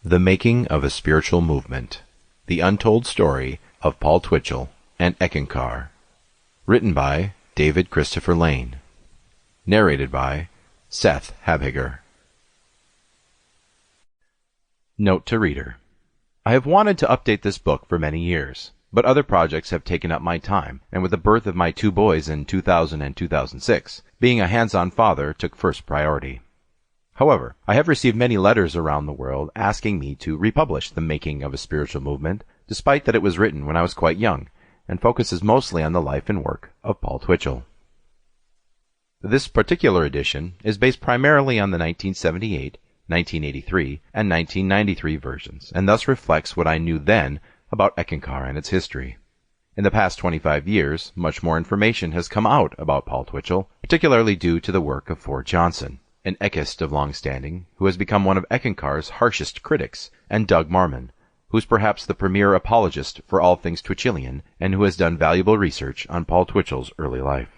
The Making of a Spiritual Movement. The Untold Story of Paul Twitchell and Eckankar. Written by David Christopher Lane. Narrated by Seth Habhager. Note to reader. I have wanted to update this book for many years, but other projects have taken up my time, and with the birth of my two boys in 2000 and 2006, being a hands-on father took first priority. However, I have received many letters around the world asking me to republish The Making of a Spiritual Movement, despite that it was written when I was quite young, and focuses mostly on the life and work of Paul Twitchell. This particular edition is based primarily on the 1978, 1983, and 1993 versions, and thus reflects what I knew then about Eckankar and its history. In the past 25 years, much more information has come out about Paul Twitchell, particularly due to the work of Ford Johnson, an Ekist of long standing, who has become one of Eckankar's harshest critics, and Doug Marmon, who is perhaps the premier apologist for all things Twitchellian, and who has done valuable research on Paul Twitchell's early life.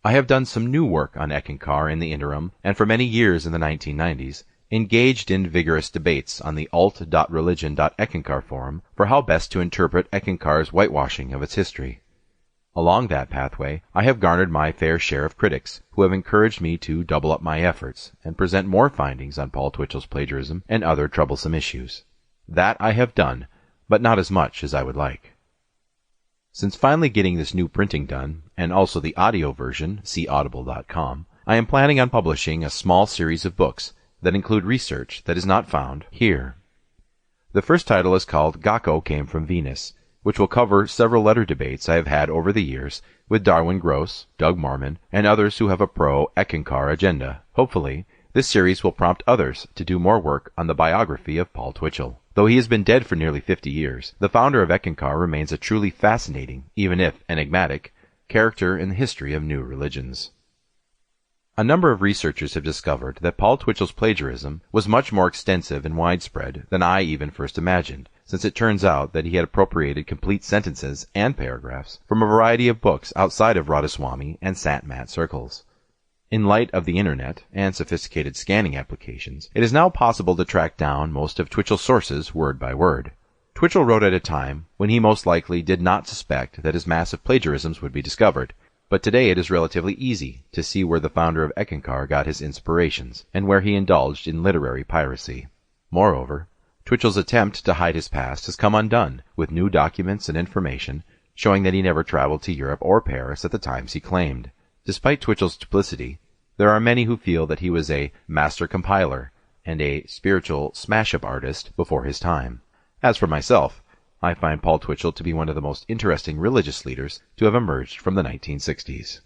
I have done some new work on Eckankar in the interim, and for many years in the 1990s, engaged in vigorous debates on the alt.religion.eckankar forum for how best to interpret Eckankar's whitewashing of its history. Along that pathway, I have garnered my fair share of critics who have encouraged me to double up my efforts and present more findings on Paul Twitchell's plagiarism and other troublesome issues. That I have done, but not as much as I would like. Since finally getting this new printing done, and also the audio version, see audible.com, I am planning on publishing a small series of books that include research that is not found here. The first title is called Gakko Came from Venus, which will cover several letter debates I have had over the years with Darwin Gross, Doug Marmon, and others who have a pro-Eckankar agenda. Hopefully, this series will prompt others to do more work on the biography of Paul Twitchell. Though he has been dead for nearly 50 years, the founder of Eckankar remains a truly fascinating, even if enigmatic, character in the history of new religions. A number of researchers have discovered that Paul Twitchell's plagiarism was much more extensive and widespread than I even first imagined, since it turns out that he had appropriated complete sentences and paragraphs from a variety of books outside of Radhaswami and Sant-Mat circles. In light of the internet and sophisticated scanning applications, it is now possible to track down most of Twitchell's sources word by word. Twitchell wrote at a time when he most likely did not suspect that his massive plagiarisms would be discovered, but today it is relatively easy to see where the founder of Eckankar got his inspirations and where he indulged in literary piracy. Moreover, Twitchell's attempt to hide his past has come undone, with new documents and information showing that he never traveled to Europe or Paris at the times he claimed. Despite Twitchell's duplicity, there are many who feel that he was a master compiler and a spiritual smash-up artist before his time. As for myself, I find Paul Twitchell to be one of the most interesting religious leaders to have emerged from the 1960s.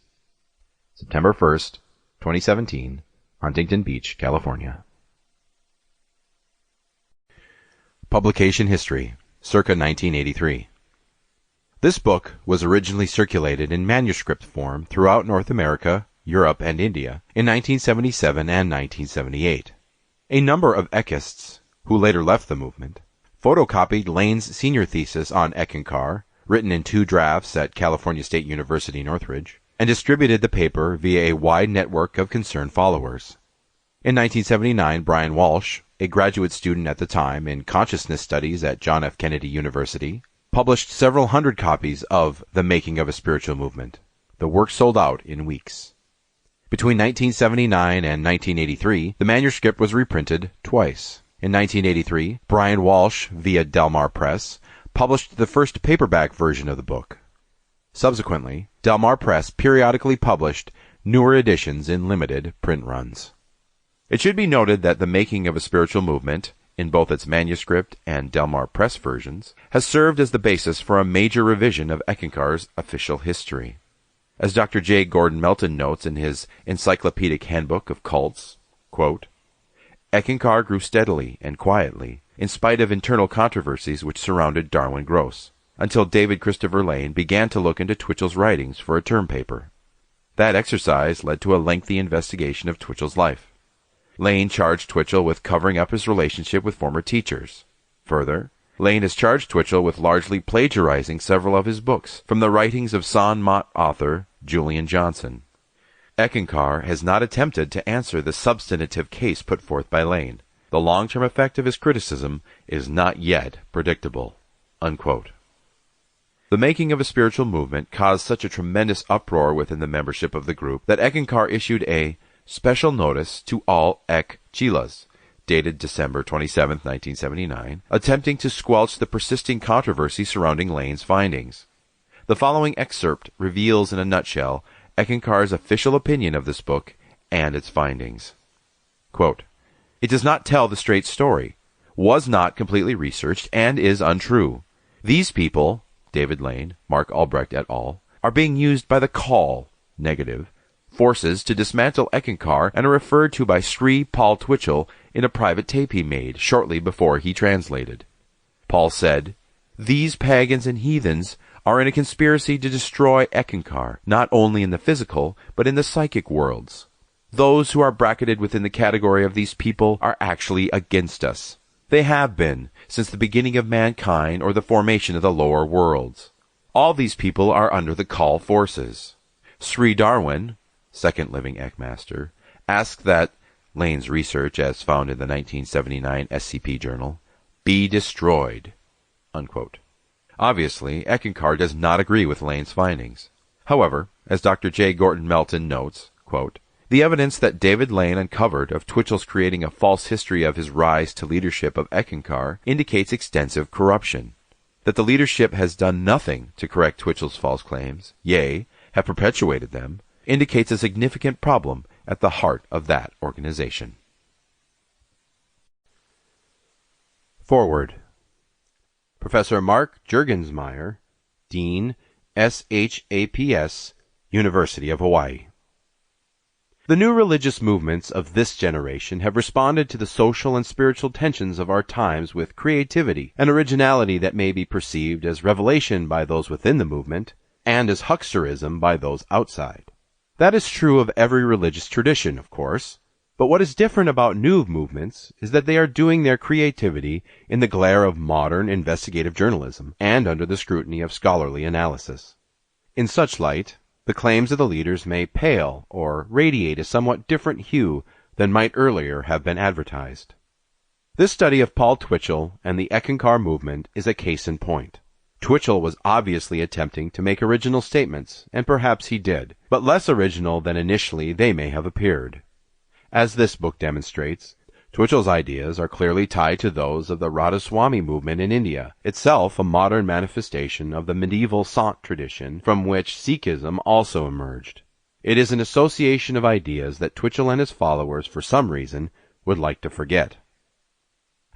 September 1st, 2017, Huntington Beach, California. Publication history, circa 1983. This book was originally circulated in manuscript form throughout North America, Europe, and India in 1977 and 1978. A number of Ekists, who later left the movement, photocopied Lane's senior thesis on Eckankar, written in 2 drafts at California State University, Northridge, and distributed the paper via a wide network of concerned followers. In 1979, Brian Walsh, a graduate student at the time in consciousness studies at John F. Kennedy University, published several hundred copies of The Making of a Spiritual Movement. The work sold out in weeks. Between 1979 and 1983, the manuscript was reprinted twice. In 1983, Brian Walsh, via Delmar Press, published the first paperback version of the book. Subsequently, Delmar Press periodically published newer editions in limited print runs. It should be noted that The Making of a Spiritual Movement, in both its manuscript and Delmar Press versions, has served as the basis for a major revision of Eckankar's official history. As Dr. J. Gordon Melton notes in his Encyclopedic Handbook of Cults, quote, Eckankar grew steadily and quietly, in spite of internal controversies which surrounded Darwin Gross, until David Christopher Lane began to look into Twitchell's writings for a term paper. That exercise led to a lengthy investigation of Twitchell's life. Lane charged Twitchell with covering up his relationship with former teachers. Further, Lane has charged Twitchell with largely plagiarizing several of his books from the writings of San Mott author Julian Johnson. Eckankar has not attempted to answer the substantive case put forth by Lane, The long-term effect of his criticism is not yet predictable." Unquote. The making of a spiritual movement caused such a tremendous uproar within the membership of the group that Eckankar issued a special notice to all Ek-Chilas, dated December 27, 1979, attempting to squelch the persisting controversy surrounding Lane's findings. The following excerpt reveals in a nutshell Eckankar's official opinion of this book and its findings. Quote, "It does not tell the straight story, was not completely researched, and is untrue. These people," David Lane, Mark Albrecht et al., "are being used by the call, negative, forces to dismantle Eckankar and are referred to by Sri Paul Twitchell in a private tape he made shortly before he translated. Paul said, 'These pagans and heathens are in a conspiracy to destroy Eckankar, not only in the physical, but in the psychic worlds. Those who are bracketed within the category of these people are actually against us. They have been, since the beginning of mankind or the formation of the lower worlds. All these people are under the call forces. Sri Darwin, second living Ekmaster, asked that Lane's research, as found in the 1979 SCP journal, be destroyed." Unquote. Obviously, Eckankar does not agree with Lane's findings. However, as Dr. J. Gorton Melton notes, quote, "The evidence that David Lane uncovered of Twitchell's creating a false history of his rise to leadership of Eckankar indicates extensive corruption. That the leadership has done nothing to correct Twitchell's false claims, yea, have perpetuated them, indicates a significant problem at the heart of that organization." Forward. Professor Mark Juergensmeyer, Dean, SHAPS, University of Hawaii. The new religious movements of this generation have responded to the social and spiritual tensions of our times with creativity and originality that may be perceived as revelation by those within the movement and as hucksterism by those outside. That is true of every religious tradition, of course, but what is different about new movements is that they are doing their creativity in the glare of modern investigative journalism and under the scrutiny of scholarly analysis. In such light, the claims of the leaders may pale or radiate a somewhat different hue than might earlier have been advertised. This study of Paul Twitchell and the Eckankar movement is a case in point. Twitchell was obviously attempting to make original statements, and perhaps he did, but less original than initially they may have appeared. As this book demonstrates, Twitchell's ideas are clearly tied to those of the Radhaswami movement in India, itself a modern manifestation of the medieval Sant tradition from which Sikhism also emerged. It is an association of ideas that Twitchell and his followers, for some reason, would like to forget.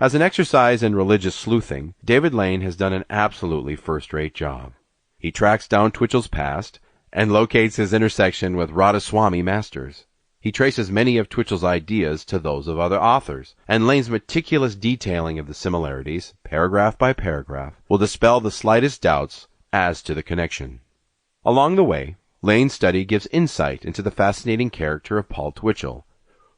As an exercise in religious sleuthing, David Lane has done an absolutely first-rate job. He tracks down Twitchell's past and locates his intersection with Radhaswami masters. He traces many of Twitchell's ideas to those of other authors, and Lane's meticulous detailing of the similarities, paragraph by paragraph, will dispel the slightest doubts as to the connection. Along the way, Lane's study gives insight into the fascinating character of Paul Twitchell,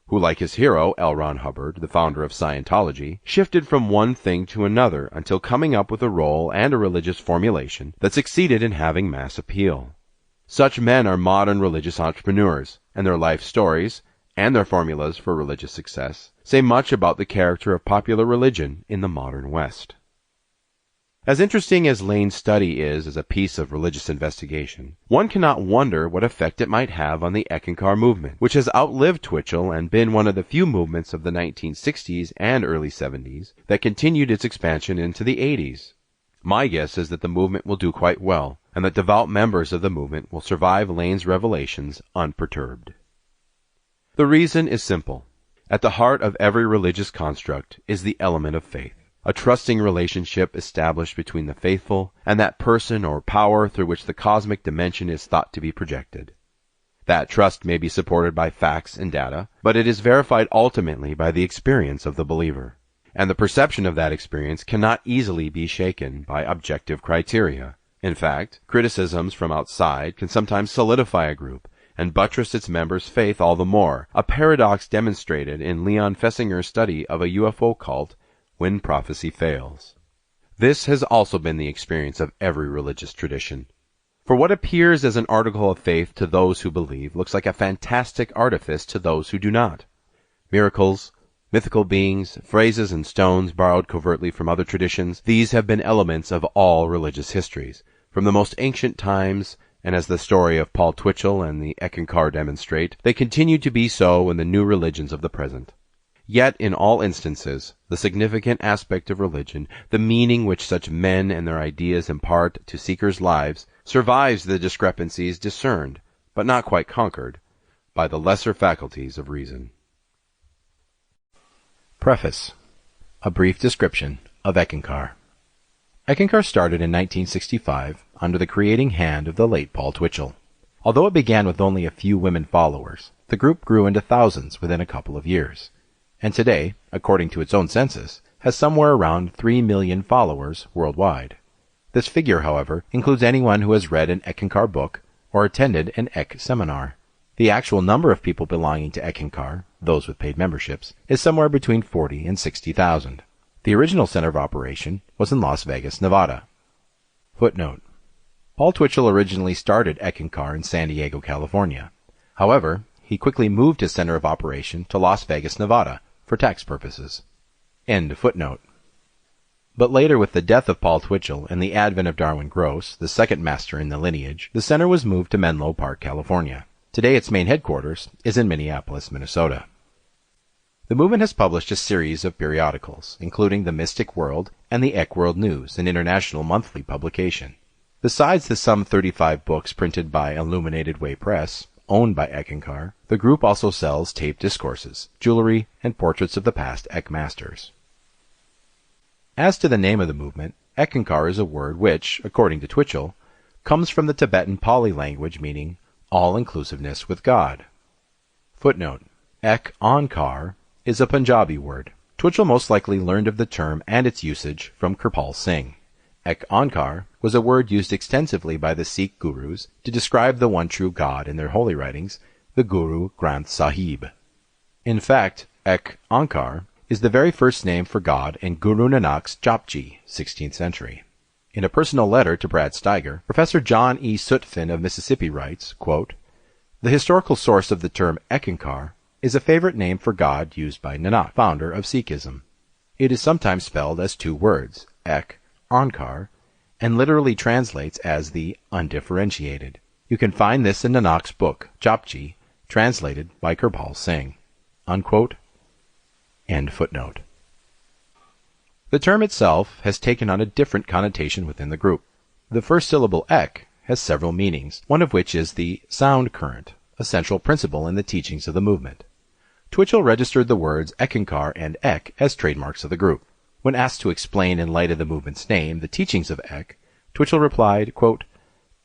who, like his hero, L. Ron Hubbard, the founder of Scientology, shifted from one thing to another until coming up with a role and a religious formulation that succeeded in having mass appeal. Such men are modern religious entrepreneurs, and their life stories, and their formulas for religious success, say much about the character of popular religion in the modern West. As interesting as Lane's study is as a piece of religious investigation, one cannot wonder what effect it might have on the Eckankar movement, which has outlived Twitchell and been one of the few movements of the 1960s and early 70s that continued its expansion into the 80s. My guess is that the movement will do quite well, and that devout members of the movement will survive Lane's revelations unperturbed. The reason is simple. At the heart of every religious construct is the element of faith, a trusting relationship established between the faithful and that person or power through which the cosmic dimension is thought to be projected. That trust may be supported by facts and data, but it is verified ultimately by the experience of the believer, and the perception of that experience cannot easily be shaken by objective criteria. In fact, criticisms from outside can sometimes solidify a group and buttress its members' faith all the more, a paradox demonstrated in Leon Fessinger's study of a UFO cult when prophecy fails. This has also been the experience of every religious tradition. For what appears as an article of faith to those who believe looks like a fantastic artifice to those who do not. Miracles, Mythical beings, phrases, and stones borrowed covertly from other traditions, these have been elements of all religious histories, from the most ancient times, and as the story of Paul Twitchell and the Eckankar demonstrate, they continue to be so in the new religions of the present. Yet, in all instances, the significant aspect of religion, the meaning which such men and their ideas impart to seekers' lives, survives the discrepancies discerned, but not quite conquered, by the lesser faculties of reason. Preface. A brief description of Eckankar. Eckankar started in 1965 under the creating hand of the late Paul Twitchell. Although it began with only a few women followers, the group grew into thousands within a couple of years, and today, according to its own census, has somewhere around 3 million followers worldwide. This figure, however, includes anyone who has read an Eckankar book or attended an Ek seminar. The actual number of people belonging to Eckankar, those with paid memberships, is somewhere between 40 and 60,000. The original center of operation was in Las Vegas, Nevada. Footnote. Paul Twitchell originally started Eckankar in San Diego, California. However, he quickly moved his center of operation to Las Vegas, Nevada, for tax purposes. End footnote. But later, with the death of Paul Twitchell and the advent of Darwin Gross, the second master in the lineage, the center was moved to Menlo Park, California. Today its main headquarters is in Minneapolis, Minnesota. The movement has published a series of periodicals, including the Mystic World and the Ek World News, an international monthly publication. Besides the some 35 books printed by Illuminated Way Press, owned by Eckankar, the group also sells taped discourses, jewelry, and portraits of the past Ek masters. As to the name of the movement, Eckankar is a word which, according to Twitchell, comes from the Tibetan Pali language meaning all-inclusiveness with God. Footnote. Eckankar is a Punjabi word. Twitchell most likely learned of the term and its usage from Kirpal Singh. Eckankar was a word used extensively by the Sikh gurus to describe the one true God in their holy writings, the Guru Granth Sahib. In fact, Eckankar is the very first name for God in Guru Nanak's Japji, 16th century. In a personal letter to Brad Steiger, Professor John E. Sutphin of Mississippi writes, quote, "The historical source of the term Eckankar is a favorite name for God used by Nanak, founder of Sikhism. It is sometimes spelled as two words, Ek-Ankar, and literally translates as the undifferentiated. You can find this in Nanak's book, Japji, translated by Kirpal Singh." Unquote. End footnote. The term itself has taken on a different connotation within the group. The first syllable Ek has several meanings, one of which is the sound current, a central principle in the teachings of the movement. Twitchell registered the words Eckankar and Ek as trademarks of the group. When asked to explain in light of the movement's name the teachings of Ek, Twitchell replied, quote,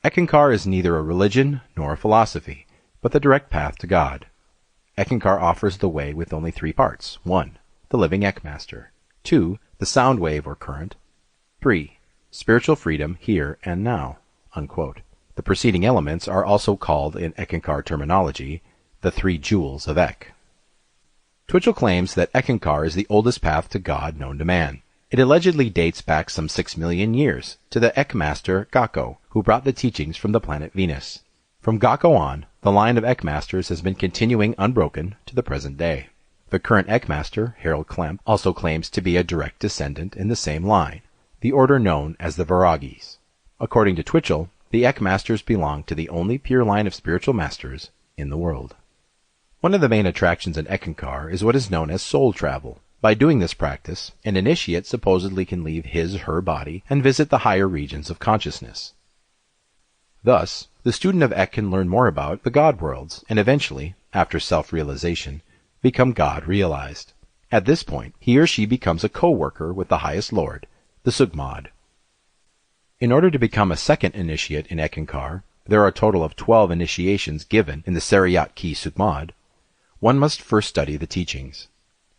"Eckankar is neither a religion nor a philosophy, but the direct path to God. Eckankar offers the way with only three parts. 1. The living Ekmaster. 2. The sound wave or current. 3. Spiritual freedom here and now." Unquote. The preceding elements are also called in Eckankar terminology the three jewels of Ek. Twitchell claims that Eckankar is the oldest path to God known to man. It allegedly dates back some 6 million years to the Ekmaster Gakko, who brought the teachings from the planet Venus. From Gakko on, the line of Ekmasters has been continuing unbroken to the present day. The current Ekmaster, Harold Klemp, also claims to be a direct descendant in the same line, the order known as the Vairagis. According to Twitchell, the Ekmasters belong to the only pure line of spiritual masters in the world. One of the main attractions in Eckankar is what is known as soul travel. By doing this practice, an initiate supposedly can leave his/her body and visit the higher regions of consciousness. Thus, the student of Ek can learn more about the God worlds and eventually, after self-realization, become God-realized. At this point, he or she becomes a co-worker with the highest lord, the Sugmad. In order to become a second initiate in Eckankar, there are a total of 12 initiations given in the Sariyat Ki Sugmad. One must first study the teachings.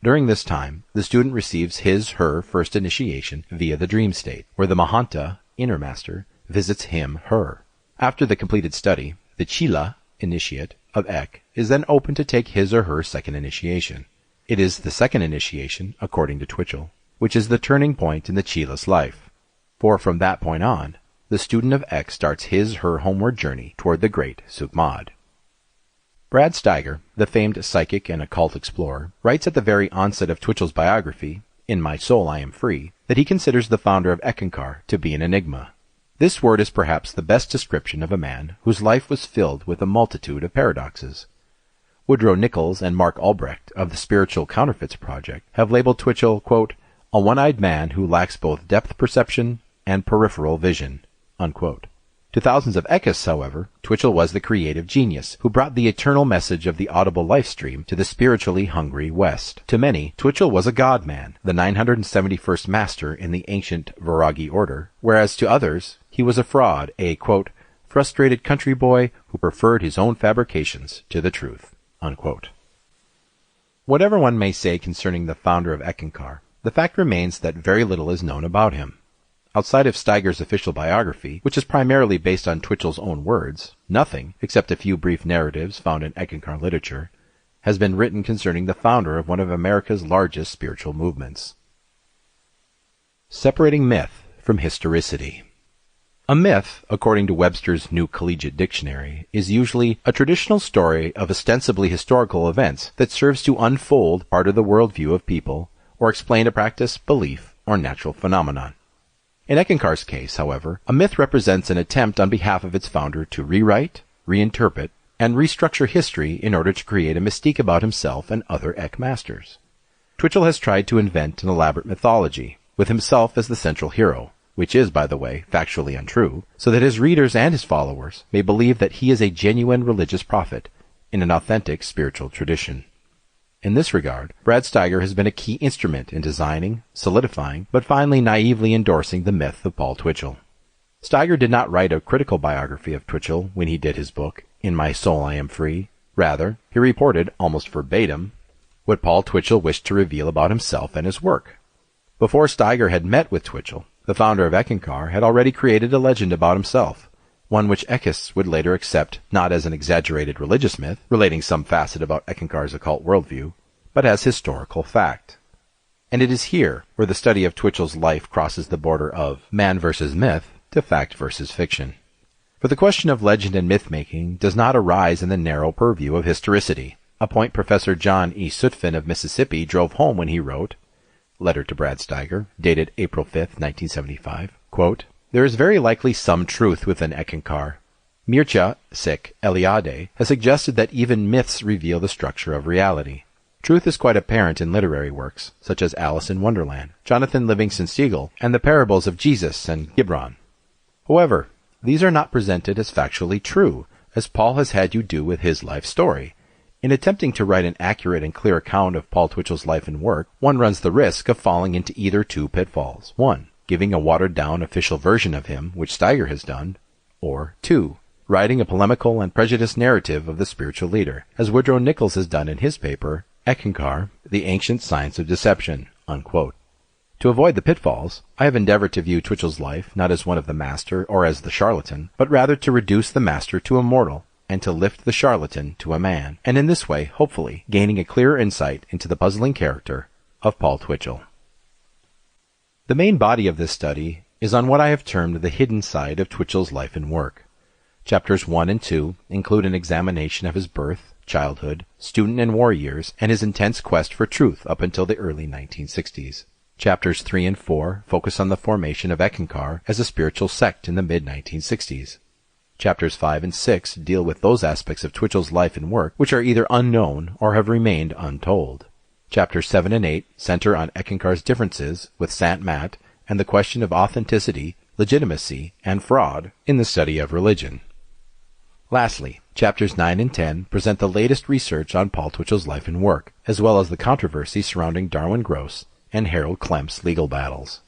During this time, the student receives his/her first initiation via the dream state, where the Mahanta, inner master, visits him/her. After the completed study, the Chila, initiate, of Ek is then open to take his or her second initiation. It is the second initiation, according to Twitchell, which is the turning point in the Chila's life. For from that point on, the student of Ek starts his/her homeward journey toward the great Sugmad. Brad Steiger, the famed psychic and occult explorer, writes at the very onset of Twitchell's biography, In My Soul I Am Free, that he considers the founder of Eckankar to be an enigma. This word is perhaps the best description of a man whose life was filled with a multitude of paradoxes. Woodrow Nichols and Mark Albrecht of the Spiritual Counterfeits Project have labeled Twitchell, quote, a one-eyed man who lacks both depth perception and peripheral vision, unquote. To thousands of Eckists, however, Twitchell was the creative genius who brought the eternal message of the audible life stream to the spiritually hungry West. To many, Twitchell was a god-man, the 971st master in the ancient Vairagi order, whereas to others, he was a fraud, a, quote, frustrated country boy who preferred his own fabrications to the truth, unquote. Whatever one may say concerning the founder of Eckankar, the fact remains that very little is known about him. Outside of Steiger's official biography, which is primarily based on Twitchell's own words, nothing, except a few brief narratives found in Eckankar literature, has been written concerning the founder of one of America's largest spiritual movements. Separating myth from historicity. A myth, according to Webster's New Collegiate Dictionary, is usually a traditional story of ostensibly historical events that serves to unfold part of the worldview of people or explain a practice, belief, or natural phenomenon. In Eckankar's case, however, a myth represents an attempt on behalf of its founder to rewrite, reinterpret, and restructure history in order to create a mystique about himself and other Eck masters. Twitchell has tried to invent an elaborate mythology, with himself as the central hero, which is, by the way, factually untrue, so that his readers and his followers may believe that he is a genuine religious prophet in an authentic spiritual tradition. In this regard, Brad Steiger has been a key instrument in designing, solidifying, but finally naively endorsing the myth of Paul Twitchell. Steiger did not write a critical biography of Twitchell when he did his book, In My Soul I Am Free. Rather, he reported, almost verbatim, what Paul Twitchell wished to reveal about himself and his work. Before Steiger had met with Twitchell, the founder of Eckankar had already created a legend about himself, one which Eckists would later accept not as an exaggerated religious myth, relating some facet about Eckankar's occult worldview, but as historical fact. And it is here where the study of Twitchell's life crosses the border of man versus myth to fact versus fiction. For the question of legend and myth-making does not arise in the narrow purview of historicity, a point Professor John E. Sutphin of Mississippi drove home when he wrote, Letter to Brad Steiger, dated April 5, 1975, quote, there is very likely some truth within Eckankar. Mircea Eliade has suggested that even myths reveal the structure of reality. Truth is quite apparent in literary works, such as Alice in Wonderland, Jonathan Livingston Seagull, and the parables of Jesus and Gibran. However, these are not presented as factually true, as Paul has had you do with his life story. In attempting to write an accurate and clear account of Paul Twitchell's life and work, one runs the risk of falling into either two pitfalls. 1. Giving a watered-down official version of him, which Steiger has done, or 2. Writing a polemical and prejudiced narrative of the spiritual leader, as Woodrow Nichols has done in his paper, Eckankar, The Ancient Science of Deception, unquote. To avoid the pitfalls, I have endeavored to view Twitchell's life not as one of the master or as the charlatan, but rather to reduce the master to a mortal, and to lift the charlatan to a man, and in this way, hopefully, gaining a clearer insight into the puzzling character of Paul Twitchell. The main body of this study is on what I have termed the hidden side of Twitchell's life and work. Chapters 1 and 2 include an examination of his birth, childhood, student and war years, and his intense quest for truth up until the early 1960s. Chapters 3 and 4 focus on the formation of Eckankar as a spiritual sect in the mid-1960s. Chapters 5 and 6 deal with those aspects of Twitchell's life and work which are either unknown or have remained untold. Chapters 7 and 8 center on Eckankar's differences with Sant Mat and the question of authenticity, legitimacy, and fraud in the study of religion. Lastly, chapters 9 and 10 present the latest research on Paul Twitchell's life and work, as well as the controversy surrounding Darwin Gross and Harold Klemp's legal battles.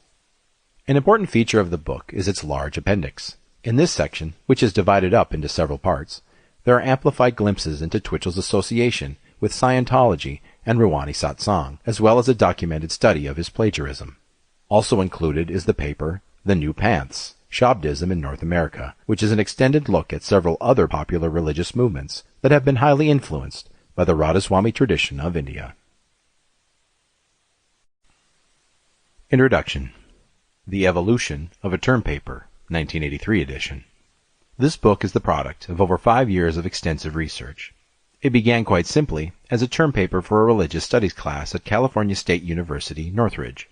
An important feature of the book is its large appendix. In this section, which is divided up into several parts, there are amplified glimpses into Twitchell's association with Scientology and Ruwani Satsang, as well as a documented study of his plagiarism. Also included is the paper, The New Panths, Shabdism in North America, which is an extended look at several other popular religious movements that have been highly influenced by the Radhaswami tradition of India. Introduction. The Evolution of a Term Paper, 1983 edition. This book is the product of over 5 years of extensive research. It began quite simply as a term paper for a religious studies class at California State University, Northridge.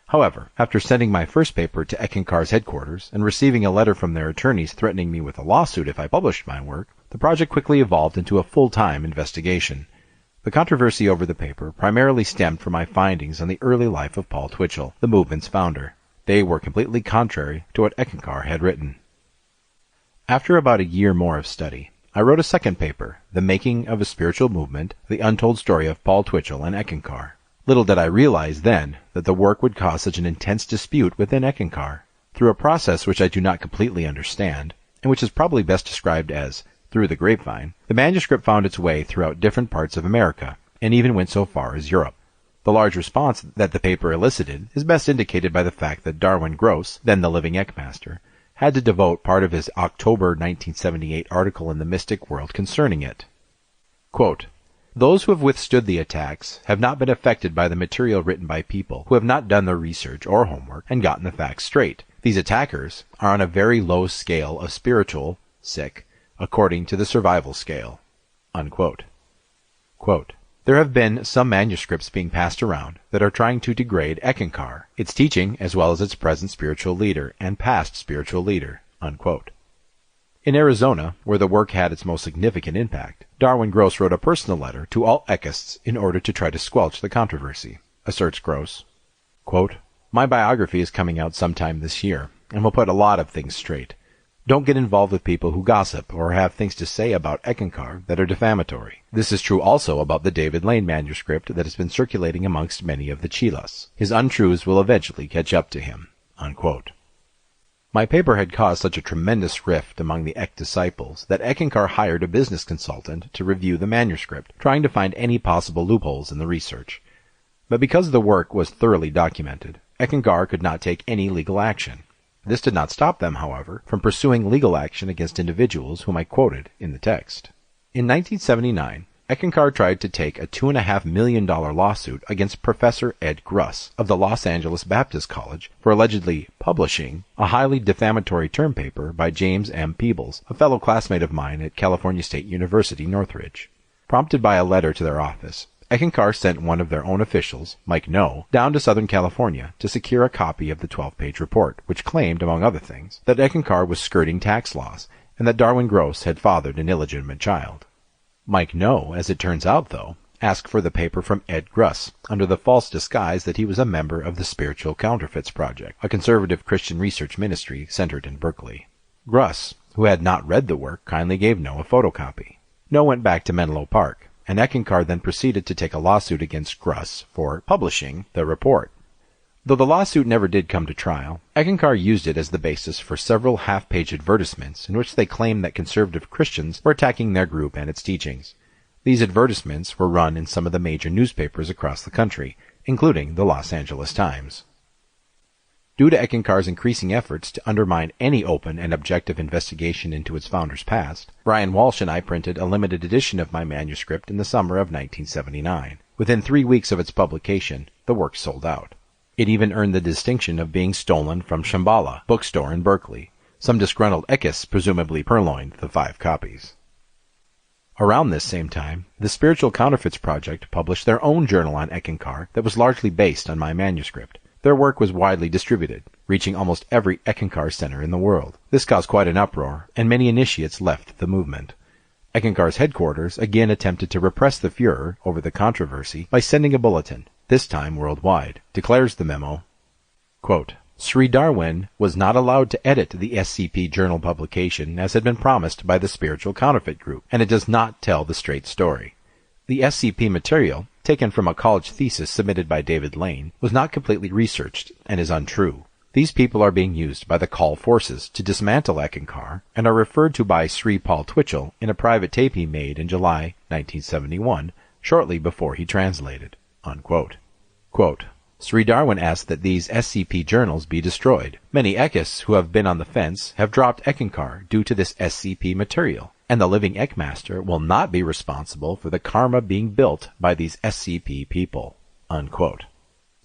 However, after sending my first paper to Eckankar's headquarters and receiving a letter from their attorneys threatening me with a lawsuit if I published my work, the project quickly evolved into a full-time investigation. The controversy over the paper primarily stemmed from my findings on the early life of Paul Twitchell, the movement's founder. They were completely contrary to what Eckankar had written. After about a year more of study, I wrote a second paper, The Making of a Spiritual Movement, The Untold Story of Paul Twitchell and Eckankar. Little did I realize then that the work would cause such an intense dispute within Eckankar. Through a process which I do not completely understand, and which is probably best described as through the grapevine, the manuscript found its way throughout different parts of America, and even went so far as Europe. The large response that the paper elicited is best indicated by the fact that Darwin Gross, then the living Eckmaster, had to devote part of his October 1978 article in the Mystic World concerning it. Quote, "Those who have withstood the attacks have not been affected by the material written by people who have not done their research or homework and gotten the facts straight. These attackers are on a very low scale of spiritual, according to the survival scale." Unquote. Quote, "There have been some manuscripts being passed around that are trying to degrade Eckankar, its teaching as well as its present spiritual leader and past spiritual leader." Unquote. In Arizona, where the work had its most significant impact, Darwin Gross wrote a personal letter to all Eckists in order to try to squelch the controversy. Asserts Gross, quote, "My biography is coming out sometime this year, and will put a lot of things straight. Don't get involved with people who gossip or have things to say about Eckankar that are defamatory. This is true also about the David Lane manuscript that has been circulating amongst many of the Chilas. His untruths will eventually catch up to him." Unquote. My paper had caused such a tremendous rift among the Eck disciples that Eckankar hired a business consultant to review the manuscript, trying to find any possible loopholes in the research. But because the work was thoroughly documented, Eckankar could not take any legal action. This did not stop them, however, from pursuing legal action against individuals whom I quoted in the text. In 1979, Eckankar tried to take a $2.5 million lawsuit against Professor Ed Gruss of the Los Angeles Baptist College for allegedly publishing a highly defamatory term paper by James M. Peebles, a fellow classmate of mine at California State University, Northridge. Prompted by a letter to their office, Eckankar sent one of their own officials, Mike No, down to Southern California to secure a copy of the 12-page report, which claimed, among other things, that Eckankar was skirting tax laws and that Darwin Gross had fathered an illegitimate child. Mike No, as it turns out, though, asked for the paper from Ed Gruss under the false disguise that he was a member of the Spiritual Counterfeits Project, a conservative Christian research ministry centered in Berkeley. Gruss, who had not read the work, kindly gave No a photocopy. No went back to Menlo Park, and Eckankar then proceeded to take a lawsuit against Gruss for publishing the report. Though the lawsuit never did come to trial, Eckankar used it as the basis for several half-page advertisements in which they claimed that conservative Christians were attacking their group and its teachings. These advertisements were run in some of the major newspapers across the country, including the Los Angeles Times. Due to Eckankar's increasing efforts to undermine any open and objective investigation into its founder's past, Brian Walsh and I printed a limited edition of my manuscript in the summer of 1979. Within 3 weeks of its publication, the work sold out. It even earned the distinction of being stolen from Shambhala bookstore in Berkeley. Some disgruntled Eckists presumably purloined the 5 copies. Around this same time, the Spiritual Counterfeits Project published their own journal on Eckankar that was largely based on my manuscript. Their work was widely distributed, reaching almost every Eckankar center in the world. This caused quite an uproar, and many initiates left the movement. Eckankar's headquarters again attempted to repress the furor over the controversy by sending a bulletin, this time worldwide. Declares the memo, quote, "Sri Darwin was not allowed to edit the SCP journal publication as had been promised by the Spiritual Counterfeit Group, and it does not tell the straight story. The SCP material, taken from a college thesis submitted by David Lane, was not completely researched and is untrue. These people are being used by the Call forces to dismantle Eckankar and are referred to by Sri Paul Twitchell in a private tape he made in July 1971, shortly before he translated." Unquote. Quote, "Sri Darwin asked that these SCP journals be destroyed. Many Eckists who have been on the fence have dropped Eckankar due to this SCP material, and the living Eckmaster will not be responsible for the karma being built by these SCP people." Unquote.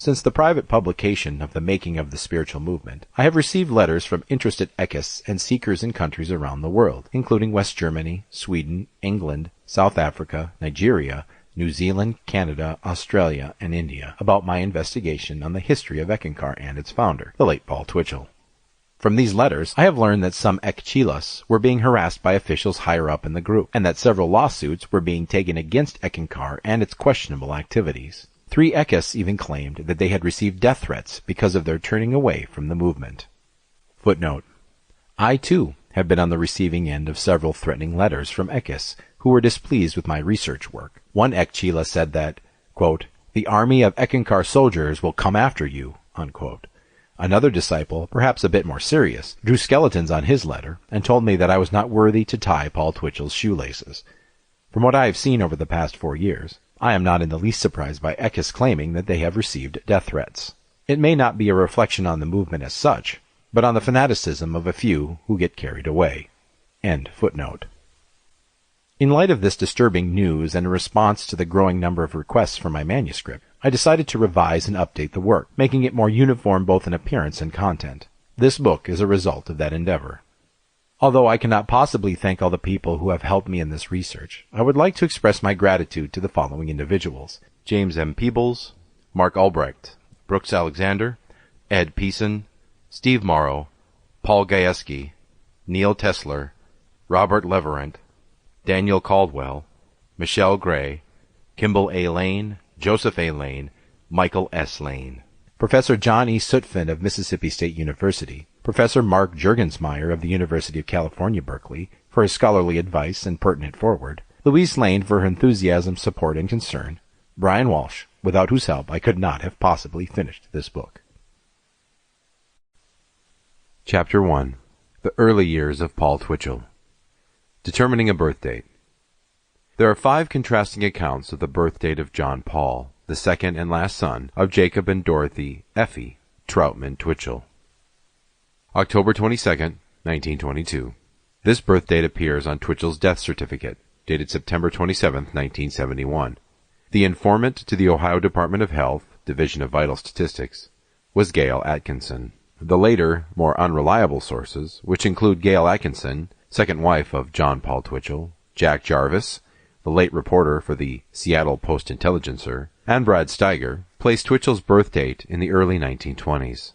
Since the private publication of The Making of the Spiritual Movement, I have received letters from interested eckists and seekers in countries around the world, including West Germany, Sweden, England, South Africa, Nigeria, New Zealand, Canada, Australia, and India, about my investigation on the history of Eckankar and its founder, the late Paul Twitchell. From these letters, I have learned that some Ekchilas were being harassed by officials higher up in the group, and that several lawsuits were being taken against Eckankar and its questionable activities. 3 Ekkists even claimed that they had received death threats because of their turning away from the movement. Footnote: I, too, have been on the receiving end of several threatening letters from Ekkists who were displeased with my research work. One Ekchila said that, quote, "The army of Eckankar soldiers will come after you," unquote. Another disciple, perhaps a bit more serious, drew skeletons on his letter and told me that I was not worthy to tie Paul Twitchell's shoelaces. From what I have seen over the past 4 years, I am not in the least surprised by Ekkists claiming that they have received death threats. It may not be a reflection on the movement as such, but on the fanaticism of a few who get carried away. End footnote. In light of this disturbing news and in response to the growing number of requests for my manuscript, I decided to revise and update the work, making it more uniform both in appearance and content. This book is a result of that endeavor. Although I cannot possibly thank all the people who have helped me in this research, I would like to express my gratitude to the following individuals: James M. Peebles, Mark Albrecht, Brooks Alexander, Ed Peason, Steve Morrow, Paul Gajewski, Neil Tesler, Robert Leverant, Daniel Caldwell, Michelle Gray, Kimball A. Lane, Joseph A. Lane, Michael S. Lane. Professor John E. Sutphin of Mississippi State University, Professor Mark Juergensmeyer of the University of California, Berkeley, for his scholarly advice and pertinent foreword, Louise Lane for her enthusiasm, support, and concern, Brian Walsh, without whose help I could not have possibly finished this book. Chapter 1. The Early Years of Paul Twitchell. Determining a birth date. There are 5 contrasting accounts of the birth date of John Paul, the second and last son of Jacob and Dorothy Effie Troutman Twitchell. October 22nd, 1922. This birth date appears on Twitchell's death certificate, dated September 27, 1971. The informant to the Ohio Department of Health, Division of Vital Statistics, was Gail Atkinson. The later, more unreliable sources, which include Gail Atkinson, second wife of John Paul Twitchell, Jack Jarvis, the late reporter for the Seattle Post-Intelligencer, and Brad Steiger, placed Twitchell's birth date in the early 1920s.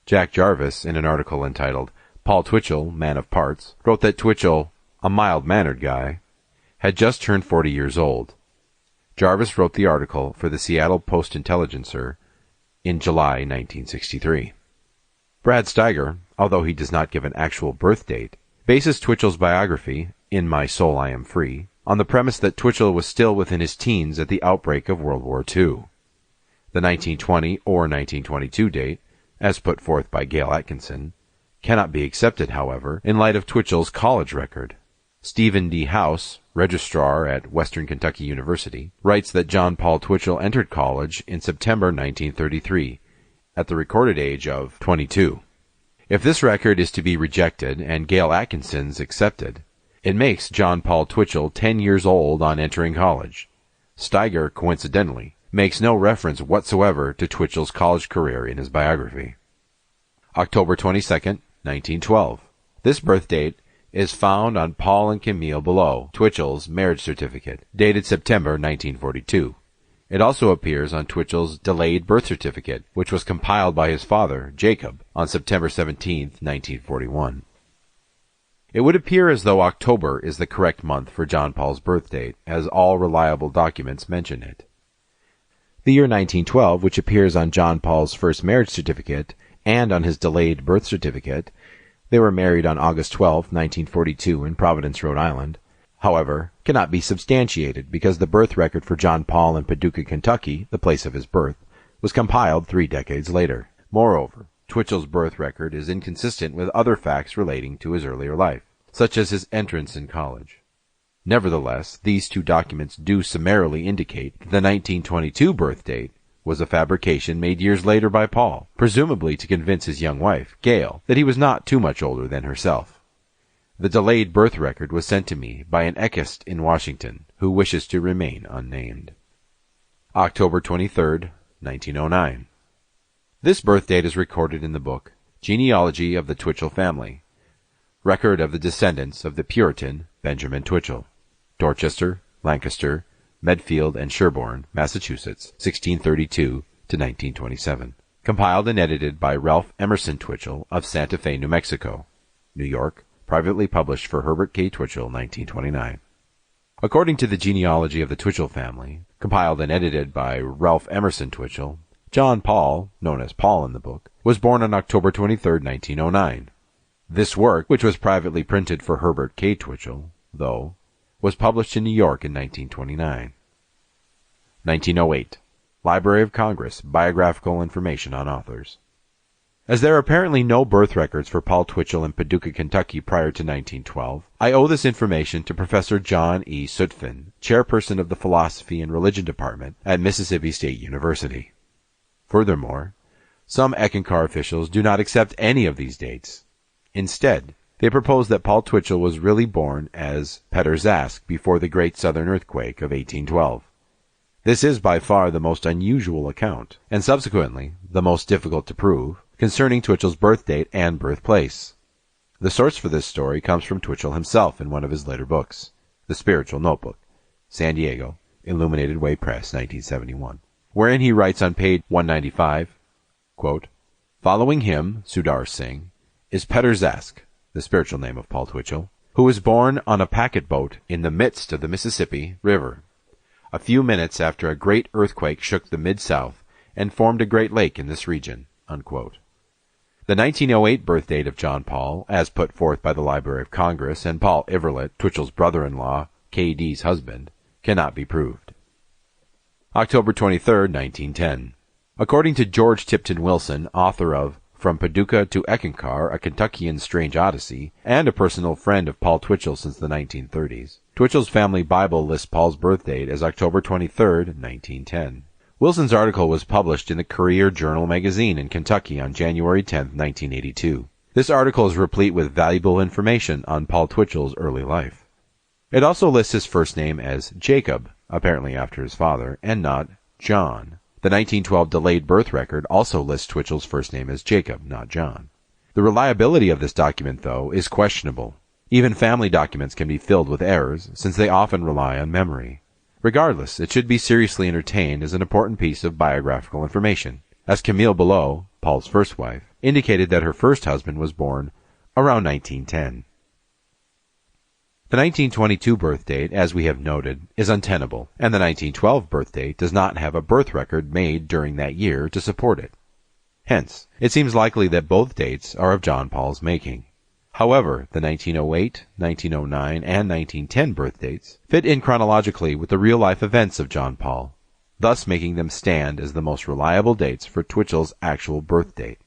Jack Jarvis, in an article entitled Paul Twitchell, Man of Parts, wrote that Twitchell, a mild-mannered guy, had just turned 40 years old. Jarvis wrote the article for the Seattle Post-Intelligencer in July 1963. Brad Steiger, although he does not give an actual birth date, bases Twitchell's biography, In My Soul I Am Free, on the premise that Twitchell was still within his teens at the outbreak of World War II. The 1920 or 1922 date, as put forth by Gail Atkinson, cannot be accepted, however, in light of Twitchell's college record. Stephen D. House, registrar at Western Kentucky University, writes that John Paul Twitchell entered college in September 1933, at the recorded age of 22. If this record is to be rejected and Gail Atkinson's accepted, it makes John Paul Twitchell 10 years old on entering college. Steiger, coincidentally, makes no reference whatsoever to Twitchell's college career in his biography. October 22, 1912. This birth date is found on Paul and Camille Below, Twitchell's marriage certificate, dated September 1942. It also appears on Twitchell's delayed birth certificate, which was compiled by his father, Jacob, on September 17, 1941. It would appear as though October is the correct month for John Paul's birth date, as all reliable documents mention it. The year 1912, which appears on John Paul's first marriage certificate and on his delayed birth certificate, they were married on August 12, 1942 in Providence, Rhode Island, however, cannot be substantiated because the birth record for John Paul in Paducah, Kentucky, the place of his birth, was compiled 3 decades later. Moreover, Twitchell's birth record is inconsistent with other facts relating to his earlier life, such as his entrance in college. Nevertheless, these 2 documents do summarily indicate that the 1922 birth date was a fabrication made years later by Paul, presumably to convince his young wife, Gail, that he was not too much older than herself. The delayed birth record was sent to me by an Eckist in Washington, who wishes to remain unnamed. October 23, 1909. This birth date is recorded in the book Genealogy of the Twitchell Family, record of the descendants of the Puritan Benjamin Twitchell, Dorchester, Lancaster, Medfield, and Sherborne, Massachusetts, 1632 to 1927. Compiled and edited by Ralph Emerson Twitchell of Santa Fe, New Mexico, New York, privately published for Herbert K. Twitchell, 1929. According to the genealogy of the Twitchell family, compiled and edited by Ralph Emerson Twitchell, John Paul, known as Paul in the book, was born on October 23, 1909. This work, which was privately printed for Herbert K. Twitchell, though, was published in New York in 1929. 1908. Library of Congress, Biographical Information on Authors. As there are apparently no birth records for Paul Twitchell in Paducah, Kentucky prior to 1912, I owe this information to Professor John E. Sutphin, chairperson of the Philosophy and Religion Department at Mississippi State University. Furthermore, some Eckankar officials do not accept any of these dates. Instead, they propose that Paul Twitchell was really born as Peter Zask before the Great Southern Earthquake of 1812. This is by far the most unusual account, and subsequently the most difficult to prove, concerning Twitchell's birth date and birthplace. The source for this story comes from Twitchell himself in one of his later books, The Spiritual Notebook, San Diego, Illuminated Way Press, 1971, wherein he writes on page 195, quote, "Following him, Sudar Singh, is Peter Zask, the spiritual name of Paul Twitchell, who was born on a packet boat in the midst of the Mississippi River, a few minutes after a great earthquake shook the Mid-South and formed a great lake in this region." Unquote. The 1908 birth date of John Paul, as put forth by the Library of Congress and Paul Iverlet, Twitchell's brother-in-law, K.D.'s husband, cannot be proved. October 23, 1910. According to George Tipton Wilson, author of From Paducah to Eckankar, A Kentuckian Strange Odyssey, and a personal friend of Paul Twitchell since the 1930s, Twitchell's family Bible lists Paul's birth date as October 23, 1910. Wilson's article was published in the Courier-Journal magazine in Kentucky on January 10, 1982. This article is replete with valuable information on Paul Twitchell's early life. It also lists his first name as Jacob, apparently after his father, and not John. The 1912 delayed birth record also lists Twitchell's first name as Jacob, not John. The reliability of this document, though, is questionable. Even family documents can be filled with errors, since they often rely on memory. Regardless, it should be seriously entertained as an important piece of biographical information, as Camille Below, Paul's first wife, indicated that her first husband was born around 1910. The 1922 birth date, as we have noted, is untenable, and the 1912 birth date does not have a birth record made during that year to support it. Hence, it seems likely that both dates are of John Paul's making. However, the 1908, 1909, and 1910 birth dates fit in chronologically with the real-life events of John Paul, thus making them stand as the most reliable dates for Twitchell's actual birth date.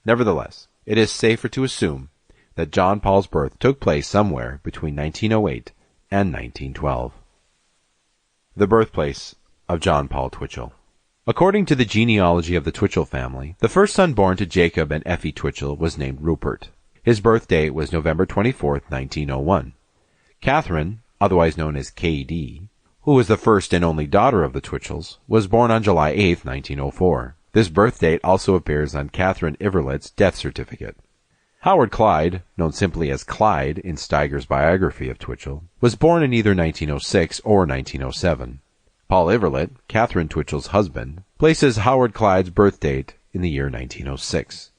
Nevertheless, it is safer to assume that John Paul's birth took place somewhere between 1908 and 1912. The birthplace of John Paul Twitchell. According to the genealogy of the Twitchell family, the first son born to Jacob and Effie Twitchell was named Rupert. His birth date was November 24, 1901. Catherine, otherwise known as K.D., who was the first and only daughter of the Twitchells, was born on July 8, 1904. This birth date also appears on Catherine Iverlet's death certificate. Howard Clyde, known simply as Clyde in Steiger's biography of Twitchell, was born in either 1906 or 1907. Paul Iverlet, Catherine Twitchell's husband, places Howard Clyde's birth date in the year 1906.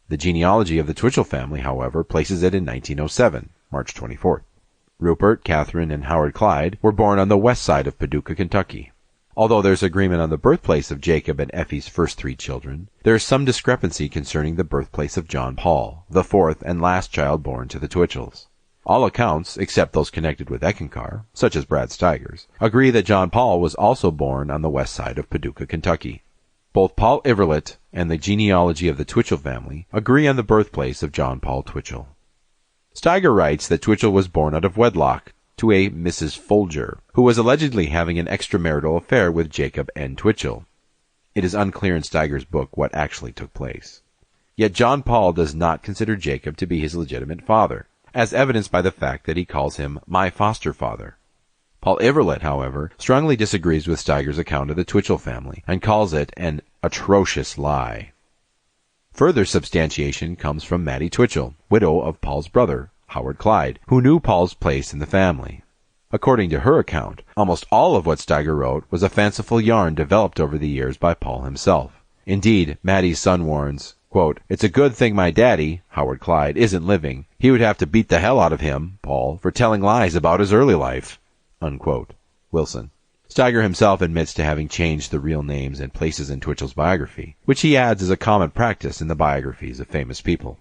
The genealogy of the Twitchell family, however, places it in 1907, March 24th. Rupert, Catherine, and Howard Clyde were born on the west side of Paducah, Kentucky. Although there's agreement on the birthplace of Jacob and Effie's first three children, there is some discrepancy concerning the birthplace of John Paul, the fourth and last child born to the Twitchells. All accounts, except those connected with Eckankar, such as Brad Steiger's, agree that John Paul was also born on the west side of Paducah, Kentucky. Both Paul Iverlet and the genealogy of the Twitchell family agree on the birthplace of John Paul Twitchell. Steiger writes that Twitchell was born out of wedlock to a Mrs. Folger, who was allegedly having an extramarital affair with Jacob N. Twitchell. It is unclear in Steiger's book what actually took place. Yet John Paul does not consider Jacob to be his legitimate father, as evidenced by the fact that he calls him my foster father. Paul Iverlet, however, strongly disagrees with Steiger's account of the Twitchell family and calls it an atrocious lie. Further substantiation comes from Mattie Twitchell, widow of Paul's brother, Howard Clyde, who knew Paul's place in the family. According to her account, almost all of what Steiger wrote was a fanciful yarn developed over the years by Paul himself. Indeed, Mattie's son warns, quote, "It's a good thing my daddy, Howard Clyde, isn't living. He would have to beat the hell out of him, Paul, for telling lies about his early life." Unquote. Wilson. Steiger himself admits to having changed the real names and places in Twitchell's biography, which he adds is a common practice in the biographies of famous people.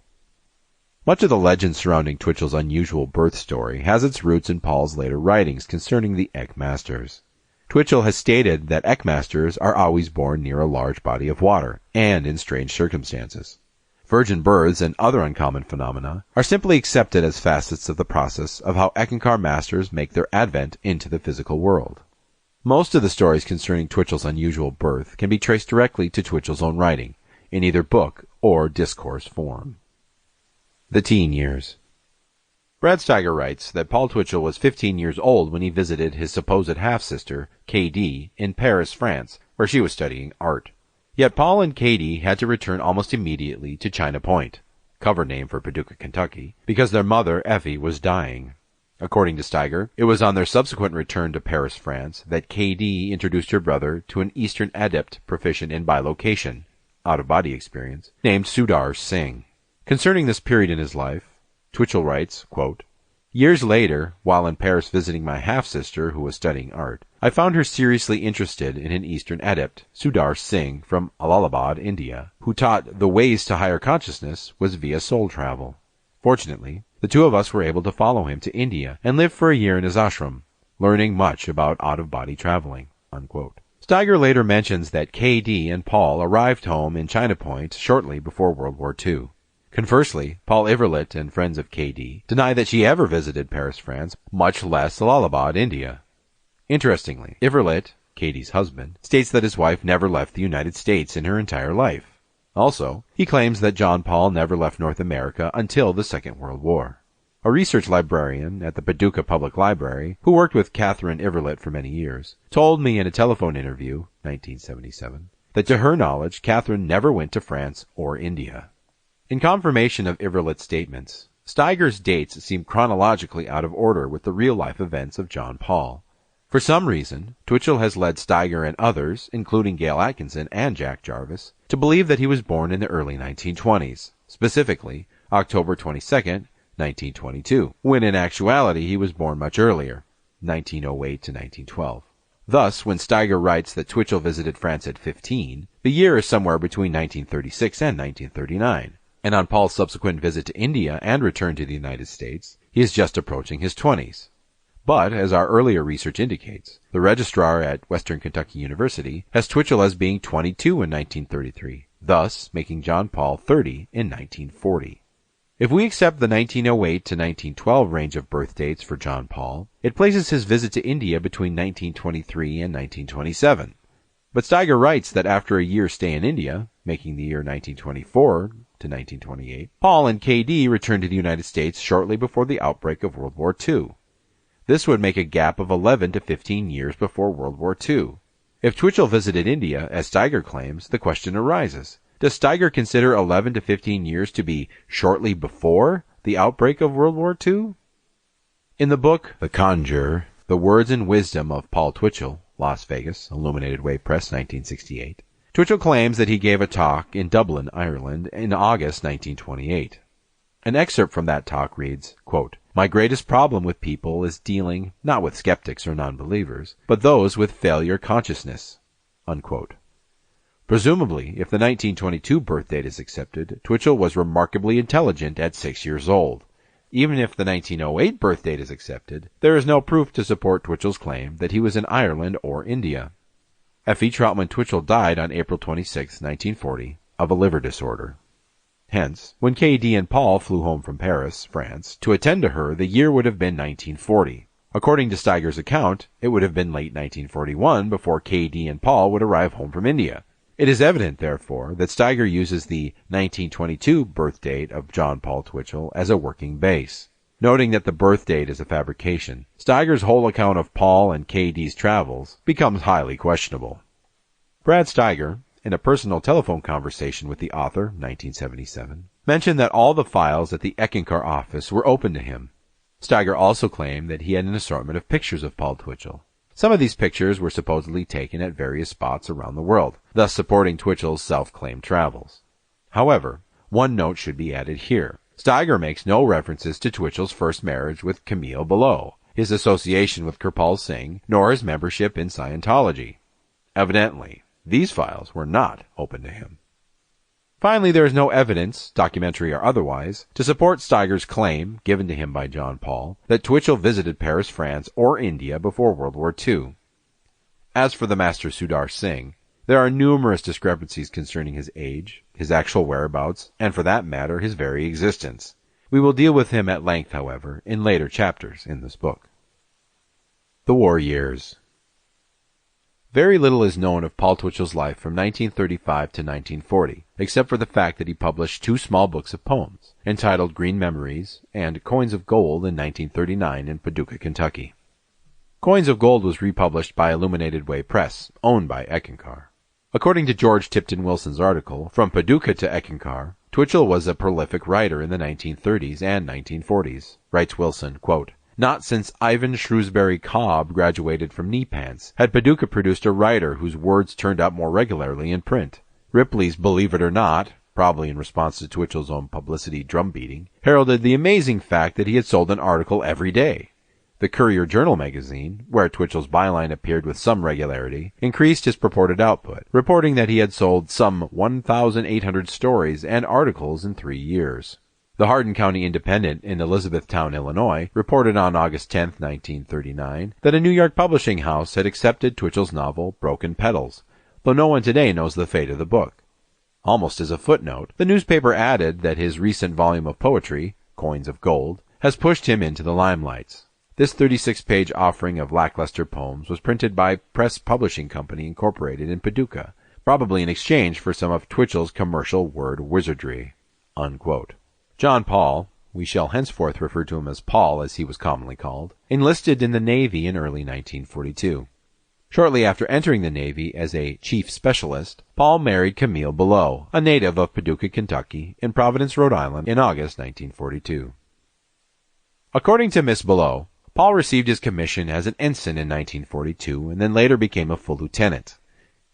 Much of the legend surrounding Twitchell's unusual birth story has its roots in Paul's later writings concerning the Eckmasters. Twitchell has stated that Eckmasters are always born near a large body of water, and in strange circumstances. Virgin births and other uncommon phenomena are simply accepted as facets of the process of how Eckankar masters make their advent into the physical world. Most of the stories concerning Twitchell's unusual birth can be traced directly to Twitchell's own writing, in either book or discourse form. The teen years. Brad Steiger writes that Paul Twitchell was 15 years old when he visited his supposed half-sister, K.D., in Paris, France, where she was studying art. Yet Paul and K.D. had to return almost immediately to China Point, cover name for Paducah, Kentucky, because their mother, Effie, was dying. According to Steiger, it was on their subsequent return to Paris, France, that K.D. introduced her brother to an Eastern adept proficient in bilocation, out-of-body experience, named Sudar Singh. Concerning this period in his life, Twitchell writes, quote, "Years later, while in Paris visiting my half-sister who was studying art, I found her seriously interested in an Eastern adept, Sudar Singh from Allahabad, India, who taught the ways to higher consciousness was via soul travel. Fortunately, the two of us were able to follow him to India and live for a year in his ashram, learning much about out-of-body traveling." Unquote. Steiger later mentions that K.D. and Paul arrived home in China Point shortly before World War II. Conversely, Paul Iverlet and friends of K.D. deny that she ever visited Paris, France, much less Allahabad, India. Interestingly, Iverlet, K.D.'s husband, states that his wife never left the United States in her entire life. Also, he claims that John Paul never left North America until the Second World War. A research librarian at the Paducah Public Library, who worked with Catherine Iverlet for many years, told me in a telephone interview, 1977, that to her knowledge, Catherine never went to France or India. In confirmation of Iverlet's statements, Steiger's dates seem chronologically out of order with the real-life events of John Paul. For some reason, Twitchell has led Steiger and others, including Gail Atkinson and Jack Jarvis, to believe that he was born in the early 1920s, specifically October 22, 1922, when in actuality he was born much earlier, 1908 to 1912. Thus, when Steiger writes that Twitchell visited France at 15, the year is somewhere between 1936 and 1939. And on Paul's subsequent visit to India and return to the United States, he is just approaching his 20s. But, as our earlier research indicates, the registrar at Western Kentucky University has Twitchell as being 22 in 1933, thus making John Paul 30 in 1940. If we accept the 1908 to 1912 range of birth dates for John Paul, it places his visit to India between 1923 and 1927. But Steiger writes that after a year's stay in India, making the year 1924 to 1928, Paul and K.D. returned to the United States shortly before the outbreak of World War II. This would make a gap of 11 to 15 years before World War II. If Twitchell visited India, as Steiger claims, the question arises, does Steiger consider 11 to 15 years to be shortly before the outbreak of World War II? In the book The Conjure, The Words and Wisdom of Paul Twitchell, Las Vegas, Illuminated Way Press, 1968, Twitchell claims that he gave a talk in Dublin, Ireland, in August 1928. An excerpt from that talk reads, quote, "My greatest problem with people is dealing not with skeptics or non-believers, but those with failure consciousness." Unquote. Presumably, if the 1922 birth date is accepted, Twitchell was remarkably intelligent at 6 years old. Even if the 1908 birth date is accepted, there is no proof to support Twitchell's claim that he was in Ireland or India. Effie Troutman Twitchell died on April 26, 1940, of a liver disorder. Hence, when K.D. and Paul flew home from Paris, France, to attend to her, the year would have been 1940. According to Steiger's account, it would have been late 1941 before K.D. and Paul would arrive home from India. It is evident, therefore, that Steiger uses the 1922 birth date of John Paul Twitchell as a working base. Noting that the birth date is a fabrication, Steiger's whole account of Paul and K.D.'s travels becomes highly questionable. Brad Steiger, in a personal telephone conversation with the author, 1977, mentioned that all the files at the Eckankar office were open to him. Steiger also claimed that he had an assortment of pictures of Paul Twitchell. Some of these pictures were supposedly taken at various spots around the world, thus supporting Twitchell's self-claimed travels. However, one note should be added here. Steiger makes no references to Twitchell's first marriage with Camille Below, his association with Kirpal Singh, nor his membership in Scientology. Evidently, these files were not open to him. Finally, there is no evidence, documentary or otherwise, to support Steiger's claim, given to him by John Paul, that Twitchell visited Paris, France, or India before World War II. As for the Master Sudar Singh, there are numerous discrepancies concerning his age, his actual whereabouts, and for that matter, his very existence. We will deal with him at length, however, in later chapters in this book. The War Years. Very little is known of Paul Twitchell's life from 1935 to 1940, except for the fact that he published 2 small books of poems, entitled Green Memories and Coins of Gold in 1939 in Paducah, Kentucky. Coins of Gold was republished by Illuminated Way Press, owned by Eckankar. According to George Tipton Wilson's article, From Paducah to Eckankar, Twitchell was a prolific writer in the 1930s and 1940s. Writes Wilson, quote, "Not since Ivan Shrewsbury Cobb graduated from Knee Pants had Paducah produced a writer whose words turned up more regularly in print. Ripley's Believe It or Not, probably in response to Twitchell's own publicity drumbeating, heralded the amazing fact that he had sold an article every day. The Courier-Journal magazine, where Twitchell's byline appeared with some regularity, increased his purported output, reporting that he had sold some 1,800 stories and articles in 3 years. The Hardin County Independent in Elizabethtown, Illinois, reported on August 10, 1939, that a New York publishing house had accepted Twitchell's novel Broken Petals, though no one today knows the fate of the book. Almost as a footnote, the newspaper added that his recent volume of poetry, Coins of Gold, has pushed him into the limelight. This 36-page offering of lackluster poems was printed by Press Publishing Company Incorporated in Paducah, probably in exchange for some of Twitchell's commercial word wizardry." Unquote. John Paul, we shall henceforth refer to him as Paul as he was commonly called, enlisted in the Navy in early 1942. Shortly after entering the Navy as a chief specialist, Paul married Camille Below, a native of Paducah, Kentucky, in Providence, Rhode Island, in August 1942. According to Miss Below, Paul received his commission as an ensign in 1942 and then later became a full lieutenant.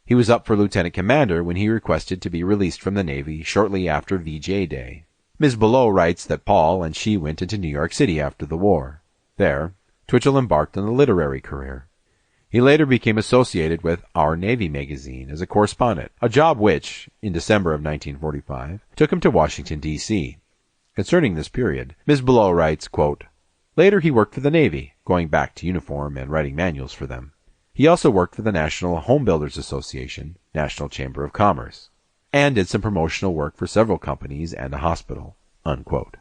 He was up for lieutenant commander when he requested to be released from the Navy shortly after VJ Day. Ms. Below writes that Paul and she went into New York City after the war. There, Twitchell embarked on a literary career. He later became associated with Our Navy magazine as a correspondent, a job which, in December of 1945, took him to Washington, D.C. Concerning this period, Ms. Below writes, quote, "Later he worked for the Navy, going back to uniform and writing manuals for them. He also worked for the National Home Builders Association, National Chamber of Commerce, and did some promotional work for several companies and a hospital." Unquote.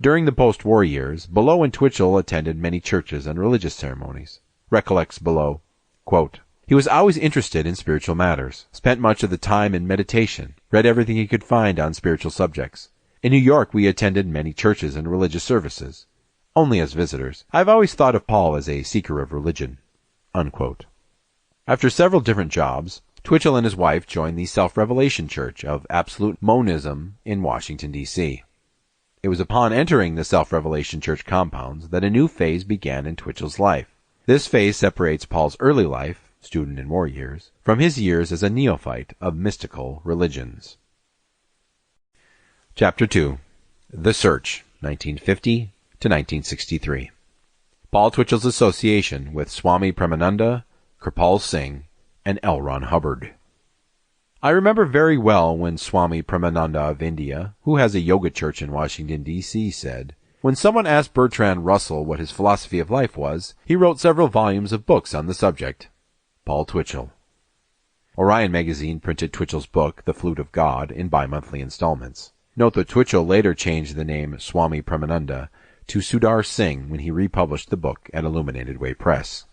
During the post-war years, Below and Twitchell attended many churches and religious ceremonies. Recollects Below, quote, "He was always interested in spiritual matters, spent much of the time in meditation, read everything he could find on spiritual subjects. In New York we attended many churches and religious services. Only as visitors. I've always thought of Paul as a seeker of religion." Unquote. After several different jobs, Twitchell and his wife joined the Self-Revelation Church of Absolute Monism in Washington, D.C. It was upon entering the Self-Revelation Church compounds that a new phase began in Twitchell's life. This phase separates Paul's early life, student in war years, from his years as a neophyte of mystical religions. Chapter 2. The Search, 1950 to 1963. Paul Twitchell's association with Swami Premananda, Kirpal Singh, and L. Ron Hubbard. I remember very well when Swami Premananda of India, who has a yoga church in Washington, D.C., said, when someone asked Bertrand Russell what his philosophy of life was, he wrote several volumes of books on the subject. Paul Twitchell. Orion magazine printed Twitchell's book, The Flute of God, in bi-monthly installments. Note that Twitchell later changed the name Swami Premananda to Sudar Singh when he republished the book at Illuminated Way Press.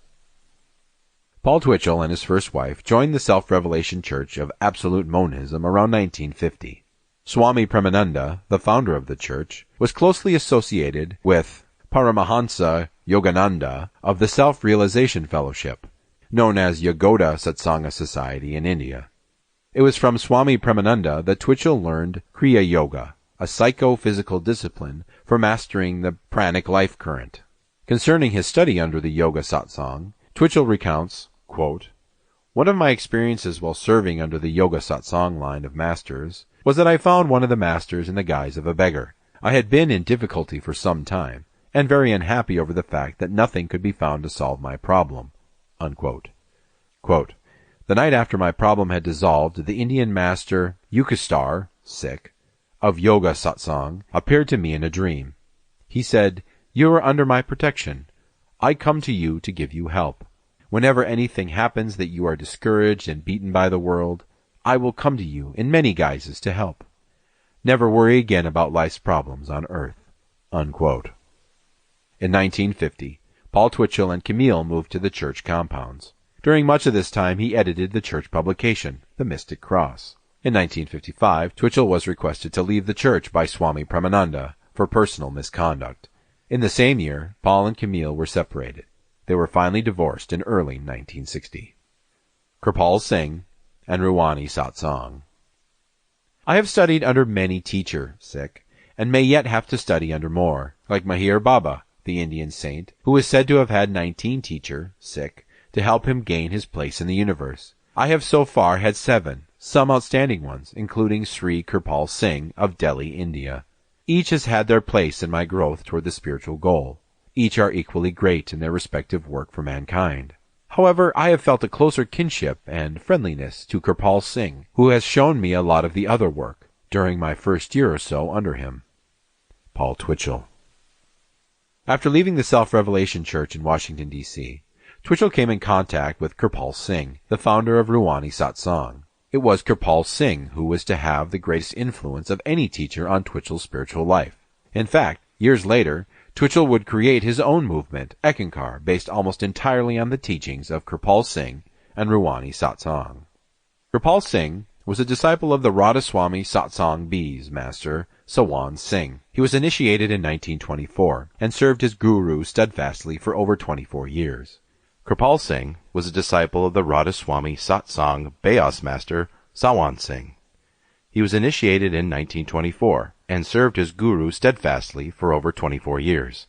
Paul Twitchell and his first wife joined the Self-Revelation Church of Absolute Monism around 1950. Swami Premananda, the founder of the church, was closely associated with Paramahansa Yogananda of the Self-Realization Fellowship, known as Yagoda Satsanga Society in India. It was from Swami Premananda that Twitchell learned Kriya Yoga, a psychophysical discipline for mastering the pranic life current. Concerning his study under the Yoga Satsang, Twitchell recounts, quote, "One of my experiences while serving under the Yoga Satsang line of masters was that I found one of the masters in the guise of a beggar. I had been in difficulty for some time, and very unhappy over the fact that nothing could be found to solve my problem." Unquote. Quote, "The night after my problem had dissolved, the Indian master Yukastar, of Yoga Satsang appeared to me in a dream. He said, 'You are under my protection. I come to you to give you help. Whenever anything happens that you are discouraged and beaten by the world, I will come to you in many guises to help. Never worry again about life's problems on earth." Unquote. In 1950, Paul Twitchell and Camille moved to the church compounds. During much of this time, he edited the church publication, The Mystic Cross. In 1955, Twitchell was requested to leave the church by Swami Premananda for personal misconduct. In the same year, Paul and Camille were separated. They were finally divorced in early 1960. Kirpal Singh and Ruwani Satsang. I have studied under many teachers, and may yet have to study under more, like Meher Baba, the Indian saint, who is said to have had 19 teachers, to help him gain his place in the universe. I have so far had 7, some outstanding ones, including Sri Kirpal Singh of Delhi, India. Each has had their place in my growth toward the spiritual goal. Each are equally great in their respective work for mankind. However, I have felt a closer kinship and friendliness to Kirpal Singh, who has shown me a lot of the other work during my first year or so under him. Paul Twitchell. After leaving the Self-Revelation Church in Washington, D.C., Twitchell came in contact with Kirpal Singh, the founder of Ruwani Satsang. It was Kirpal Singh who was to have the greatest influence of any teacher on Twitchell's spiritual life. In fact, years later, Twitchell would create his own movement, Eckankar, based almost entirely on the teachings of Kirpal Singh and Ruwani Satsang. Kirpal Singh was a disciple of the Radhaswami Satsang B's master, Sawan Singh. He was initiated in 1924 and served his guru steadfastly for over 24 years. Kirpal Singh was a disciple of the Radhaswami Satsang Beas master, Sawan Singh. He was initiated in 1924 and served his guru steadfastly for over 24 years.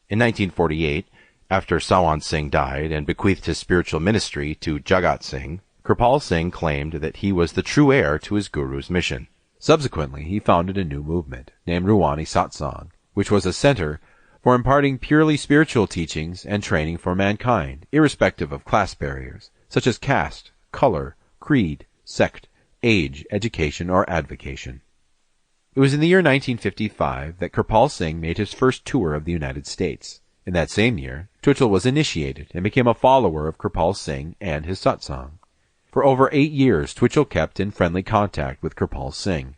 In 1948, after Sawan Singh died and bequeathed his spiritual ministry to Jagat Singh, Kirpal Singh claimed that he was the true heir to his guru's mission. Subsequently, he founded a new movement named Ruwani Satsang, which was a center for imparting purely spiritual teachings and training for mankind, irrespective of class barriers, such as caste, color, creed, sect, age, education, or avocation. It was in the year 1955 that Kirpal Singh made his first tour of the United States. In that same year, Twitchell was initiated and became a follower of Kirpal Singh and his satsang. For over 8 years, Twitchell kept in friendly contact with Kirpal Singh.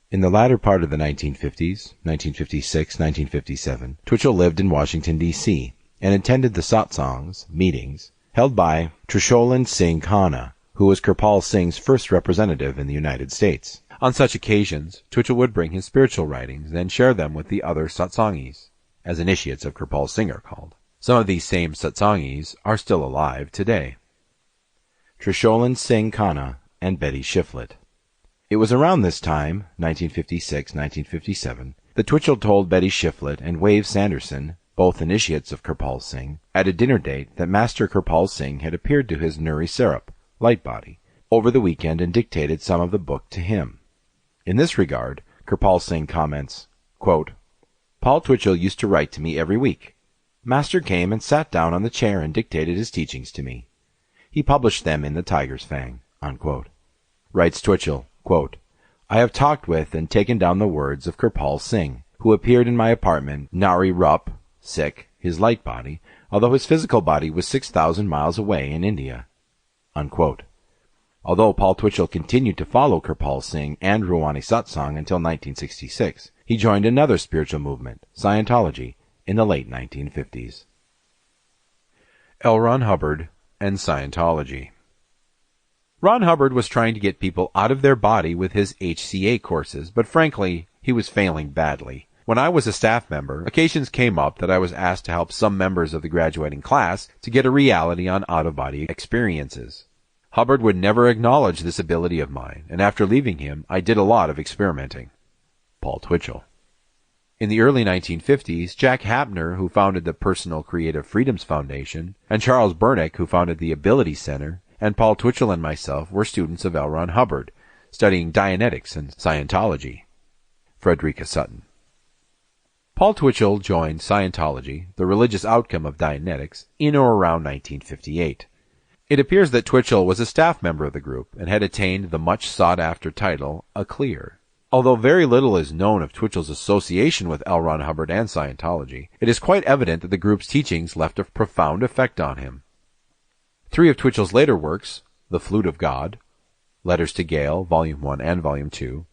In the latter part of the 1950s, 1956, 1957, Twitchell lived in Washington, D.C., and attended the satsangs, meetings, held by Trishul Singh Khanna, who was Kirpal Singh's first representative in the United States. On such occasions, Twitchell would bring his spiritual writings and share them with the other satsangis, as initiates of Kirpal Singh are called. Some of these same satsangis are still alive today. Trishul Singh Khanna and Betty Shiflett. It was around this time, 1956-1957, that Twitchell told Betty Shiflett and Wave Sanderson, both initiates of Kirpal Singh, at a dinner date that Master Kirpal Singh had appeared to his Nuri Sarup, light body, over the weekend and dictated some of the book to him. In this regard, Kirpal Singh comments, quote, "Paul Twitchell used to write to me every week. Master came and sat down on the chair and dictated his teachings to me. He published them in the Tiger's Fang." Unquote. Writes Twitchell, quote, "I have talked with and taken down the words of Kirpal Singh, who appeared in my apartment, Nari Rup, his light body, although his physical body was 6,000 miles away in India." Unquote. Although Paul Twitchell continued to follow Kirpal Singh and Ruwani Satsang until 1966, he joined another spiritual movement, Scientology, in the late 1950s. L. Ron Hubbard and Scientology. Ron Hubbard was trying to get people out of their body with his HCA courses, but frankly, he was failing badly. When I was a staff member, occasions came up that I was asked to help some members of the graduating class to get a reality on out-of-body experiences. Hubbard would never acknowledge this ability of mine, and after leaving him, I did a lot of experimenting. Paul Twitchell. In the early 1950s, Jack Hapner, who founded the Personal Creative Freedoms Foundation, and Charles Bernick, who founded the Ability Center, and Paul Twitchell and myself were students of L. Ron Hubbard, studying Dianetics and Scientology. Frederica Sutton. Paul Twitchell joined Scientology, the religious outcome of Dianetics, in or around 1958. It appears that Twitchell was a staff member of the group and had attained the much sought-after title, a clear. Although very little is known of Twitchell's association with L. Ron Hubbard and Scientology, it is quite evident that the group's teachings left a profound effect on him. 3 of Twitchell's later works, The Flute of God, Letters to Gail, Volume 1 and Volume 2,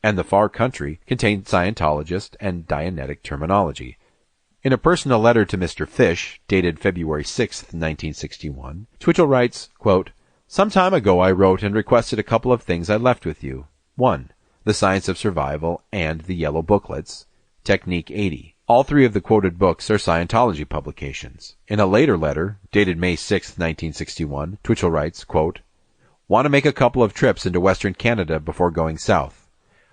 and The Far Country, contain Scientologist and Dianetic terminology. In a personal letter to Mr. Fish, dated February 6, 1961, Twitchell writes, quote, "Some time ago I wrote and requested a couple of things I left with you. 1. The Science of Survival and the Yellow Booklets, Technique 80. All 3 of the quoted books are Scientology publications." In a later letter, dated May 6, 1961, Twitchell writes, quote, "Want to make a couple of trips into Western Canada before going south.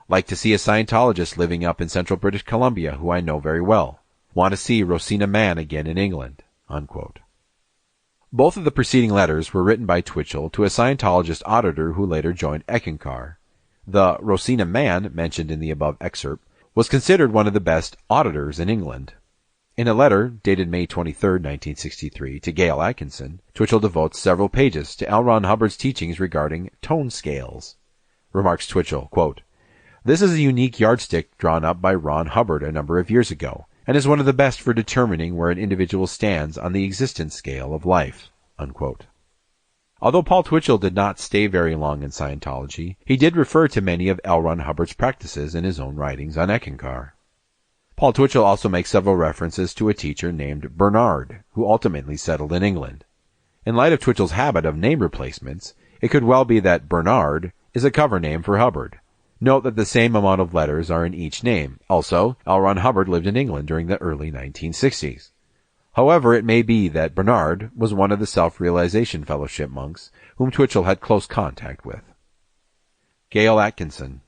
Like to see a Scientologist living up in central British Columbia who I know very well. Want to see Rosina Mann again in England." Unquote. Both of the preceding letters were written by Twitchell to a Scientologist auditor who later joined Eckankar. The Rosina Mann, mentioned in the above excerpt, was considered one of the best auditors in England. In a letter dated May 23, 1963, to Gail Atkinson, Twitchell devotes several pages to L. Ron Hubbard's teachings regarding tone scales. Remarks Twitchell, quote, "This is a unique yardstick drawn up by Ron Hubbard a number of years ago, and is one of the best for determining where an individual stands on the existence scale of life." Unquote. Although Paul Twitchell did not stay very long in Scientology, he did refer to many of L. Ron Hubbard's practices in his own writings on Eckankar. Paul Twitchell also makes several references to a teacher named Bernard, who ultimately settled in England. In light of Twitchell's habit of name replacements, it could well be that Bernard is a cover name for Hubbard. Note that the same amount of letters are in each name. Also, L. Ron Hubbard lived in England during the early 1960s. However, it may be that Bernard was one of the Self-Realization Fellowship monks whom Twitchell had close contact with. Gail Atkinson.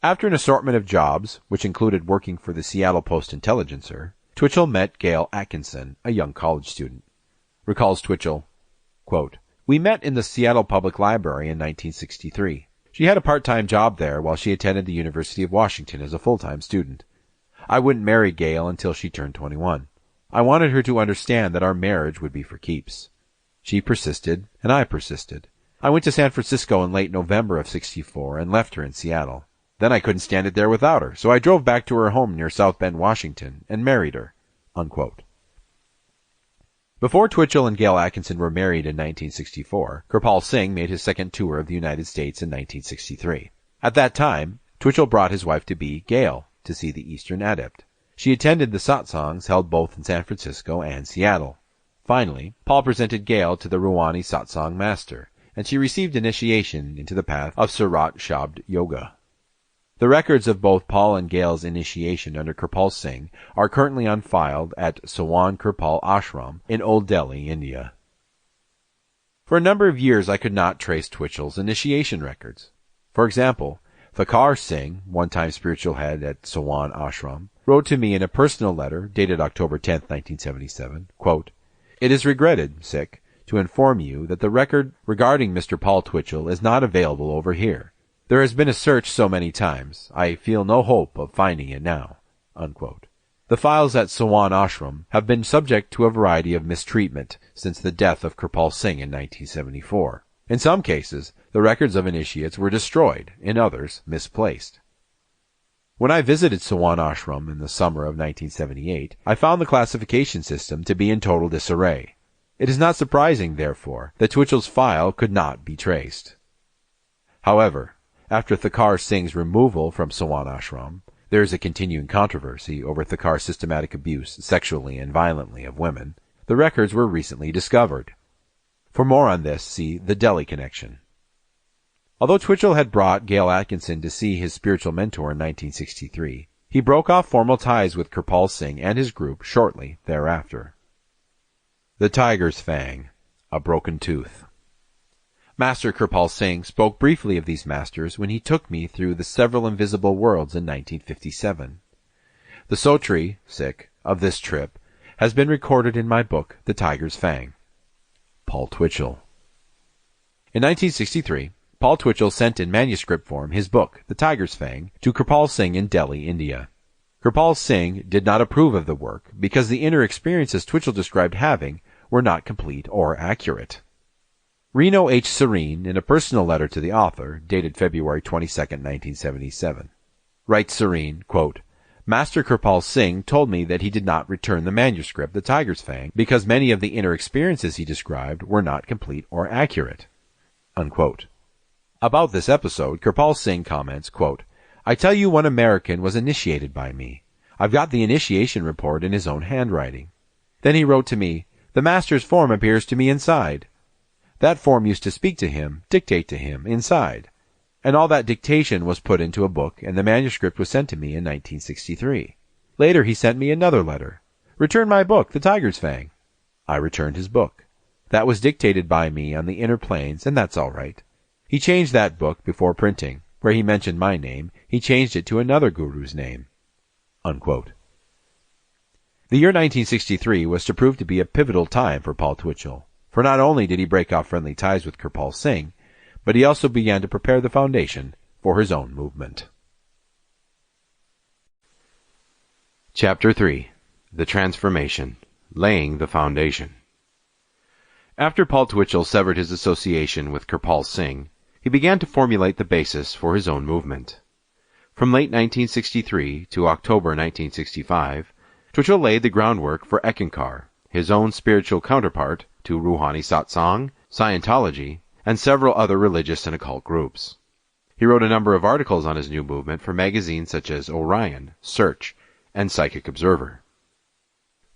After an assortment of jobs, which included working for the Seattle Post-Intelligencer, Twitchell met Gail Atkinson, a young college student. Recalls Twitchell, quote, "We met in the Seattle Public Library in 1963. She had a part-time job there while she attended the University of Washington as a full-time student. I wouldn't marry Gail until she turned 21. I wanted her to understand that our marriage would be for keeps. She persisted, and I persisted. I went to San Francisco in late November of '64 and left her in Seattle. Then I couldn't stand it there without her, so I drove back to her home near South Bend, Washington, and married her." Unquote. Before Twitchell and Gail Atkinson were married in 1964, Kirpal Singh made his second tour of the United States in 1963. At that time, Twitchell brought his wife-to-be, Gail, to see the Eastern Adept. She attended the satsangs held both in San Francisco and Seattle. Finally, Paul presented Gail to the Ruwani satsang master, and she received initiation into the path of Surat Shabd Yoga. The records of both Paul and Gail's initiation under Kirpal Singh are currently unfiled at Sawan Kirpal Ashram in Old Delhi, India. For a number of years I could not trace Twitchell's initiation records. For example, Thakkar Singh, one-time spiritual head at Sawan Ashram, wrote to me in a personal letter dated October 10, 1977, quote, "It is regretted, Sikh, to inform you that the record regarding Mr. Paul Twitchell is not available over here. There has been a search so many times, I feel no hope of finding it now." Unquote. The files at Sawan Ashram have been subject to a variety of mistreatment since the death of Kirpal Singh in 1974. In some cases, the records of initiates were destroyed, in others, misplaced. When I visited Sawan Ashram in the summer of 1978, I found the classification system to be in total disarray. It is not surprising, therefore, that Twitchell's file could not be traced. However, after Thakkar Singh's removal from Sawan Ashram, there is a continuing controversy over Thakkar's systematic abuse sexually and violently of women. The records were recently discovered. For more on this, see The Delhi Connection. Although Twitchell had brought Gail Atkinson to see his spiritual mentor in 1963, He broke off formal ties with Kirpal Singh and his group shortly thereafter. The Tiger's Fang, a Broken Tooth. Master Kirpal Singh spoke briefly of these masters when he took me through the several invisible worlds in 1957. The Sotri, of this trip has been recorded in my book, The Tiger's Fang. Paul Twitchell. In 1963, Paul Twitchell sent in manuscript form his book, The Tiger's Fang, to Kirpal Singh in Delhi, India. Kirpal Singh did not approve of the work because the inner experiences Twitchell described having were not complete or accurate. Reno H. Serene, in a personal letter to the author, dated February 22, 1977, writes Serene, quote, Master Kirpal Singh told me that he did not return the manuscript, The Tiger's Fang, because many of the inner experiences he described were not complete or accurate. Unquote. About this episode, Kirpal Singh comments, quote, I tell you one American was initiated by me. I've got the initiation report in his own handwriting. Then he wrote to me, the master's form appears to me inside. That form used to speak to him, dictate to him, inside. And all that dictation was put into a book, and the manuscript was sent to me in 1963. Later he sent me another letter. Return my book, The Tiger's Fang. I returned his book. That was dictated by me on the inner planes, and that's all right. He changed that book before printing. Where he mentioned my name, he changed it to another guru's name. Unquote. The year 1963 was to prove to be a pivotal time for Paul Twitchell. For not only did he break off friendly ties with Kirpal Singh, but he also began to prepare the foundation for his own movement. Chapter 3. The Transformation. Laying the Foundation. After Paul Twitchell severed his association with Kirpal Singh, he began to formulate the basis for his own movement. From late 1963 to October 1965, Twitchell laid the groundwork for Eckankar, his own spiritual counterpart to Rouhani Satsang, Scientology, and several other religious and occult groups. He wrote a number of articles on his new movement for magazines such as Orion, Search, and Psychic Observer.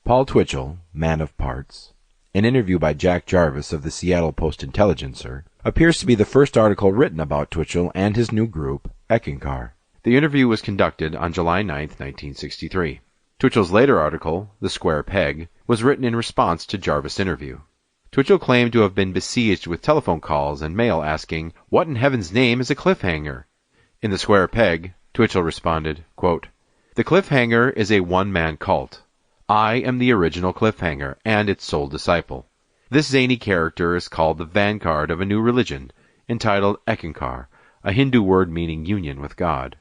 Paul Twitchell, Man of Parts, an interview by Jack Jarvis of the Seattle Post-Intelligencer, appears to be the first article written about Twitchell and his new group, Eckankar. The interview was conducted on July 9, 1963. Twitchell's later article, The Square Peg, was written in response to Jarvis' interview. Twitchell claimed to have been besieged with telephone calls and mail asking, "What in heaven's name is a cliffhanger?" In The Square Peg, Twitchell responded, quote, "The cliffhanger is a one-man cult. I am the original cliffhanger and its sole disciple. This zany character is called the vanguard of a new religion, entitled Eckankar, a Hindu word meaning union with God.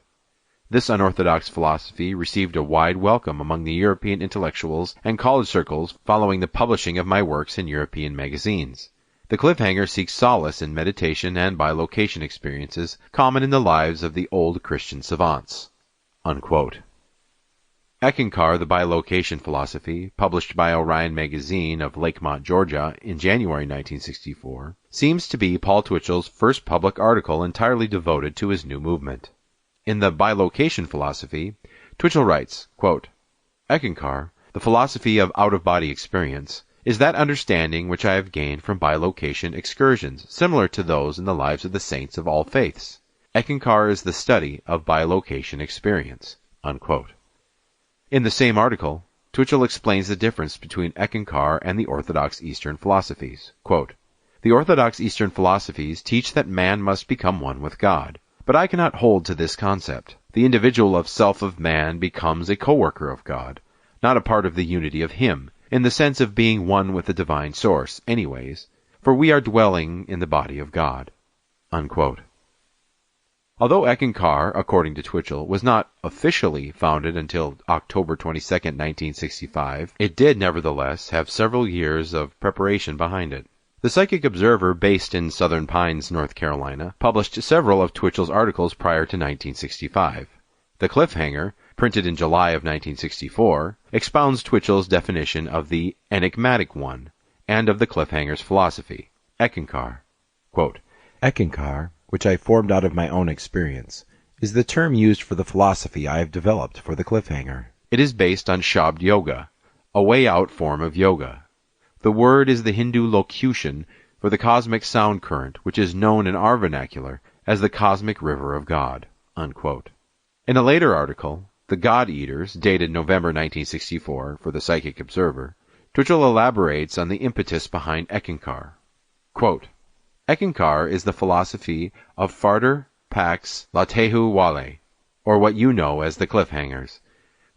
This unorthodox philosophy received a wide welcome among the European intellectuals and college circles following the publishing of my works in European magazines. The cliffhanger seeks solace in meditation and bilocation experiences common in the lives of the old Christian savants." Unquote. Eckankar, the bilocation philosophy, published by Orion magazine of Lakemont, Georgia, in January 1964, seems to be Paul Twitchell's first public article entirely devoted to his new movement. In the bilocation philosophy, Twitchell writes, quote, "Eckankar, the philosophy of out-of-body experience, is that understanding which I have gained from bilocation excursions, similar to those in the lives of the saints of all faiths. Eckankar is the study of bilocation experience." Unquote. In the same article, Twitchell explains the difference between Eckankar and the Orthodox Eastern philosophies. Quote, "The Orthodox Eastern philosophies teach that man must become one with God. But I cannot hold to this concept. The individual of self of man becomes a co-worker of God, not a part of the unity of Him, in the sense of being one with the divine source, anyways, for we are dwelling in the body of God." Unquote. Although Eckankar, according to Twitchell, was not officially founded until October 22, 1965, it did nevertheless have several years of preparation behind it. The Psychic Observer, based in Southern Pines, North Carolina, published several of Twitchell's articles prior to 1965. The Cliffhanger, printed in July of 1964, expounds Twitchell's definition of the enigmatic one and of the Cliffhanger's philosophy. Eckankar. Quote, "Eckankar, which I formed out of my own experience, is the term used for the philosophy I have developed for the Cliffhanger. It is based on Shabd Yoga, a way-out form of yoga. The word is the Hindu locution for the cosmic sound current, which is known in our vernacular as the cosmic river of God." Unquote. In a later article, The God-Eaters, dated November 1964 for the Psychic Observer, Twitchell elaborates on the impetus behind Eckankar. Quote, Eckankar is the philosophy of Farder, Pax, Latehu Wale, or what you know as the Cliffhangers.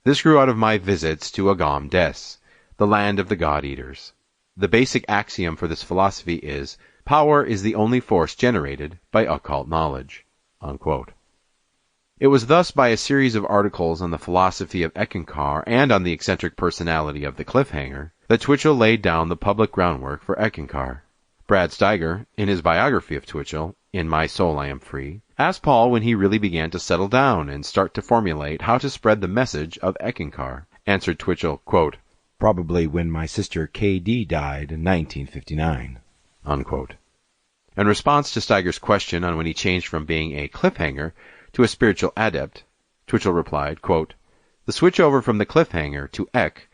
This grew out of my visits to Agam Des, the land of the God-Eaters. The basic axiom for this philosophy is, power is the only force generated by occult knowledge. Unquote. It was thus by a series of articles on the philosophy of Eckankar and on the eccentric personality of the Cliffhanger that Twitchell laid down the public groundwork for Eckankar. Brad Steiger, in his biography of Twitchell, In My Soul I Am Free, asked Paul when he really began to settle down and start to formulate how to spread the message of Eckankar. Answered Twitchell, quote, probably when my sister K.D. died in 1959. Unquote. In response to Steiger's question on when he changed from being a cliffhanger to a spiritual adept, Twitchell replied, quote, the switch over from the cliffhanger to Ek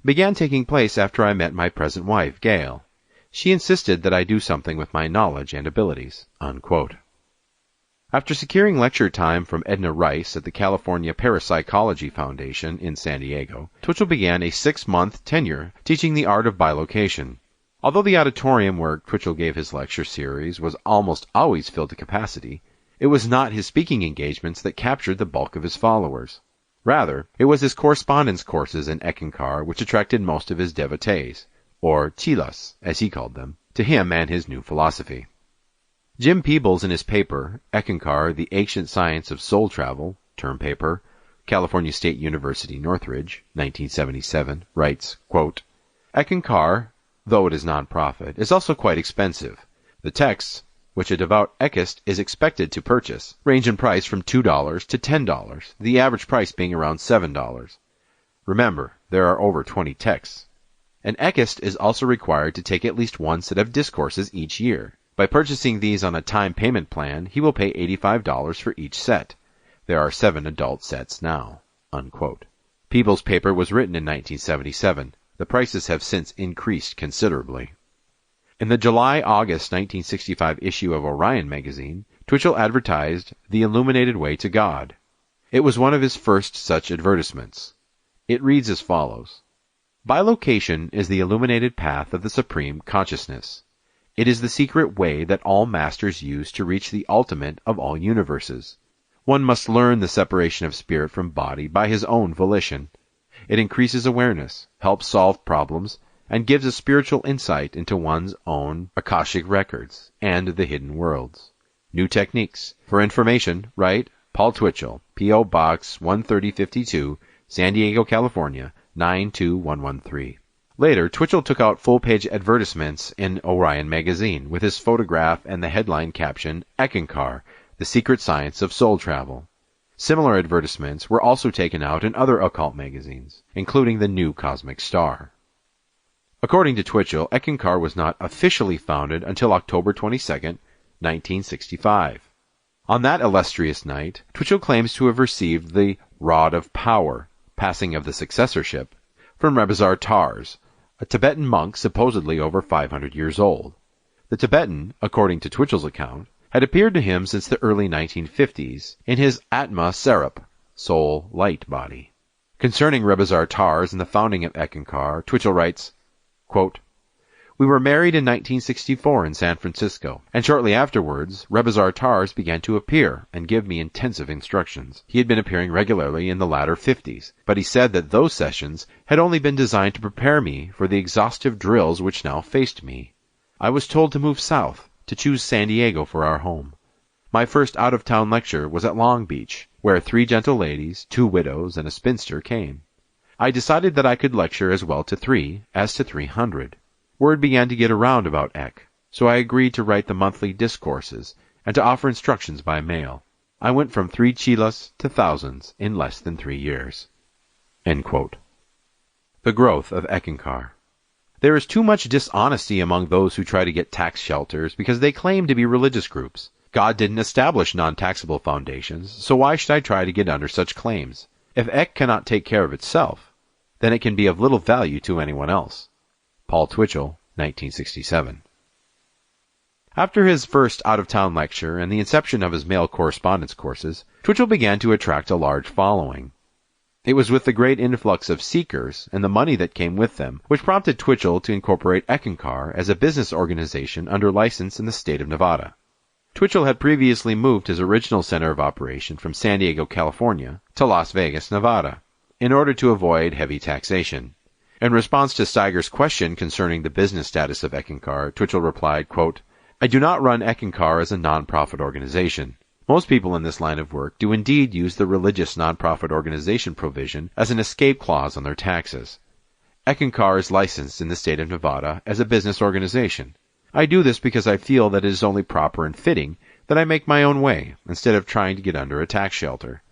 began taking place after I met my present wife, Gail. She insisted that I do something with my knowledge and abilities. Unquote. After securing lecture time from Edna Rice at the California Parapsychology Foundation in San Diego, Twitchell began a 6-month tenure teaching the art of bilocation. Although the auditorium where Twitchell gave his lecture series was almost always filled to capacity, it was not his speaking engagements that captured the bulk of his followers. Rather, it was his correspondence courses in Eckankar which attracted most of his devotees, or chilas, as he called them, to him and his new philosophy. Jim Peebles, in his paper, Eckankar, The Ancient Science of Soul Travel, term paper, California State University, Northridge, 1977, writes, quote, Eckankar, though it is non-profit, is also quite expensive. The texts, which a devout Ekist is expected to purchase, range in price from $2 to $10, the average price being around $7. Remember, there are over 20 texts. An Ekist is also required to take at least one set of discourses each year. By purchasing these on a time payment plan, he will pay $85 for each set. There are 7 adult sets now. Unquote. Peebles' paper was written in 1977. The prices have since increased considerably. In the July-August 1965 issue of Orion magazine, Twitchell advertised The Illuminated Way to God. It was one of his first such advertisements. It reads as follows. Bilocation is the illuminated path of the Supreme Consciousness. It is the secret way that all masters use to reach the ultimate of all universes. One must learn the separation of spirit from body by his own volition. It increases awareness, helps solve problems, and gives a spiritual insight into one's own Akashic records and the hidden worlds. New techniques. For information, write Paul Twitchell, P.O. Box 13052, San Diego, California, 92113. Later, Twitchell took out full-page advertisements in Orion magazine with his photograph and the headline caption, Eckankar, The Secret Science of Soul Travel. Similar advertisements were also taken out in other occult magazines, including the New Cosmic Star. According to Twitchell, Eckankar was not officially founded until October 22, 1965. On that illustrious night, Twitchell claims to have received the Rod of Power, passing of the successorship, from Rebizar Tars, a Tibetan monk supposedly over 500 years old. The Tibetan, according to Twitchell's account, had appeared to him since the early 1950s in his Atma Sarup, soul light body. Concerning Rebizar Tars and the founding of Eckankar, Twitchell writes, quote, we were married in 1964 in San Francisco, and shortly afterwards, Rebizar Tars began to appear and give me intensive instructions. He had been appearing regularly in the latter 50s, but he said that those sessions had only been designed to prepare me for the exhaustive drills which now faced me. I was told to move south, to choose San Diego for our home. My first out-of-town lecture was at Long Beach, where 3 gentle ladies, 2 widows, and a spinster came. I decided that I could lecture as well to 3 as to 300. Word began to get around about Ek, so I agreed to write the monthly discourses and to offer instructions by mail. I went from 3 chilas to thousands in less than 3 years. End quote. The growth of Eckankar. There is too much dishonesty among those who try to get tax shelters because they claim to be religious groups. God didn't establish non-taxable foundations, so why should I try to get under such claims? If Ek cannot take care of itself, then it can be of little value to anyone else. Paul Twitchell, 1967. After his first out-of-town lecture and the inception of his mail correspondence courses, Twitchell began to attract a large following. It was with the great influx of seekers and the money that came with them which prompted Twitchell to incorporate Eckankar as a business organization under license in the state of Nevada. Twitchell had previously moved his original center of operation from San Diego, California, to Las Vegas, Nevada, in order to avoid heavy taxation. In response to Steiger's question concerning the business status of Eckankar, Twitchell replied, quote, "I do not run Eckankar as a non-profit organization. Most people in this line of work do indeed use the religious non-profit organization provision as an escape clause on their taxes. Eckankar is licensed in the state of Nevada as a business organization. I do this because I feel that it is only proper and fitting that I make my own way instead of trying to get under a tax shelter.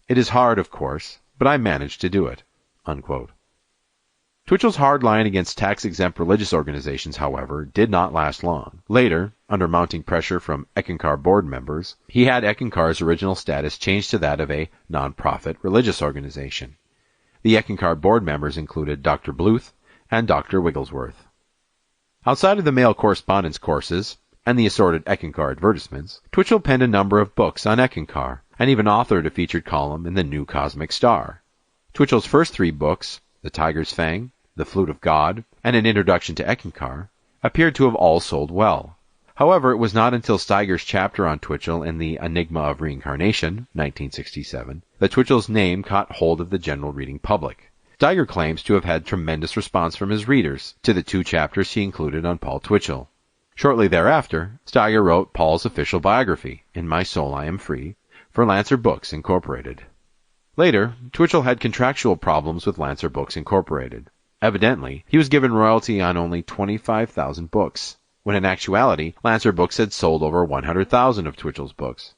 It is hard, of course, but I managed to do it." Unquote. Twitchell's hard line against tax-exempt religious organizations, however, did not last long. Later, under mounting pressure from Eckankar board members, he had Eckankar's original status changed to that of a non-profit religious organization. The Eckankar board members included Dr. Bluth and Dr. Wigglesworth. Outside of the mail correspondence courses and the assorted Eckankar advertisements, Twitchell penned a number of books on Eckankar, and even authored a featured column in the New Cosmic Star. Twitchell's first 3 books, The Tiger's Fang, The Flute of God, and An Introduction to Eckankar, appeared to have all sold well. However, it was not until Steiger's chapter on Twitchell in The Enigma of Reincarnation, 1967, that Twitchell's name caught hold of the general reading public. Steiger claims to have had tremendous response from his readers to the 2 chapters he included on Paul Twitchell. Shortly thereafter, Steiger wrote Paul's official biography, In My Soul I Am Free, for Lancer Books, Incorporated. Later, Twitchell had contractual problems with Lancer Books, Incorporated. Evidently, he was given royalty on only 25,000 books, when in actuality, Lancer Books had sold over 100,000 of Twitchell's books.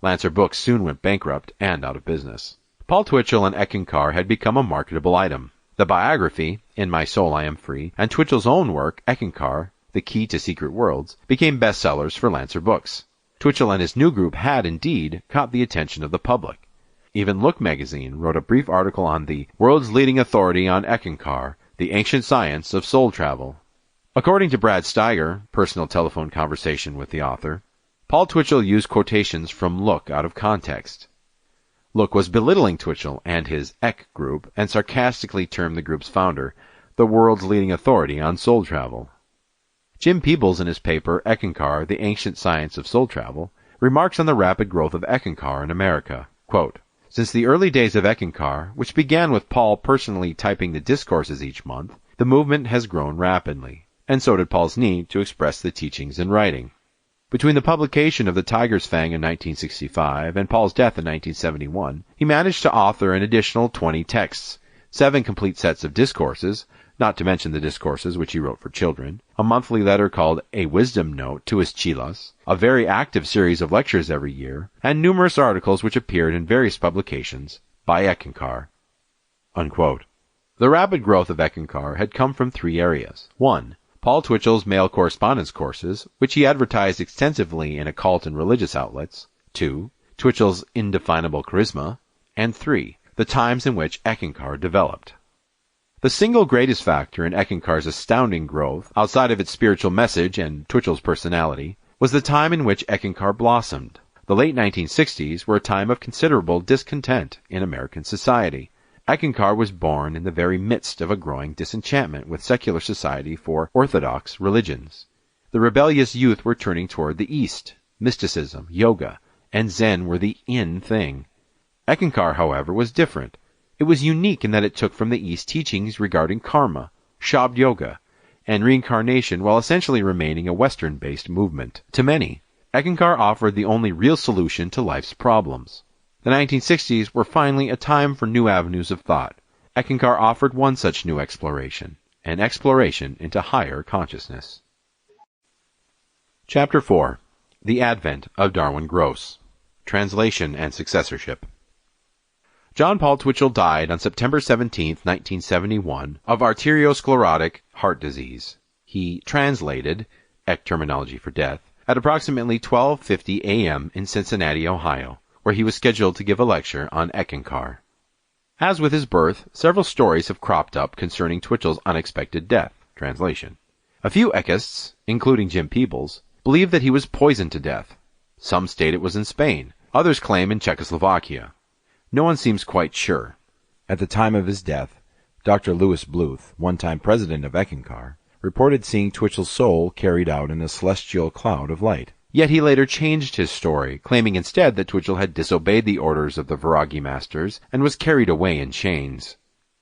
Lancer Books soon went bankrupt and out of business. Paul Twitchell and Eckankar had become a marketable item. The biography, In My Soul I Am Free, and Twitchell's own work, Eckankar, The Key to Secret Worlds, became bestsellers for Lancer Books. Twitchell and his new group had, indeed, caught the attention of the public. Even Look magazine wrote a brief article on the world's leading authority on Eckankar, the ancient science of soul travel. According to Brad Steiger, personal telephone conversation with the author, Paul Twitchell used quotations from Look out of context. Look was belittling Twitchell and his Ek group and sarcastically termed the group's founder the world's leading authority on soul travel. Jim Peebles, in his paper Eckankar, the Ancient Science of Soul Travel, remarks on the rapid growth of Eckankar in America. Quote, "Since the early days of Eckankar, which began with Paul personally typing the discourses each month, the movement has grown rapidly, and so did Paul's need to express the teachings in writing. Between the publication of The Tiger's Fang in 1965 and Paul's death in 1971, he managed to author an additional 20 texts, 7 complete sets of discourses, not to mention the discourses which he wrote for children, a monthly letter called A Wisdom Note to his Chilas, a very active series of lectures every year, and numerous articles which appeared in various publications by Eckankar." Unquote. The rapid growth of Eckankar had come from 3 areas. 1. Paul Twitchell's mail correspondence courses, which he advertised extensively in occult and religious outlets. 2. Twitchell's indefinable charisma. And 3. The times in which Eckankar developed. The single greatest factor in Eckankar's astounding growth, outside of its spiritual message and Twitchell's personality, was the time in which Eckankar blossomed. The late 1960s were a time of considerable discontent in American society. Eckankar was born in the very midst of a growing disenchantment with secular society for orthodox religions. The rebellious youth were turning toward the East. Mysticism, yoga, and Zen were the in thing. Eckankar, however, was different. It was unique in that it took from the East teachings regarding karma, Shabd yoga, and reincarnation while essentially remaining a Western-based movement. To many, Eckankar offered the only real solution to life's problems. The 1960s were finally a time for new avenues of thought. Eckankar offered one such new exploration, an exploration into higher consciousness. Chapter 4. The Advent of Darwin Gross. Translation and Successorship. John Paul Twitchell died on September 17, 1971, of arteriosclerotic heart disease. He translated, Ek terminology for death, at approximately 12:50 a.m. in Cincinnati, Ohio, where he was scheduled to give a lecture on Eckankar. As with his birth, several stories have cropped up concerning Twitchell's unexpected death. Translation. A few Eckists, including Jim Peebles, believe that he was poisoned to death. Some state it was in Spain. Others claim in Czechoslovakia. No one seems quite sure. At the time of his death, Dr. Louis Bluth, one-time president of Eckankar, reported seeing Twitchell's soul carried out in a celestial cloud of light. Yet he later changed his story, claiming instead that Twitchell had disobeyed the orders of the Viragi masters and was carried away in chains.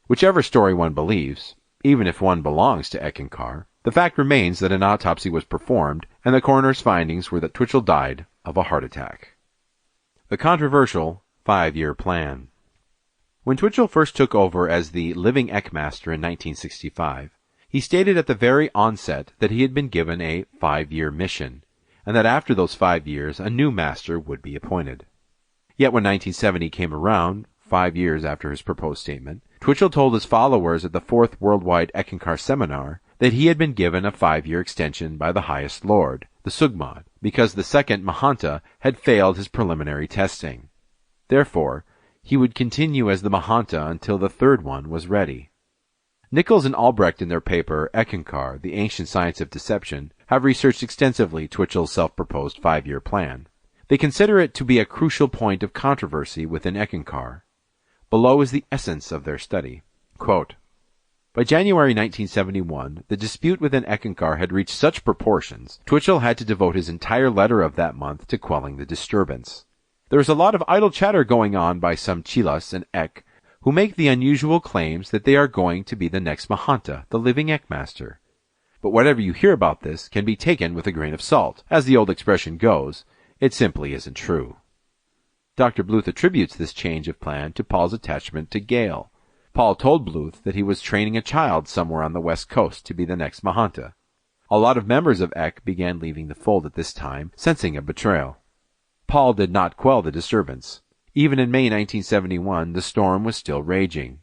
Whichever story one believes, even if one belongs to Eckankar, the fact remains that an autopsy was performed, and the coroner's findings were that Twitchell died of a heart attack. The controversial 5-year plan. When Twitchell first took over as the living Eckmaster in 1965, he stated at the very onset that he had been given a 5-year mission, and that after those 5 years a new master would be appointed. Yet when 1970 came around, 5 years after his proposed statement, Twitchell told his followers at the 4th Worldwide Eckankar Seminar that he had been given a 5-year extension by the highest lord, the Sugmad, because the second Mahanta had failed his preliminary testing. Therefore, he would continue as the Mahanta until the third one was ready. Nichols and Albrecht in their paper Eckankar, The Ancient Science of Deception, have researched extensively Twitchell's self-proposed 5-year plan. They consider it to be a crucial point of controversy within Eckankar. Below is the essence of their study. Quote, by January 1971, the dispute within Eckankar had reached such proportions, Twitchell had to devote his entire letter of that month to quelling the disturbance. There is a lot of idle chatter going on by some Chilas and Ek, who make the unusual claims that they are going to be the next Mahanta, the living Eckmaster. But whatever you hear about this can be taken with a grain of salt. As the old expression goes, it simply isn't true. Dr. Bluth attributes this change of plan to Paul's attachment to Gail. Paul told Bluth that he was training a child somewhere on the west coast to be the next Mahanta. A lot of members of Ek began leaving the fold at this time, sensing a betrayal. Paul did not quell the disturbance. Even in May 1971, the storm was still raging.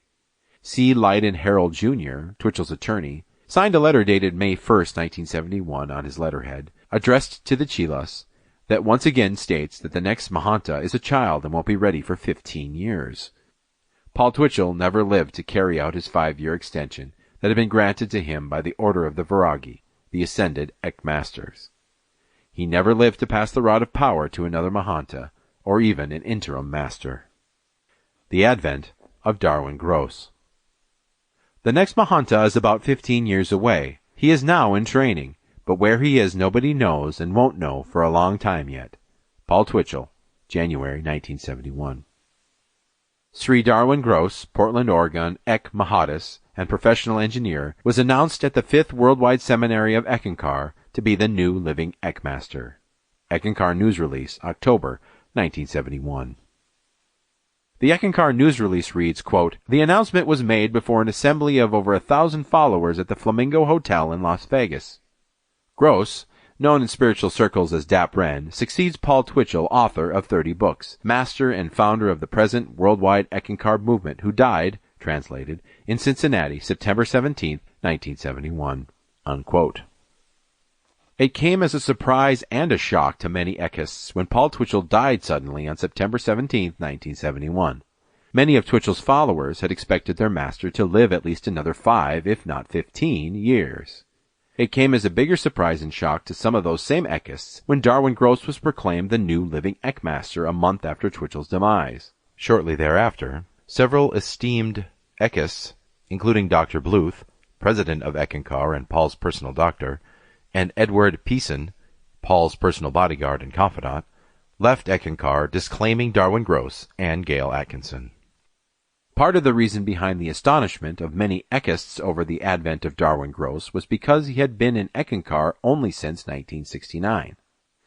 C. Leiden Harold Jr., Twitchell's attorney, signed a letter dated May 1, 1971 on his letterhead, addressed to the Chilas, that once again states that the next Mahanta is a child and won't be ready for 15 years. Paul Twitchell never lived to carry out his 5-year extension that had been granted to him by the order of the Viragi, the ascended Eckmasters. He never lived to pass the rod of power to another Mahanta, or even an interim master. The advent of Darwin Gross. The next Mahanta is about 15 years away. He is now in training, but where he is nobody knows and won't know for a long time yet. Paul Twitchell, January 1971. Sri Darwin Gross, Portland, Oregon, Ek Mahatis, and professional engineer, was announced at the 5th Worldwide Seminary of Eckankar to be the new living Eckmaster. Eckankar News Release, October 1971. The Eckankar news release reads, quote, the announcement was made before an assembly of over 1,000 followers at the Flamingo Hotel in Las Vegas. Gross, known in spiritual circles as Dap Ren, succeeds Paul Twitchell, author of 30 books, master and founder of the present worldwide Eckankar movement, who died, translated, in Cincinnati, September 17, 1971. Unquote. It came as a surprise and a shock to many Eckists when Paul Twitchell died suddenly on September 17, 1971. Many of Twitchell's followers had expected their master to live at least another 5, if not 15, years. It came as a bigger surprise and shock to some of those same Eckists when Darwin Gross was proclaimed the new living Eckmaster a month after Twitchell's demise. Shortly thereafter, several esteemed Eckists, including Dr. Bluth, president of Eckankar and Paul's personal doctor, and Edward Peason, Paul's personal bodyguard and confidant, left Eckankar disclaiming Darwin Gross and Gail Atkinson. Part of the reason behind the astonishment of many Eckists over the advent of Darwin Gross was because he had been in Eckankar only since 1969.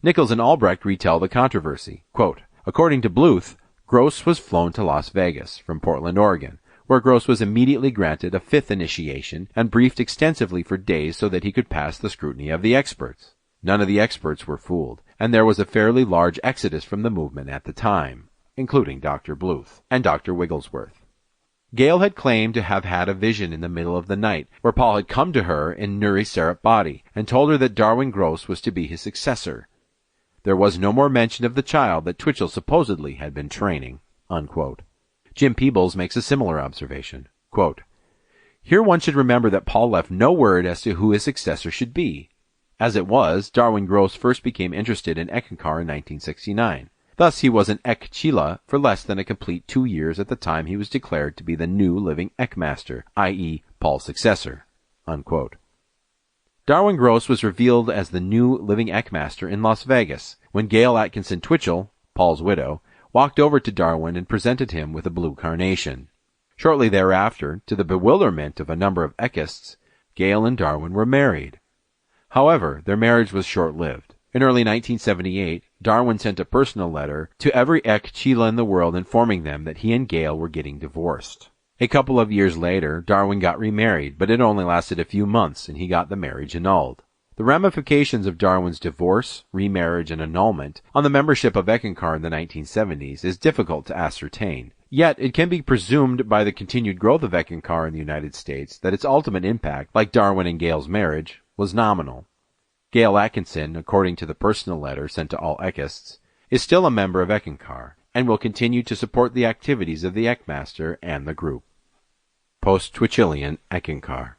Nichols and Albrecht retell the controversy. Quote, according to Bluth, Gross was flown to Las Vegas from Portland, Oregon, where Gross was immediately granted a 5th initiation and briefed extensively for days so that he could pass the scrutiny of the experts. None of the experts were fooled, and there was a fairly large exodus from the movement at the time, including Dr. Bluth and Dr. Wigglesworth. Gail had claimed to have had a vision in the middle of the night, where Paul had come to her in Nuri Serap body and told her that Darwin Gross was to be his successor. There was no more mention of the child that Twitchell supposedly had been training. Unquote. Jim Peebles makes a similar observation. Quote, here one should remember that Paul left no word as to who his successor should be. As it was, Darwin Gross first became interested in Eckankar in 1969. Thus he was an Ek Chila for less than a complete 2 years at the time he was declared to be the new living Ekmaster, i.e. Paul's successor." Unquote. Darwin Gross was revealed as the new living Ekmaster in Las Vegas when Gail Atkinson Twitchell, Paul's widow, walked over to Darwin and presented him with a blue carnation. Shortly thereafter, to the bewilderment of a number of Ekists, Gail and Darwin were married. However, their marriage was short-lived. In early 1978, Darwin sent a personal letter to every Ek Chila in the world informing them that he and Gail were getting divorced. A couple of years later, Darwin got remarried, but it only lasted a few months and he got the marriage annulled. The ramifications of Darwin's divorce, remarriage, and annulment on the membership of Eckankar in the 1970s is difficult to ascertain. Yet, it can be presumed by the continued growth of Eckankar in the United States that its ultimate impact, like Darwin and Gail's marriage, was nominal. Gail Atkinson, according to the personal letter sent to all Ekists, is still a member of Eckankar and will continue to support the activities of the Ekmaster and the group. Post-Twitchell Eckankar.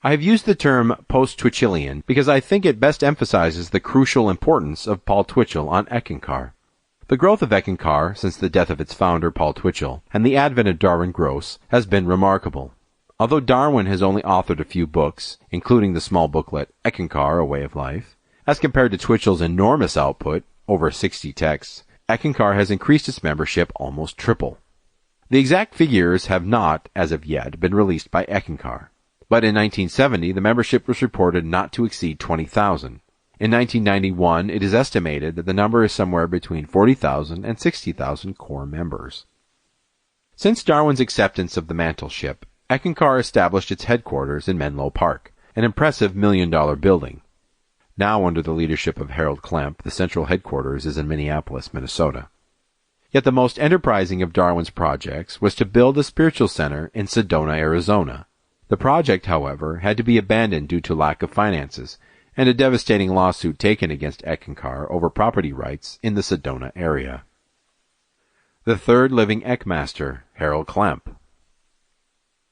I have used the term post-Twitchellian because I think it best emphasizes the crucial importance of Paul Twitchell on Eckankar. The growth of Eckankar since the death of its founder Paul Twitchell and the advent of Darwin Gross has been remarkable. Although Darwin has only authored a few books, including the small booklet Eckankar, A Way of Life, as compared to Twitchell's enormous output, over 60 texts, Eckankar has increased its membership almost triple. The exact figures have not, as of yet, been released by Eckankar, but in 1970 the membership was reported not to exceed 20,000. In 1991 it is estimated that the number is somewhere between 40,000 and 60,000 core members. Since Darwin's acceptance of the mantleship, Eckankar established its headquarters in Menlo Park, an impressive $1 million building. Now under the leadership of Harold Klemp, the central headquarters is in Minneapolis, Minnesota. Yet the most enterprising of Darwin's projects was to build a spiritual center in Sedona, Arizona. The project, however, had to be abandoned due to lack of finances, and a devastating lawsuit taken against Eckankar over property rights in the Sedona area. The third living Ekmaster, Harold Klemp.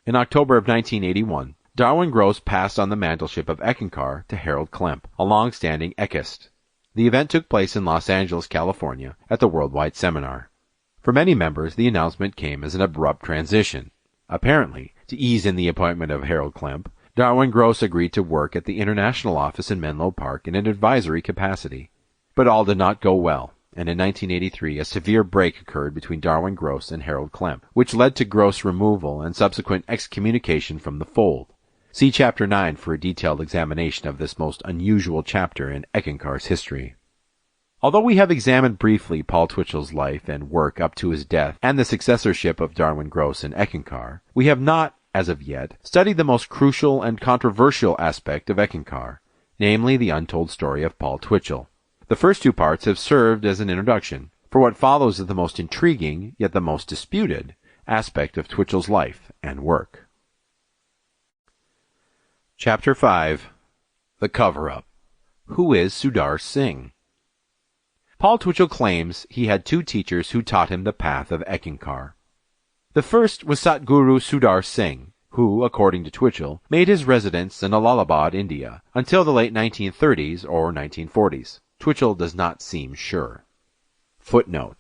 In October of 1981, Darwin Gross passed on the mantleship of Eckankar to Harold Klemp, a long-standing Ekist. The event took place in Los Angeles, California, at the Worldwide Seminar. For many members, the announcement came as an abrupt transition. Apparently, to ease in the appointment of Harold Klemp, Darwin Gross agreed to work at the international office in Menlo Park in an advisory capacity. But all did not go well, and in 1983 a severe break occurred between Darwin Gross and Harold Klemp, which led to Gross' removal and subsequent excommunication from the fold. See Chapter 9 for a detailed examination of this most unusual chapter in Eckankar's history. Although we have examined briefly Paul Twitchell's life and work up to his death and the successorship of Darwin Gross and Eckankar, we have not, as of yet, studied the most crucial and controversial aspect of Eckankar, namely the untold story of Paul Twitchell. The first two parts have served as an introduction, for what follows is the most intriguing, yet the most disputed, aspect of Twitchell's life and work. Chapter 5. The Cover-Up. Who is Sudar Singh? Paul Twitchell claims he had two teachers who taught him the path of Eckankar. The first was Satguru Sudar Singh, who, according to Twitchell, made his residence in Allahabad, India, until the late 1930s or 1940s. Twitchell does not seem sure. Footnote.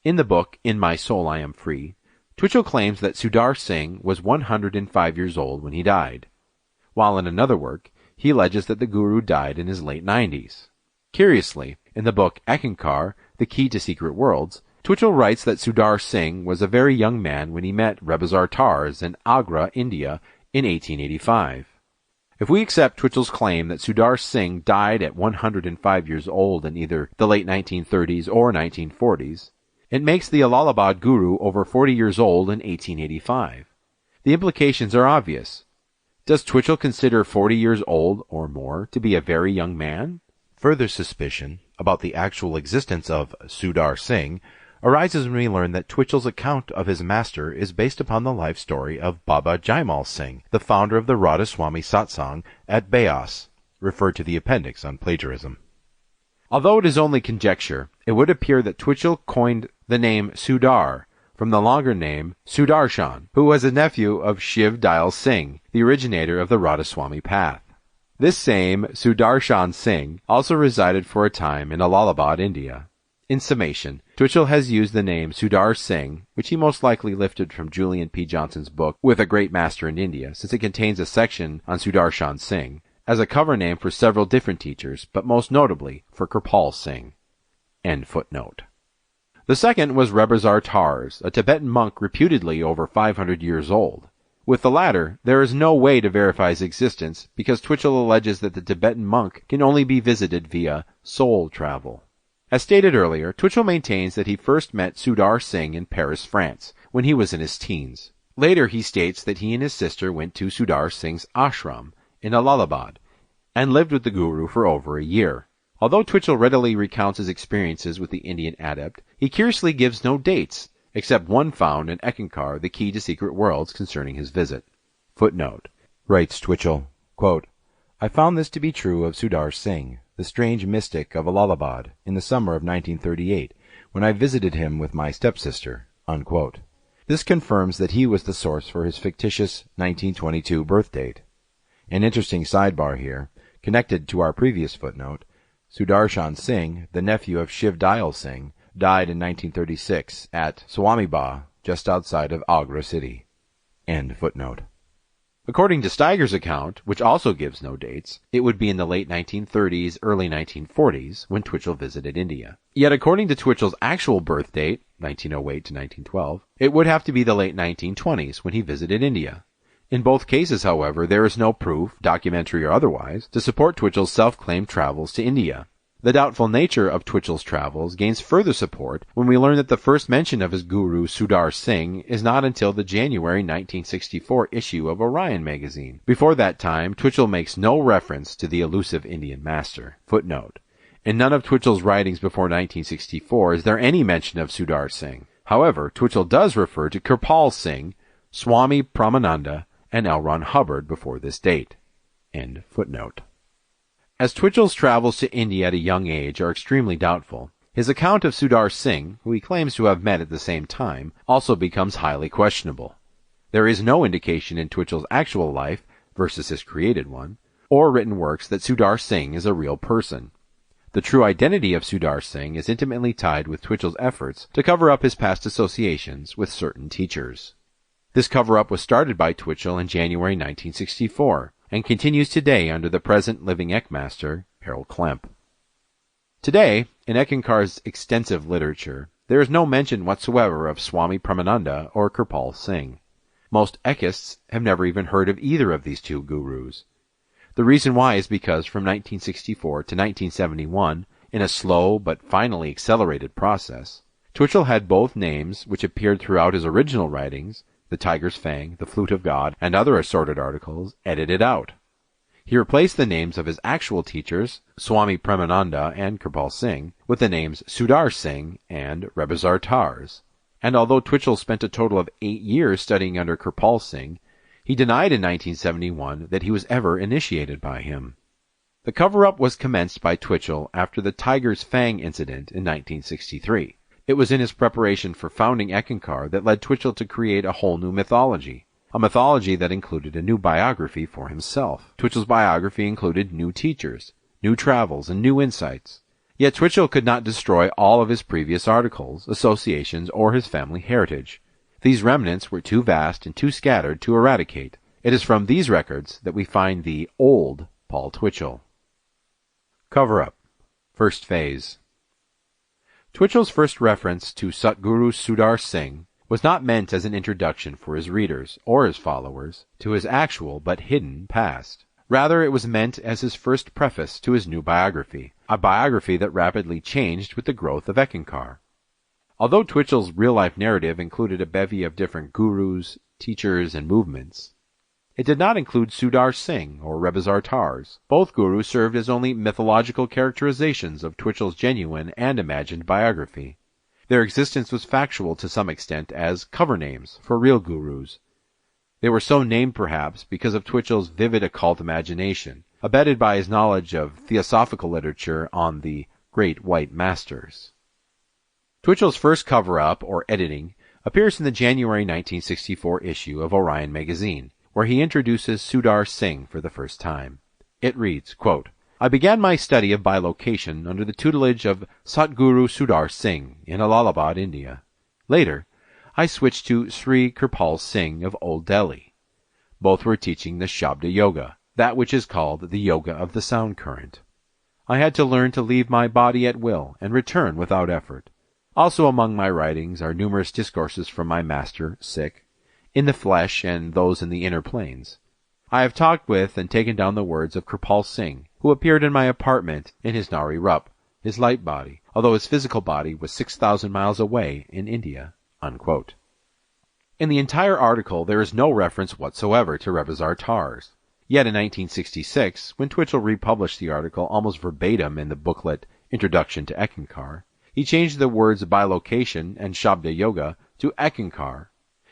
In the book, In My Soul I Am Free, Twitchell claims that Sudar Singh was 105 years old when he died, while in another work, he alleges that the Guru died in his late 90s. Curiously, in the book Eckankar, The Key to Secret Worlds, Twitchell writes that Sudar Singh was a very young man when he met Rebazar Tars in Agra, India, in 1885. If we accept Twitchell's claim that Sudar Singh died at 105 years old in either the late 1930s or 1940s, it makes the Allahabad Guru over 40 years old in 1885. The implications are obvious. Does Twitchell consider 40 years old or more to be a very young man? Further suspicion about the actual existence of Sudar Singh arises when we learn that Twitchell's account of his master is based upon the life story of Baba Jaimal Singh, the founder of the Radhaswami Satsang at Beas, referred to the appendix on plagiarism. Although it is only conjecture, it would appear that Twitchell coined the name Sudar from the longer name Sudarshan, who was a nephew of Shiv Dayal Singh, the originator of the Radhaswami path. This same Sudarshan Singh also resided for a time in Allahabad, India. In summation, Twitchell has used the name Sudar Singh, which he most likely lifted from Julian P. Johnson's book With a Great Master in India, since it contains a section on Sudarshan Singh, as a cover name for several different teachers, but most notably for Kirpal Singh. End footnote. The second was Rebazar Tars, a Tibetan monk reputedly over 500 years old. With the latter, there is no way to verify his existence because Twitchell alleges that the Tibetan monk can only be visited via soul travel. As stated earlier, Twitchell maintains that he first met Sudar Singh in Paris, France, when he was in his teens. Later he states that he and his sister went to Sudar Singh's ashram in Allahabad and lived with the guru for over a year. Although Twitchell readily recounts his experiences with the Indian adept, he curiously gives no dates, except one found in Eckankar, the key to secret worlds, concerning his visit. Footnote. Writes Twitchell, quote, I found this to be true of Sudar Singh, the strange mystic of Allahabad, in the summer of 1938, when I visited him with my stepsister. Unquote. This confirms that he was the source for his fictitious 1922 birth date. An interesting sidebar here, connected to our previous footnote, Sudarshan Singh, the nephew of Shiv Dayal Singh, died in 1936 at Swamibah, just outside of Agra city. End footnote. According to Steiger's account, which also gives no dates, it would be in the late 1930s, early 1940s, when Twitchell visited India. Yet according to Twitchell's actual birth date, 1908 to 1912, it would have to be the late 1920s when he visited India. In both cases, however, there is no proof, documentary or otherwise, to support Twitchell's self-claimed travels to India. The doubtful nature of Twitchell's travels gains further support when we learn that the first mention of his guru Sudar Singh is not until the January 1964 issue of Orion magazine. Before that time, Twitchell makes no reference to the elusive Indian master. Footnote. In none of Twitchell's writings before 1964 is there any mention of Sudar Singh. However, Twitchell does refer to Kirpal Singh, Swami Pramananda, and L. Ron Hubbard before this date. End footnote. As Twitchell's travels to India at a young age are extremely doubtful, his account of Sudar Singh, who he claims to have met at the same time, also becomes highly questionable. There is no indication in Twitchell's actual life, versus his created one, or written works that Sudar Singh is a real person. The true identity of Sudar Singh is intimately tied with Twitchell's efforts to cover up his past associations with certain teachers. This cover-up was started by Twitchell in January 1964, and continues today under the present living Eckmaster, Harold Klemp. Today, in Eckankar's extensive literature, there is no mention whatsoever of Swami Pramananda or Kirpal Singh. Most Eckists have never even heard of either of these two gurus. The reason why is because from 1964 to 1971, in a slow but finally accelerated process, Twitchell had both names which appeared throughout his original writings, The Tiger's Fang, The Flute of God, and other assorted articles, edited out. He replaced the names of his actual teachers, Swami Pramananda and Kirpal Singh, with the names Sudar Singh and Rebazar Tars. And although Twitchell spent a total of 8 years studying under Kirpal Singh, he denied in 1971 that he was ever initiated by him. The cover-up was commenced by Twitchell after the Tiger's Fang incident in 1963. It was in his preparation for founding Eckankar that led Twitchell to create a whole new mythology, a mythology that included a new biography for himself. Twitchell's biography included new teachers, new travels, and new insights. Yet Twitchell could not destroy all of his previous articles, associations, or his family heritage. These remnants were too vast and too scattered to eradicate. It is from these records that we find the old Paul Twitchell. Cover-up. First phase. Twitchell's first reference to Satguru Sudar Singh was not meant as an introduction for his readers, or his followers, to his actual but hidden past. Rather, it was meant as his first preface to his new biography, a biography that rapidly changed with the growth of Eckankar. Although Twitchell's real-life narrative included a bevy of different gurus, teachers, and movements, it did not include Sudar Singh or Rebazar Tars. Both gurus served as only mythological characterizations of Twitchell's genuine and imagined biography. Their existence was factual to some extent as cover names for real gurus. They were so named perhaps because of Twitchell's vivid occult imagination, abetted by his knowledge of theosophical literature on the Great White Masters. Twitchell's first cover-up, or editing, appears in the January 1964 issue of Orion magazine, where he introduces Sudar Singh for the first time. It reads, quote, I began my study of bilocation under the tutelage of Satguru Sudar Singh in Allahabad, India. Later, I switched to Sri Kirpal Singh of Old Delhi. Both were teaching the Shabda Yoga, that which is called the Yoga of the Sound Current. I had to learn to leave my body at will and return without effort. Also among my writings are numerous discourses from my master, Sikh, in the flesh and those in the inner planes. I have talked with and taken down the words of Kirpal Singh, who appeared in my apartment in his Nari Rup, his light body, although his physical body was 6,000 miles away in India." Unquote. In the entire article there is no reference whatsoever to Rebizar Tars. Yet in 1966, when Twitchell republished the article almost verbatim in the booklet Introduction to Eckankar, he changed the words bilocation and Shabda Yoga to Eckankar,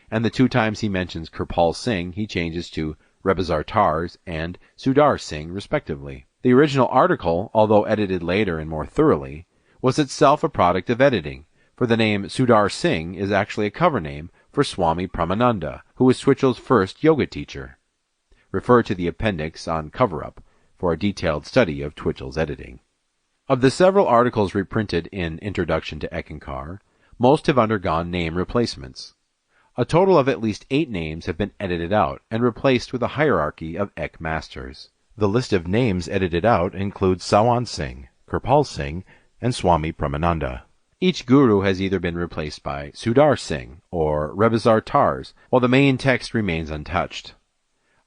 and the 2 times he mentions Kirpal Singh he changes to Rebizar Tars and Sudar Singh respectively. The original article, although edited later and more thoroughly, was itself a product of editing, for the name Sudar Singh is actually a cover name for Swami Pramananda, who was Twitchell's first yoga teacher. Refer to the appendix on cover-up for a detailed study of Twitchell's editing. Of the several articles reprinted in Introduction to Eckankar, most have undergone name replacements. A total of at least 8 names have been edited out and replaced with a hierarchy of Ek masters. The list of names edited out includes Sawan Singh, Kirpal Singh, and Swami Pramananda. Each guru has either been replaced by Sudar Singh or Rebizar Tars, while the main text remains untouched.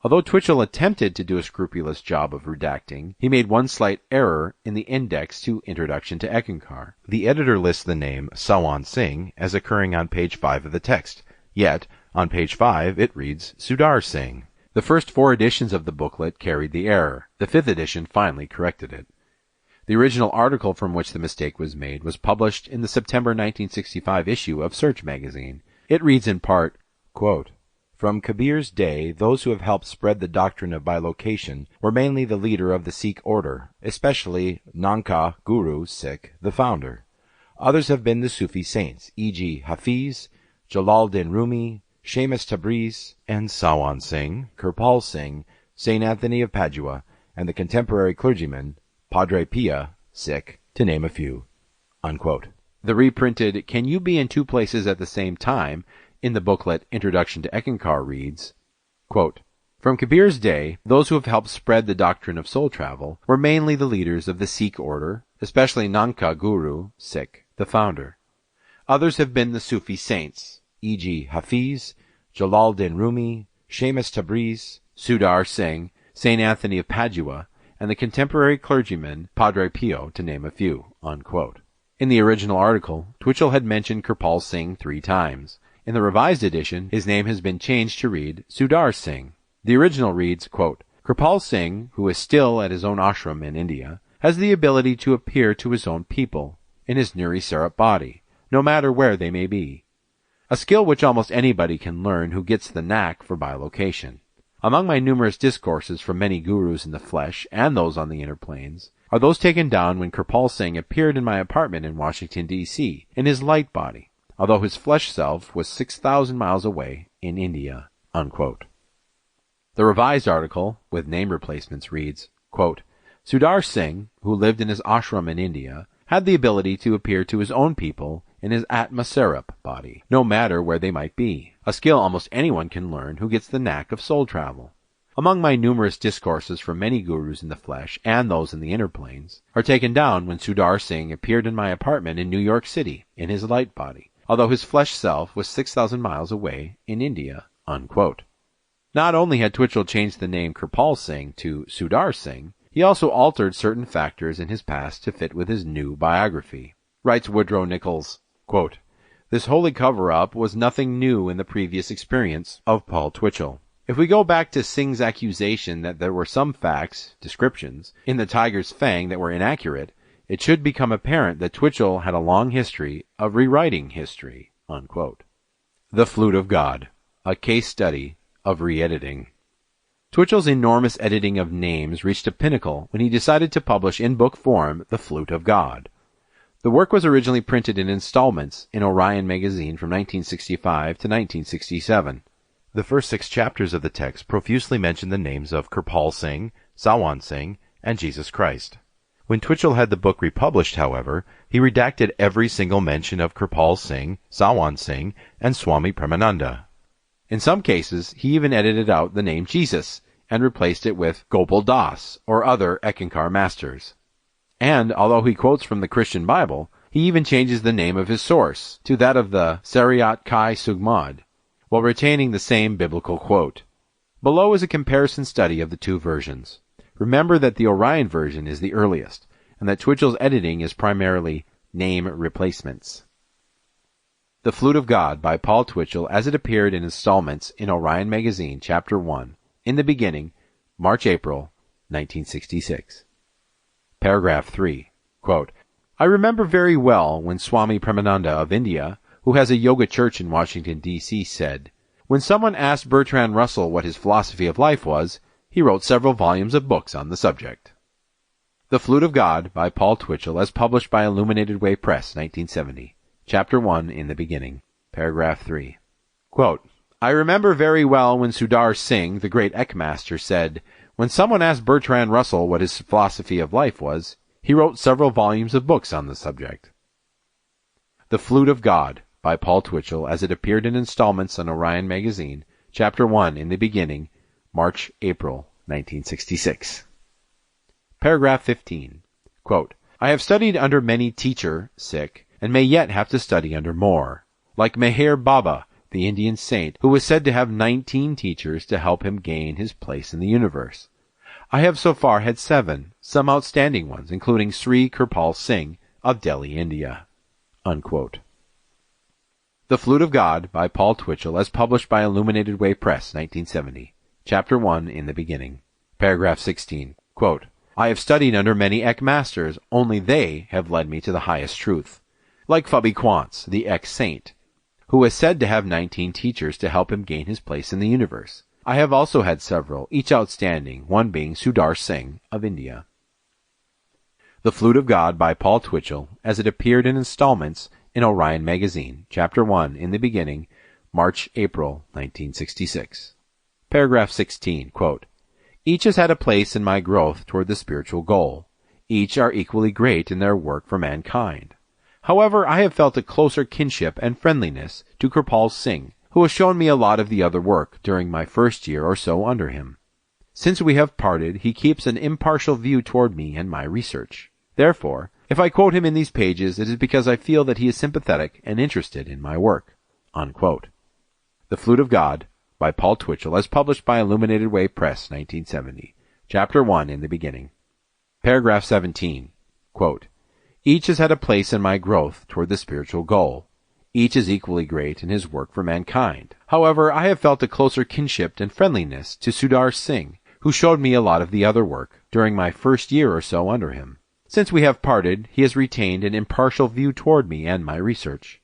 Although Twitchell attempted to do a scrupulous job of redacting, he made one slight error in the index to Introduction to Eckankar. The editor lists the name Sawan Singh as occurring on page 5 of the text, yet on page 5 it reads Sudar Singh. The first 4 editions of the booklet carried the error. The 5th edition finally corrected it. The original article from which the mistake was made was published in the September 1965 issue of Search magazine. It reads in part, quote, "From Kabir's day, those who have helped spread the doctrine of bilocation were mainly the leader of the Sikh order, especially Nanka Guru Sikh, the founder. Others have been the Sufi saints, e.g. Hafiz, Jalaluddin Rumi, Shamus Tabriz, and Sawan Singh, Kirpal Singh, St. Anthony of Padua, and the contemporary clergyman, Padre Pia, Sikh, to name a few." Unquote. The reprinted "Can you be in 2 places at the same time?" in the booklet Introduction to Eckankar reads, quote, "From Kabir's day, those who have helped spread the doctrine of soul travel were mainly the leaders of the Sikh order, especially Nanka Guru, Sikh, the founder. Others have been the Sufi saints, e.g. Hafiz, Jalaluddin Rumi, Shamus Tabriz, Sudar Singh, St. Anthony of Padua, and the contemporary clergyman Padre Pio, to name a few." Unquote. In the original article, Twitchell had mentioned Kirpal Singh 3 times. In the revised edition, his name has been changed to read Sudar Singh. The original reads, quote, "Kirpal Singh, who is still at his own ashram in India, has the ability to appear to his own people in his Nuri Sarup body, no matter where they may be. A skill which almost anybody can learn who gets the knack for bilocation. Among my numerous discourses from many gurus in the flesh and those on the inner planes are those taken down when Kirpal Singh appeared in my apartment in Washington, D.C., in his light body, although his flesh self was 6,000 miles away in India." Unquote. The revised article, with name replacements, reads, quote, "Sudar Singh, who lived in his ashram in India, had the ability to appear to his own people in his Atma Sarup body, no matter where they might be, a skill almost anyone can learn who gets the knack of soul travel. Among my numerous discourses from many gurus in the flesh and those in the inner planes are taken down when Sudar Singh appeared in my apartment in New York City in his light body, although his flesh self was 6,000 miles away in India." Unquote. Not only had Twitchell changed the name Kirpal Singh to Sudar Singh, he also altered certain factors in his past to fit with his new biography. Writes Woodrow Nichols, quote, "This holy cover-up was nothing new in the previous experience of Paul Twitchell. If we go back to Singh's accusation that there were some facts, descriptions, in the Tiger's Fang that were inaccurate, it should become apparent that Twitchell had a long history of rewriting history." Unquote. The Flute of God, a case study of re-editing. Twitchell's enormous editing of names reached a pinnacle when he decided to publish in book form The Flute of God. The work was originally printed in installments in Orion magazine from 1965 to 1967. The first 6 chapters of the text profusely mention the names of Kirpal Singh, Sawan Singh, and Jesus Christ. When Twitchell had the book republished, however, he redacted every single mention of Kirpal Singh, Sawan Singh, and Swami Premananda. In some cases, he even edited out the name Jesus and replaced it with Gopal Das or other Eckankar masters. And, although he quotes from the Christian Bible, he even changes the name of his source to that of the Sariat Kai Sugmad, while retaining the same biblical quote. Below is a comparison study of the 2 versions. Remember that the Orion version is the earliest, and that Twitchell's editing is primarily name replacements. The Flute of God by Paul Twitchell as it appeared in installments in Orion Magazine, Chapter 1, in the beginning, March-April, 1966. Paragraph 3. Quote, I remember very well when Swami Premananda of India, who has a yoga church in Washington, D.C., said, when someone asked Bertrand Russell what his philosophy of life was, he wrote several volumes of books on the subject. The Flute of God by Paul Twitchell as published by Illuminated Way Press, 1970. Chapter 1 in the beginning. Paragraph 3. Quote, I remember very well when Sudar Singh, the great Ekmaster, said, when someone asked Bertrand Russell what his philosophy of life was, he wrote several volumes of books on the subject. The Flute of God by Paul Twitchell as it appeared in installments on Orion Magazine, Chapter 1 in the beginning, March-April, 1966. Paragraph 15. Quote, I have studied under many teacher, and may yet have to study under more. Like Meher Baba, the Indian saint, who was said to have 19 teachers to help him gain his place in the universe. I have so far had 7, some outstanding ones, including Sri Kirpal Singh of Delhi, India. Unquote. The Flute of God by Paul Twitchell as published by Illuminated Way Press, 1970. Chapter 1 in the beginning. Paragraph 16. Quote, I have studied under many Ek-masters, only they have led me to the highest truth. Like Fubby Quantz, the ex-saint, who was said to have 19 teachers to help him gain his place in the universe. I have also had several, each outstanding, one being Sudar Singh of India. The Flute of God by Paul Twitchell, as it appeared in installments in Orion Magazine, Chapter 1 in the beginning, March-April, 1966. Paragraph 16, quote, Each has had a place in my growth toward the spiritual goal. Each are equally great in their work for mankind. However, I have felt a closer kinship and friendliness to Kirpal Singh, who has shown me a lot of the other work during my first year or so under him. Since we have parted, he keeps an impartial view toward me and my research. Therefore, if I quote him in these pages, it is because I feel that he is sympathetic and interested in my work. Unquote. The Flute of God by Paul Twitchell as published by Illuminated Way Press, 1970. Chapter 1 in the beginning. Paragraph 17. Quote, Each has had a place in my growth toward the spiritual goal. Each is equally great in his work for mankind. However, I have felt a closer kinship and friendliness to Sudar Singh, who showed me a lot of the other work during my first year or so under him. Since we have parted, he has retained an impartial view toward me and my research.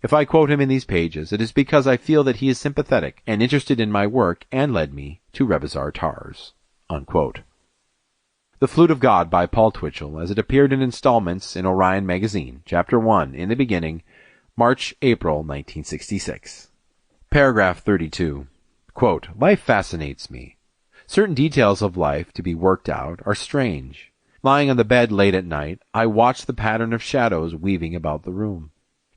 If I quote him in these pages, it is because I feel that he is sympathetic and interested in my work and led me to Rebizar Tars. Unquote. The Flute of God by Paul Twitchell, as it appeared in installments in Orion Magazine, Chapter 1 in the beginning, March-April, 1966. Paragraph 32. Quote, Life fascinates me. Certain details of life to be worked out are strange. Lying on the bed late at night, I watch the pattern of shadows weaving about the room.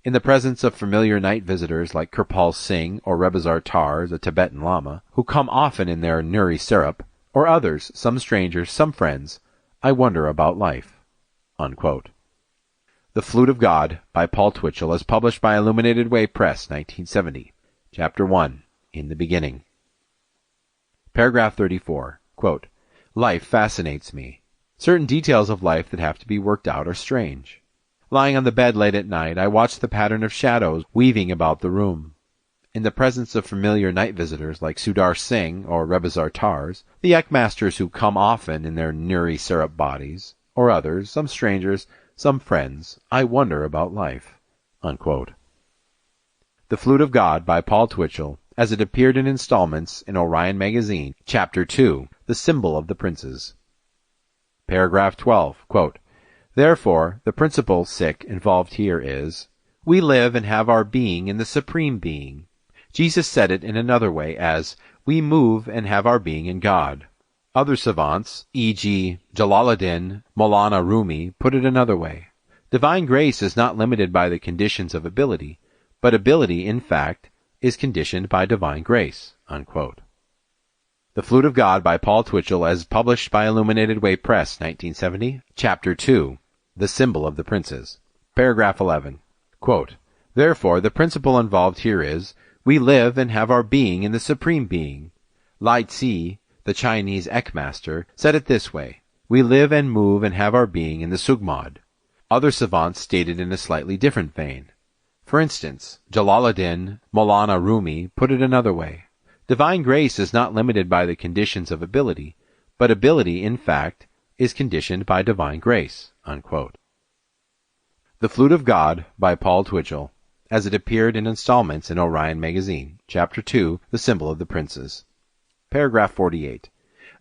In the presence of familiar night visitors like Kirpal Singh or Rebizar Tars, a Tibetan Lama, who come often in their nuri syrup, or others, some strangers, some friends, I wonder about life. Unquote. The Flute of God by Paul Twitchell as published by Illuminated Way Press, 1970. Chapter 1 in the beginning. Paragraph 34. Quote, Life fascinates me. Certain details of life that have to be worked out are strange. Lying on the bed late at night, I watch the pattern of shadows weaving about the room. In the presence of familiar night visitors like Sudar Singh or Rebizar Tars, the Ek-masters who come often in their nuri syrup bodies, or others, some strangers, some friends, I wonder about life. Unquote. The Flute of God by Paul Twitchell, as it appeared in installments in Orion Magazine, Chapter 2, The Symbol of the Princes. Paragraph 12, quote, Therefore, the principle, involved here is, we live and have our being in the Supreme Being. Jesus said it in another way as, "We move and have our being in God." Other savants, e.g. Jalaluddin, Maulana Rumi, put it another way. Divine grace is not limited by the conditions of ability, but ability, in fact, is conditioned by divine grace. Unquote. The Flute of God by Paul Twitchell, as published by Illuminated Way Press, 1970, Chapter 2, The Symbol of the Princes. Paragraph 11. Quote, "Therefore, the principle involved here is, we live and have our being in the Supreme Being. Lai Tzu, the Chinese Eckmaster, said it this way, we live and move and have our being in the Sugmad. Other savants stated in a slightly different vein. For instance, Jalaluddin, Maulana Rumi, put it another way. Divine grace is not limited by the conditions of ability, but ability, in fact, is conditioned by divine grace." Unquote. The Flute of God by Paul Twitchell, as it appeared in installments in Orion magazine, Chapter 2, The Symbol of the Princes. Paragraph 48.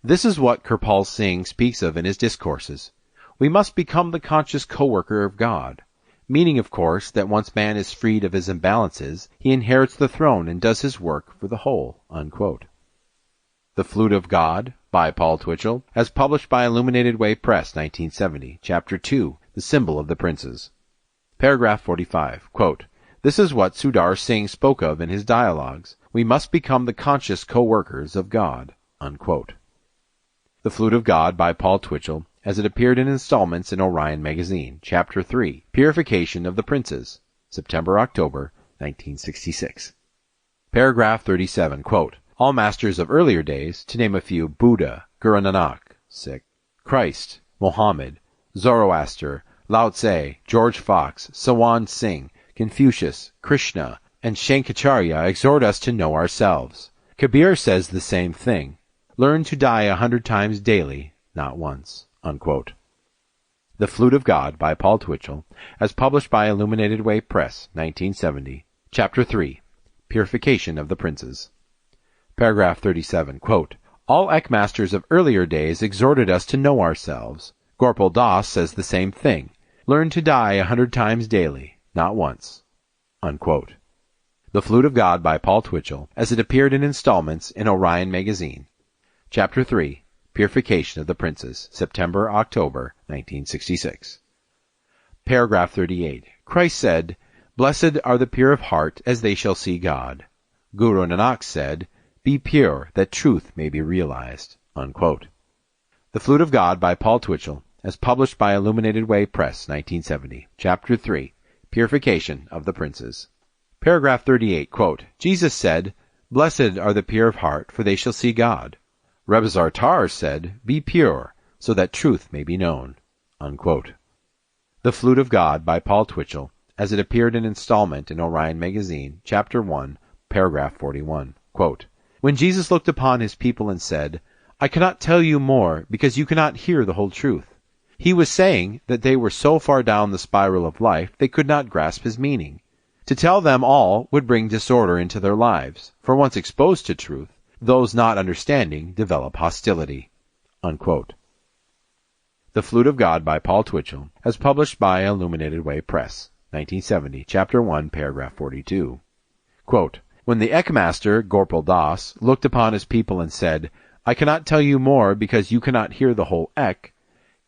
This is what Kirpal Singh speaks of in his discourses. We must become the conscious co-worker of God, meaning, of course, that once man is freed of his imbalances, he inherits the throne and does his work for the whole. Unquote. The Flute of God by Paul Twitchell, as published by Illuminated Way Press, 1970, Chapter 2, The Symbol of the Princes. Paragraph 45. Quote, "This is what Sudar Singh spoke of in his dialogues. We must become the conscious co-workers of God." Unquote. The Flute of God by Paul Twitchell, as it appeared in installments in Orion magazine, Chapter 3, Purification of the Princes, September-October, 1966. Paragraph 37, quote, "All masters of earlier days, to name a few, Buddha, Guru Nanak, Christ, Mohammed, Zoroaster, Lao Tse, George Fox, Sawan Singh, Confucius, Krishna, and Shankaracharya exhort us to know ourselves. Kabir says the same thing. Learn to die 100 times daily, not once." Unquote. The Flute of God by Paul Twitchell, as published by Illuminated Way Press, 1970, Chapter 3, Purification of the Princes. Paragraph 37, quote, "All Eckmasters of earlier days exhorted us to know ourselves. Gorpal Das says the same thing. Learn to die 100 times daily, not once." Unquote. The Flute of God by Paul Twitchell, as it appeared in installments in Orion magazine, Chapter 3, Purification of the Princes, September-October, 1966. Paragraph 38. Christ said, "Blessed are the pure of heart, as they shall see God." Guru Nanak said, "Be pure, that truth may be realized." Unquote. The Flute of God by Paul Twitchell, as published by Illuminated Way Press, 1970, Chapter 3, Purification of the Princes. Paragraph 38, quote, "Jesus said, 'Blessed are the pure of heart, for they shall see God.' Reb Zartar said, 'Be pure, so that truth may be known.'" Unquote. The Flute of God by Paul Twitchell, as it appeared in installment in Orion magazine, Chapter 1, Paragraph 41, quote, "When Jesus looked upon his people and said, 'I cannot tell you more, because you cannot hear the whole truth,' he was saying that they were so far down the spiral of life they could not grasp his meaning. To tell them all would bring disorder into their lives, for once exposed to truth, those not understanding develop hostility." Unquote. The Flute of God by Paul Twitchell, as published by Illuminated Way Press, 1970, Chapter 1, Paragraph 42. Quote, "When the Eckmaster, Gorpal Das, looked upon his people and said, 'I cannot tell you more because you cannot hear the whole Ek,'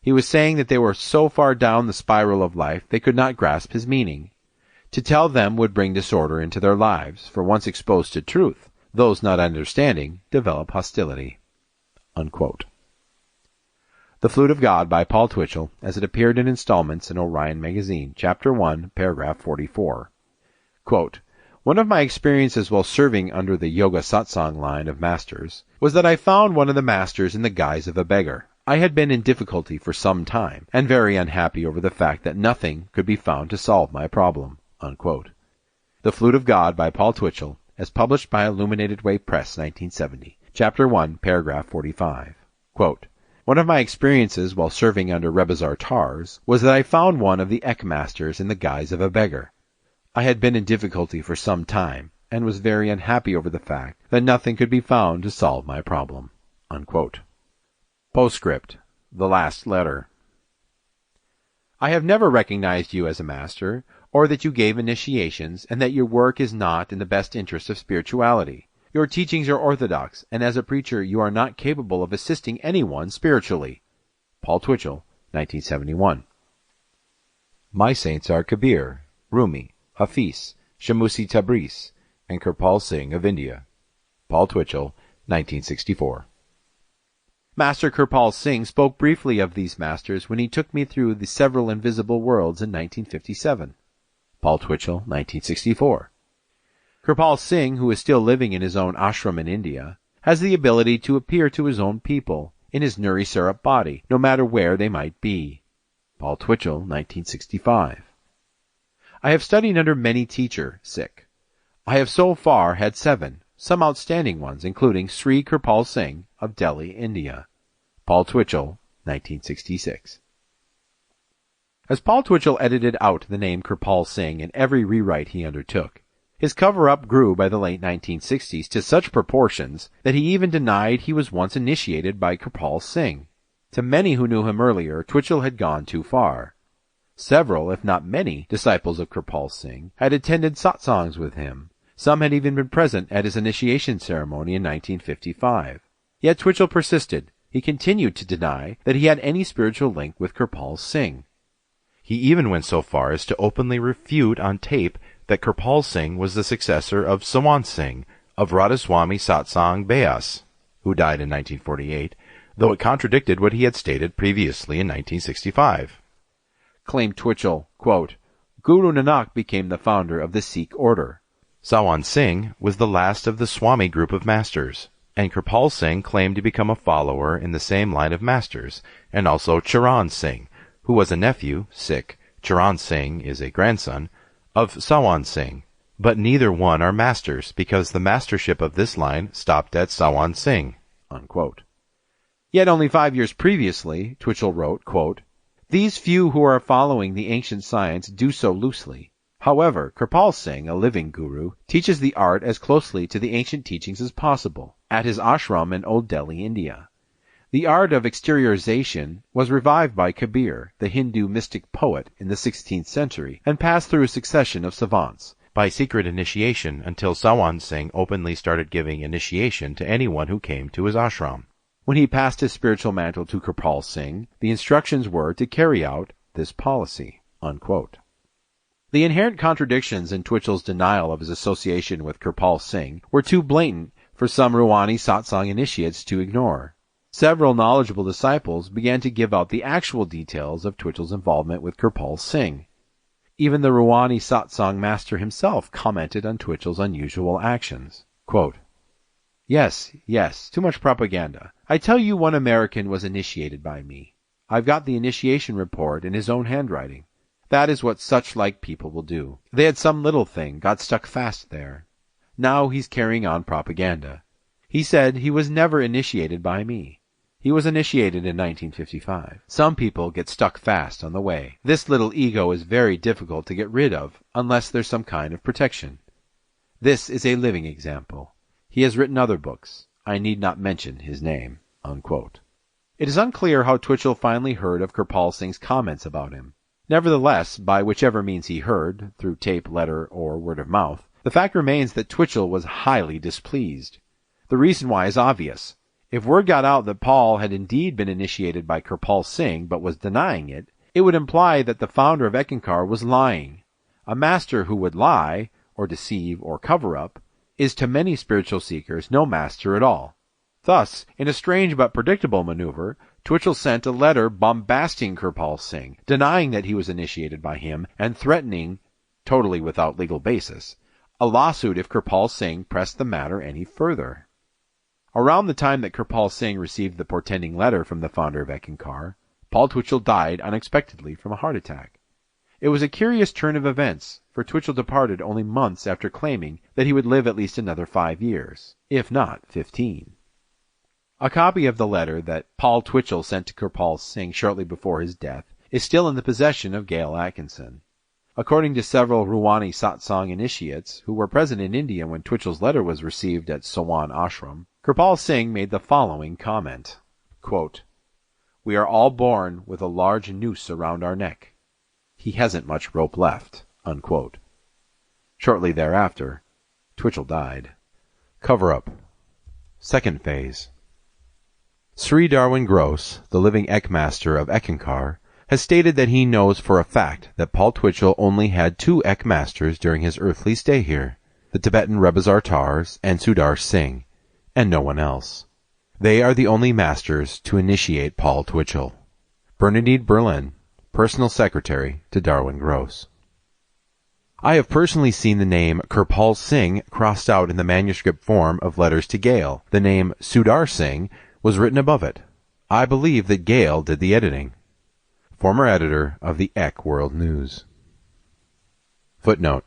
he was saying that they were so far down the spiral of life they could not grasp his meaning. To tell them would bring disorder into their lives, for once exposed to truth, those not understanding develop hostility." Unquote. The Flute of God by Paul Twitchell, as it appeared in installments in Orion magazine, Chapter 1, Paragraph 44. Quote, "One of my experiences while serving under the Yoga Satsang line of masters was that I found one of the masters in the guise of a beggar. I had been in difficulty for some time, and very unhappy over the fact that nothing could be found to solve my problem." Unquote. The Flute of God by Paul Twitchell, as published by Illuminated Way Press, 1970, Chapter 1, Paragraph 45. Quote, "One of my experiences while serving under Reb Zartars was that I found one of the Eckmasters in the guise of a beggar. I had been in difficulty for some time, and was very unhappy over the fact that nothing could be found to solve my problem." Unquote. Postscript. The Last Letter. I have never recognized you as a master, or that you gave initiations, and that your work is not in the best interest of spirituality. Your teachings are orthodox, and as a preacher you are not capable of assisting anyone spiritually. Paul Twitchell, 1971. My saints are Kabir, Rumi, Hafiz, Shamusi Tabriz, and Kirpal Singh of India. Paul Twitchell, 1964. Master Kirpal Singh spoke briefly of these masters when he took me through the several invisible worlds in 1957. Paul Twitchell, 1964. Kirpal Singh, who is still living in his own ashram in India, has the ability to appear to his own people in his nuri syrup body, no matter where they might be. Paul Twitchell, 1965. I have studied under many teachers. I have so far had 7, some outstanding ones, including Sri Kirpal Singh of Delhi, India. Paul Twitchell, 1966. As Paul Twitchell edited out the name Kirpal Singh in every rewrite he undertook, his cover-up grew by the late 1960s to such proportions that he even denied he was once initiated by Kirpal Singh. To many who knew him earlier, Twitchell had gone too far. Several, if not many, disciples of Kirpal Singh had attended satsangs with him. Some had even been present at his initiation ceremony in 1955. Yet Twitchell persisted. He continued to deny that he had any spiritual link with Kirpal Singh. He even went so far as to openly refute on tape that Kirpal Singh was the successor of Sawan Singh of Radhaswami Satsang Beas, who died in 1948, though it contradicted what he had stated previously in 1965. Claimed Twitchell, quote, Guru Nanak became the founder of the Sikh order. Sawan Singh was the last of the Swami group of masters, and Kirpal Singh claimed to become a follower in the same line of masters, and also Charan Singh, who was a nephew, Sikh, Charan Singh is a grandson, of Sawan Singh, but neither one are masters because the mastership of this line stopped at Sawan Singh. Unquote. Yet only 5 years previously, Twitchell wrote, quote, These few who are following the ancient science do so loosely. However, Kirpal Singh, a living guru, teaches the art as closely to the ancient teachings as possible, at his ashram in Old Delhi, India. The art of exteriorization was revived by Kabir, the Hindu mystic poet, in the 16th century, and passed through a succession of savants, by secret initiation until Sawan Singh openly started giving initiation to anyone who came to his ashram. When he passed his spiritual mantle to Kirpal Singh, the instructions were to carry out this policy. Unquote. The inherent contradictions in Twitchell's denial of his association with Kirpal Singh were too blatant for some Ruwani satsang initiates to ignore. Several knowledgeable disciples began to give out the actual details of Twitchell's involvement with Kirpal Singh. Even the Ruwani satsang master himself commented on Twitchell's unusual actions. Quote, Yes, too much propaganda. I tell you one American was initiated by me. I've got the initiation report in his own handwriting. That is what such like people will do. They had some little thing, got stuck fast there. Now he's carrying on propaganda. He said he was never initiated by me. He was initiated in 1955. Some people get stuck fast on the way. This little ego is very difficult to get rid of unless there's some kind of protection. This is a living example. He has written other books. I need not mention his name. Unquote. It is unclear how Twitchell finally heard of Kirpal Singh's comments about him. Nevertheless, by whichever means he heard, through tape, letter, or word of mouth, the fact remains that Twitchell was highly displeased. The reason why is obvious. If word got out that Paul had indeed been initiated by Kirpal Singh but was denying it, it would imply that the founder of Eckankar was lying. A master who would lie, or deceive, or cover up, is to many spiritual seekers no master at all. Thus, in a strange but predictable maneuver, Twitchell sent a letter bombasting Kirpal Singh, denying that he was initiated by him, and threatening, totally without legal basis, a lawsuit if Kirpal Singh pressed the matter any further. Around the time that Kirpal Singh received the portending letter from the founder of Eckankar, Paul Twitchell died unexpectedly from a heart attack. It was a curious turn of events, for Twitchell departed only months after claiming that he would live at least another 5 years, if not 15. A copy of the letter that Paul Twitchell sent to Kirpal Singh shortly before his death is still in the possession of Gail Atkinson. According to several Ruwani satsang initiates who were present in India when Twitchell's letter was received at Sawan Ashram, Kirpal Singh made the following comment, quote, We are all born with a large noose around our neck. He hasn't much rope left. Unquote. Shortly thereafter, Twitchell died. Cover-up. Second phase. Sri Darwin Gross, the living Eckmaster of Eckankar, has stated that he knows for a fact that Paul Twitchell only had two Eckmasters during his earthly stay here, the Tibetan Rebizartars and Sudar Singh, and no one else. They are the only masters to initiate Paul Twitchell. Bernadette Berlin, Personal Secretary to Darwin Gross. I have personally seen the name Kirpal Singh crossed out in the manuscript form of letters to Gail. The name Sudar Singh was written above it. I believe that Gail did the editing. Former editor of the Ek World News. Footnote.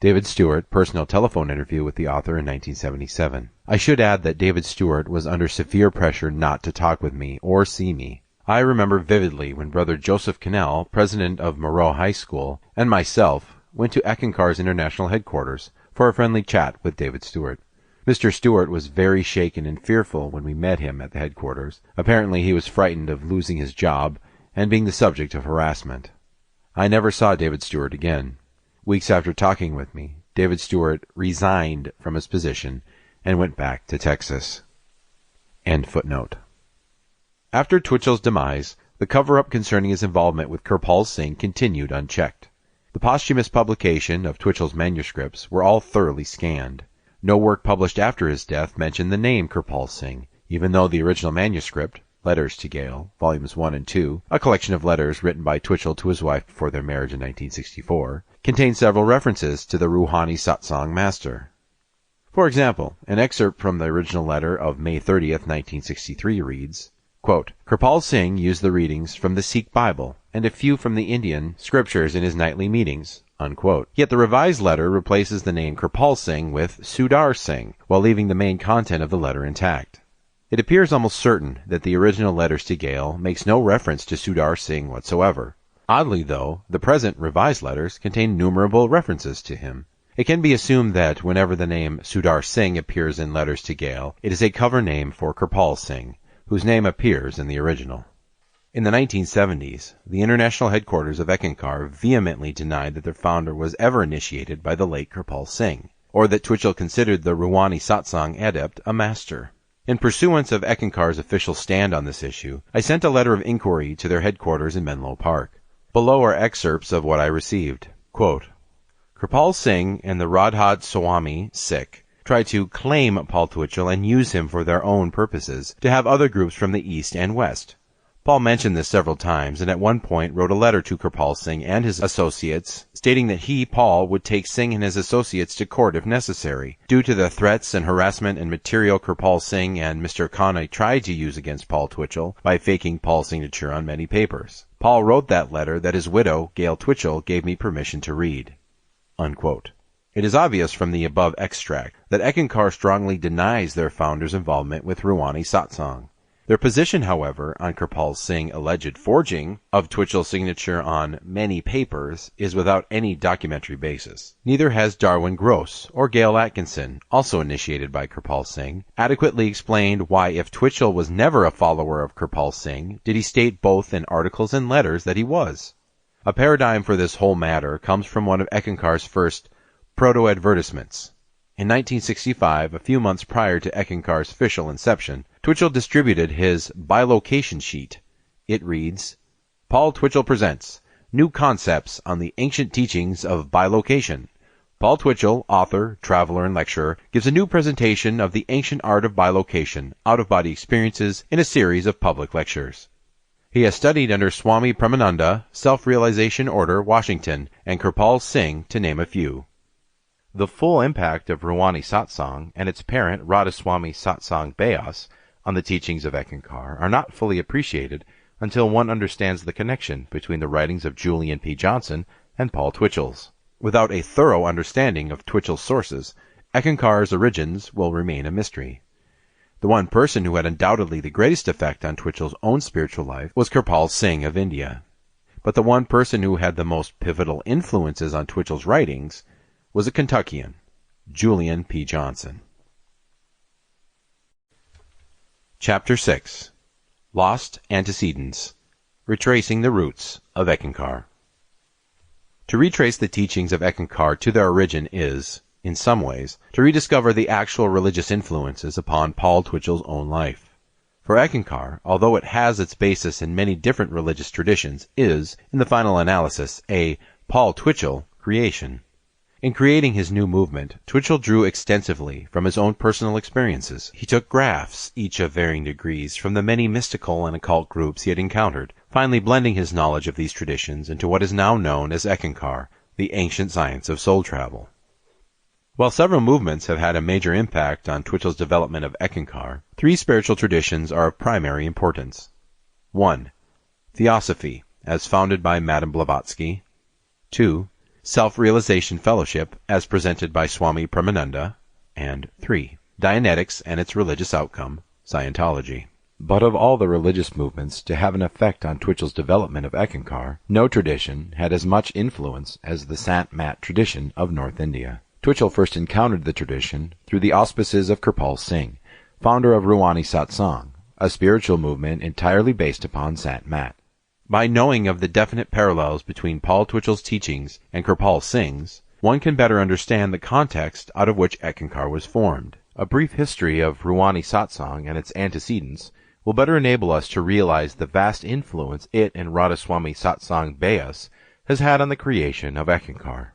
David Stewart, personal telephone interview with the author in 1977. I should add that David Stewart was under severe pressure not to talk with me or see me. I remember vividly when Brother Joseph Cannell, president of Moreau High School, and myself went to Eckankar's international headquarters for a friendly chat with David Stewart. Mr. Stewart was very shaken and fearful when we met him at the headquarters. Apparently he was frightened of losing his job and being the subject of harassment. I never saw David Stewart again. Weeks after talking with me, David Stewart resigned from his position and went back to Texas. End footnote. After Twitchell's demise, the cover-up concerning his involvement with Kirpal Singh continued unchecked. The posthumous publication of Twitchell's manuscripts were all thoroughly scanned. No work published after his death mentioned the name Kirpal Singh, even though the original manuscript, Letters to Gail, Volumes 1 and 2, a collection of letters written by Twitchell to his wife before their marriage in 1964, contained several references to the Ruhani Satsang master. For example, an excerpt from the original letter of May 30th, 1963 reads, quote, Kirpal Singh used the readings from the Sikh Bible and a few from the Indian scriptures in his nightly meetings, unquote. Yet the revised letter replaces the name Kirpal Singh with Sudar Singh, while leaving the main content of the letter intact. It appears almost certain that the original Letters to Gail makes no reference to Sudar Singh whatsoever. Oddly, though, the present revised letters contain innumerable references to him. It can be assumed that whenever the name Sudar Singh appears in Letters to Gail, it is a cover name for Kirpal Singh, whose name appears in the original. In the 1970s, the international headquarters of Eckankar vehemently denied that their founder was ever initiated by the late Kirpal Singh, or that Twitchell considered the Ruhani Satsang adept a master. In pursuance of Eckankar's official stand on this issue, I sent a letter of inquiry to their headquarters in Menlo Park. Below are excerpts of what I received. Quote, Kirpal Singh and the Radhat Swami Sikh tried to claim Paul Twitchell and use him for their own purposes, to have other groups from the East and West. Paul mentioned this several times, and at one point wrote a letter to Kirpal Singh and his associates, stating that he, Paul, would take Singh and his associates to court if necessary, due to the threats and harassment and material Kirpal Singh and Mr. Khanna tried to use against Paul Twitchell by faking Paul's signature on many papers. Paul wrote that letter that his widow, Gail Twitchell, gave me permission to read. Unquote. It is obvious from the above extract that Eckankar strongly denies their founder's involvement with Ruhani Satsang. Their position, however, on Kirpal Singh's alleged forging of Twitchell's signature on many papers is without any documentary basis. Neither has Darwin Gross or Gail Atkinson, also initiated by Kirpal Singh, adequately explained why, if Twitchell was never a follower of Kirpal Singh, did he state both in articles and letters that he was. A paradigm for this whole matter comes from one of Eckankar's first proto-advertisements. In 1965, a few months prior to Eckankar's official inception, Twitchell distributed his bilocation sheet. It reads, Paul Twitchell presents New Concepts on the Ancient Teachings of Bilocation. Paul Twitchell, author, traveler, and lecturer, gives a new presentation of the ancient art of bilocation, out-of-body experiences, in a series of public lectures. He has studied under Swami Premananda, Self-Realization Order, Washington, and Kirpal Singh, to name a few. The full impact of Ruhani Satsang and its parent Radhaswami Satsang Beas on the teachings of Eckankar are not fully appreciated until one understands the connection between the writings of Julian P. Johnson and Paul Twitchell's. Without a thorough understanding of Twitchell's sources, Eckankar's origins will remain a mystery. The one person who had undoubtedly the greatest effect on Twitchell's own spiritual life was Kirpal Singh of India. But the one person who had the most pivotal influences on Twitchell's writings was a Kentuckian, Julian P. Johnson. Chapter 6. Lost Antecedents. Retracing the Roots of Eckankar. To retrace the teachings of Eckankar to their origin is, in some ways, to rediscover the actual religious influences upon Paul Twitchell's own life. For Eckankar, although it has its basis in many different religious traditions, is, in the final analysis, a Paul Twitchell creation. In creating his new movement, Twitchell drew extensively from his own personal experiences. He took graphs, each of varying degrees, from the many mystical and occult groups he had encountered, finally blending his knowledge of these traditions into what is now known as Eckankar, the ancient science of soul travel. While several movements have had a major impact on Twitchell's development of Eckankar, three spiritual traditions are of primary importance. 1. Theosophy, as founded by Madame Blavatsky. 2. Self-Realization Fellowship, as presented by Swami Premananda. And 3. Dianetics and its religious outcome, Scientology. But of all the religious movements to have an effect on Twitchell's development of Eckankar, no tradition had as much influence as the Sant Mat tradition of North India. Twitchell first encountered the tradition through the auspices of Kirpal Singh, founder of Ruhani Satsang, a spiritual movement entirely based upon Sant Mat. By knowing of the definite parallels between Paul Twitchell's teachings and Kirpal Singh's, one can better understand the context out of which Eckankar was formed. A brief history of Ruhani Satsang and its antecedents will better enable us to realize the vast influence it and Radhaswami Satsang Beas has had on the creation of Eckankar.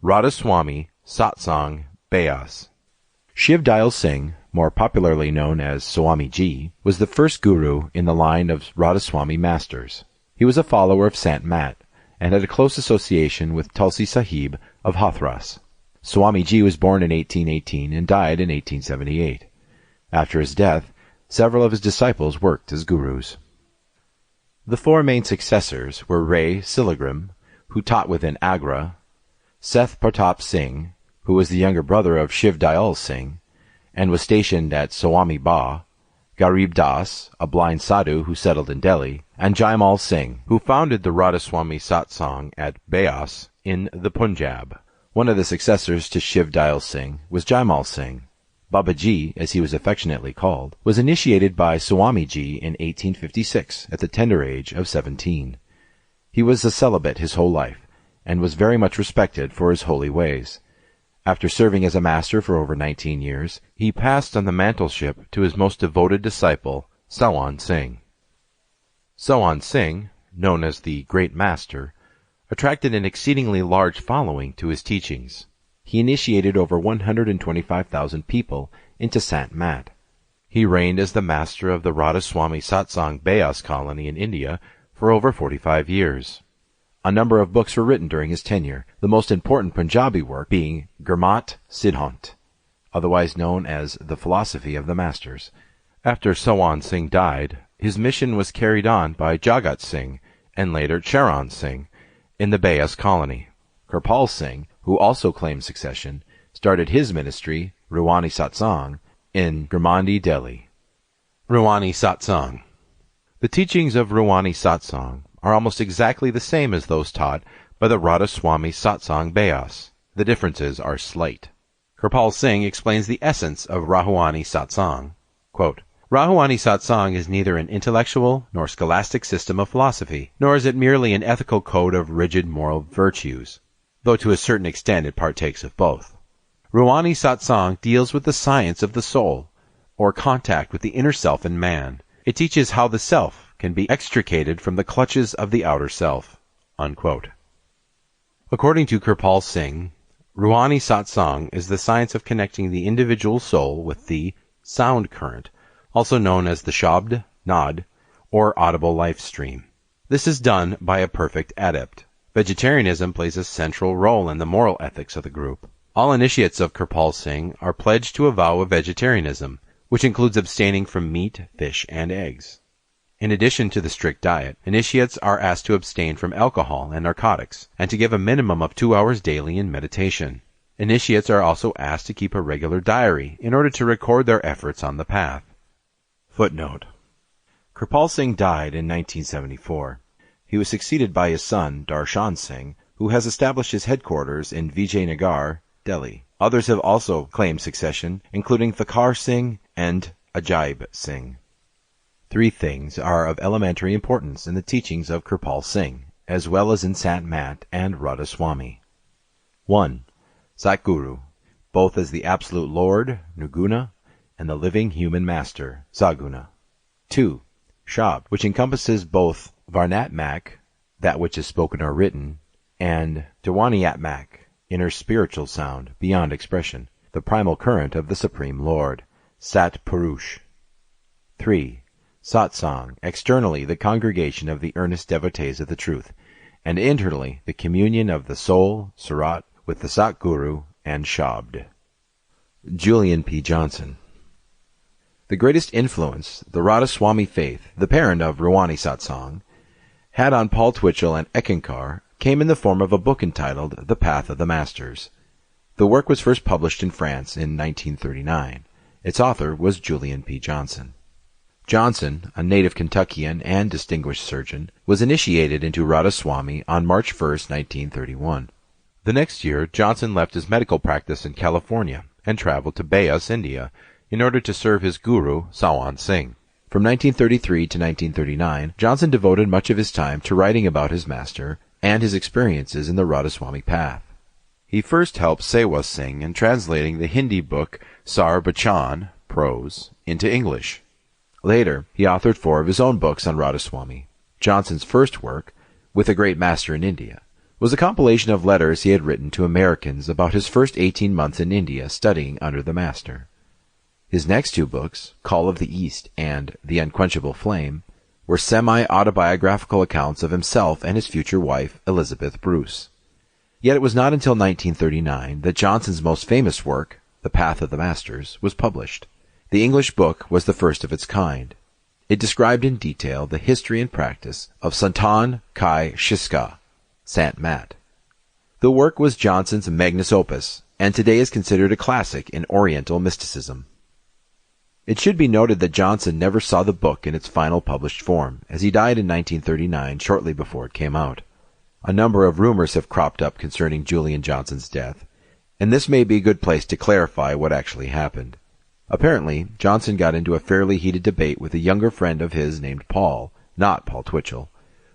Radhaswami Satsang Beas. Shiv Dayal Singh, more popularly known as Swamiji, was the first guru in the line of Radhaswami masters. He was a follower of Sant Mat, and had a close association with Tulsi Sahib of Hathras. Swamiji was born in 1818 and died in 1878. After his death, several of his disciples worked as gurus. The four main successors were Ray Siligrim, who taught within Agra, Seth Pratap Singh, who was the younger brother of Shiv Dayal Singh, and was stationed at Swami Ba, Garib Das, a blind sadhu who settled in Delhi, and Jaimal Singh, who founded the Radhaswami Satsang at Beas in the Punjab. One of the successors to Shiv Dayal Singh was Jaimal Singh. Babaji, as he was affectionately called, was initiated by Swamiji in 1856 at the tender age of 17. He was a celibate his whole life, and was very much respected for his holy ways. After serving as a master for over 19 years, he passed on the mantleship to his most devoted disciple, Sawan Singh. Sawan Singh, known as the Great Master, attracted an exceedingly large following to his teachings. He initiated over 125,000 people into Sant Mat. He reigned as the master of the Radhaswami Satsang Beas colony in India for over 45 years. A number of books were written during his tenure, the most important Punjabi work being Gurmat Siddhant, otherwise known as the Philosophy of the Masters. After Sawan Singh died, his mission was carried on by Jagat Singh and later Charan Singh in the Beas colony. Kirpal Singh, who also claimed succession, started his ministry, Ruhani Satsang, in Gurmandi, Delhi. Ruhani Satsang. The teachings of Ruhani Satsang are almost exactly the same as those taught by the Radhaswami Satsang Beas. The differences are slight. Kirpal Singh explains the essence of Ruhani Satsang. Quote, Ruhani Satsang is neither an intellectual nor scholastic system of philosophy, nor is it merely an ethical code of rigid moral virtues, though to a certain extent it partakes of both. Ruhani Satsang deals with the science of the soul, or contact with the inner self in man. It teaches how the self can be extricated from the clutches of the outer self. Unquote. According to Kirpal Singh, Ruhani Satsang is the science of connecting the individual soul with the sound current, also known as the Shabd, Nad, or audible life stream. This is done by a perfect adept. Vegetarianism plays a central role in the moral ethics of the group. All initiates of Kirpal Singh are pledged to a vow of vegetarianism, which includes abstaining from meat, fish, and eggs. In addition to the strict diet, initiates are asked to abstain from alcohol and narcotics, and to give a minimum of 2 hours daily in meditation. Initiates are also asked to keep a regular diary in order to record their efforts on the path. Footnote. Kirpal Singh died in 1974. He was succeeded by his son, Darshan Singh, who has established his headquarters in Vijaynagar, Delhi. Others have also claimed succession, including Thakar Singh and Ajaib Singh. Three things are of elementary importance in the teachings of Kirpal Singh, as well as in Sant Mat and Radhaswami. 1. Satguru, both as the absolute Lord, Nirguna, and the living human master, Saguna. 2. Shabd, which encompasses both Varnatmak, that which is spoken or written, and Dhvaniatmak, inner spiritual sound, beyond expression, the primal current of the Supreme Lord, Sat Purush. 3. Satsang, externally the congregation of the earnest devotees of the truth, and internally the communion of the soul, Surat, with the Satguru and Shabd. Julian P. Johnson. The greatest influence the Radhaswami faith, the parent of Ruwani Satsang, had on Paul Twitchell and Eckankar came in the form of a book entitled The Path of the Masters. The work was first published in France in 1939. Its author was Julian P. Johnson. Johnson, a native Kentuckian and distinguished surgeon, was initiated into Radhaswami on March 1, 1931. The next year, Johnson left his medical practice in California and traveled to Beas, India, in order to serve his guru, Sawan Singh. From 1933 to 1939, Johnson devoted much of his time to writing about his master and his experiences in the Radhaswami path. He first helped Sewa Singh in translating the Hindi book Sar Bachan, prose, into English. Later, he authored 4 of his own books on Radhaswami. Johnson's first work, With a Great Master in India, was a compilation of letters he had written to Americans about his first 18 months in India studying under the master. His next 2 books, Call of the East and The Unquenchable Flame, were semi-autobiographical accounts of himself and his future wife, Elizabeth Bruce. Yet it was not until 1939 that Johnson's most famous work, The Path of the Masters, was published. The English book was the first of its kind. It described in detail the history and practice of Santan Kai Shiska, Sant Mat. The work was Johnson's magnus opus, and today is considered a classic in Oriental mysticism. It should be noted that Johnson never saw the book in its final published form, as he died in 1939 shortly before it came out. A number of rumors have cropped up concerning Julian Johnson's death, and this may be a good place to clarify what actually happened. Apparently, Johnson got into a fairly heated debate with a younger friend of his named Paul, not Paul Twitchell,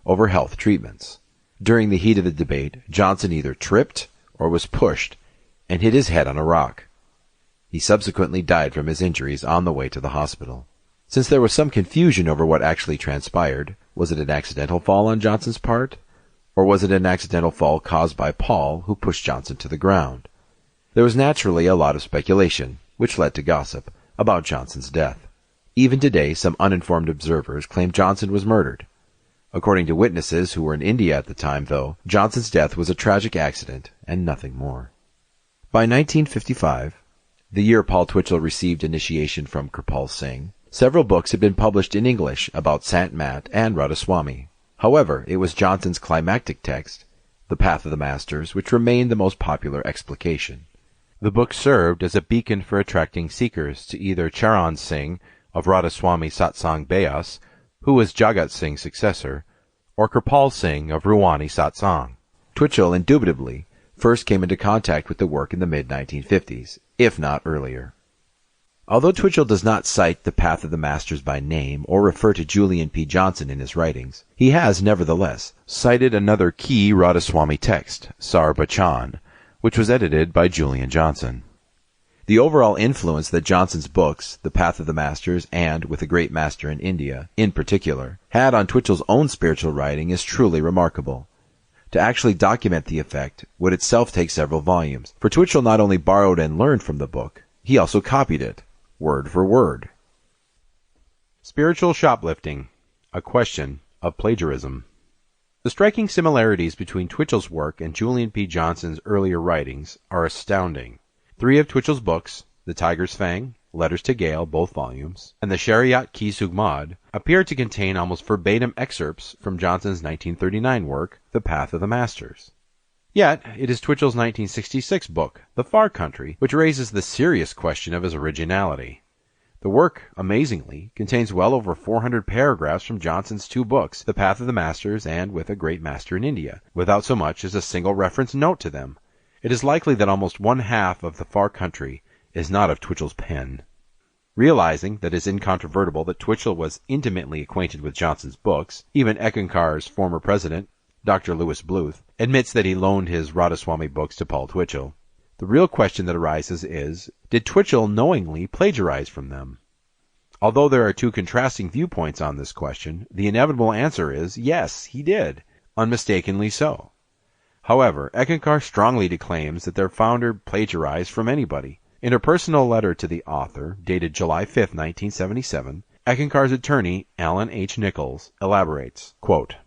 over health treatments. During the heat of the debate, Johnson either tripped or was pushed and hit his head on a rock. He subsequently died from his injuries on the way to the hospital. Since there was some confusion over what actually transpired, was it an accidental fall on Johnson's part? Or was it an accidental fall caused by Paul, who pushed Johnson to the ground? There was naturally a lot of speculation, which led to gossip, about Johnson's death. Even today, some uninformed observers claim Johnson was murdered. According to witnesses who were in India at the time, though, Johnson's death was a tragic accident and nothing more. By 1955, the year Paul Twitchell received initiation from Kirpal Singh, several books had been published in English about Sant Mat and Radhaswami. However, it was Johnson's climactic text, The Path of the Masters, which remained the most popular explication. The book served as a beacon for attracting seekers to either Charan Singh of Radhaswami Satsang Beas, who was Jagat Singh's successor, or Kirpal Singh of Ruwani Satsang. Twitchell indubitably first came into contact with the work in the mid-1950s, if not earlier. Although Twitchell does not cite The Path of the Masters by name or refer to Julian P. Johnson in his writings, he has, nevertheless, cited another key Radhaswami text, Sar Bachan, which was edited by Julian Johnson. The overall influence that Johnson's books, The Path of the Masters and With a Great Master in India, in particular, had on Twitchell's own spiritual writing is truly remarkable. To actually document the effect would itself take several volumes, for Twitchell not only borrowed and learned from the book, he also copied it, word for word. Spiritual shoplifting, a question of plagiarism. The striking similarities between Twitchell's work and Julian P. Johnson's earlier writings are astounding. 3 of Twitchell's books, The Tiger's Fang, Letters to Gail, both volumes, and the Shariat Ki Sugmad, appear to contain almost verbatim excerpts from Johnson's 1939 work, The Path of the Masters. Yet, it is Twitchell's 1966 book, The Far Country, which raises the serious question of his originality. The work, amazingly, contains well over 400 paragraphs from Johnson's 2 books, The Path of the Masters and With a Great Master in India, without so much as a single reference note to them. It is likely that almost one half of The Far Country is not of Twitchell's pen. Realizing that it is incontrovertible that Twitchell was intimately acquainted with Johnson's books, even Eckankar's former president, Dr. Louis Bluth, admits that he loaned his Radhaswami books to Paul Twitchell. The real question that arises is, did Twitchell knowingly plagiarize from them? Although there are two contrasting viewpoints on this question, the inevitable answer is yes, he did, unmistakably so. However, Eckankar strongly declaims that their founder plagiarized from anybody. In a personal letter to the author, dated July 5, 1977, Eckankar's attorney, Alan H. Nichols, elaborates, quote,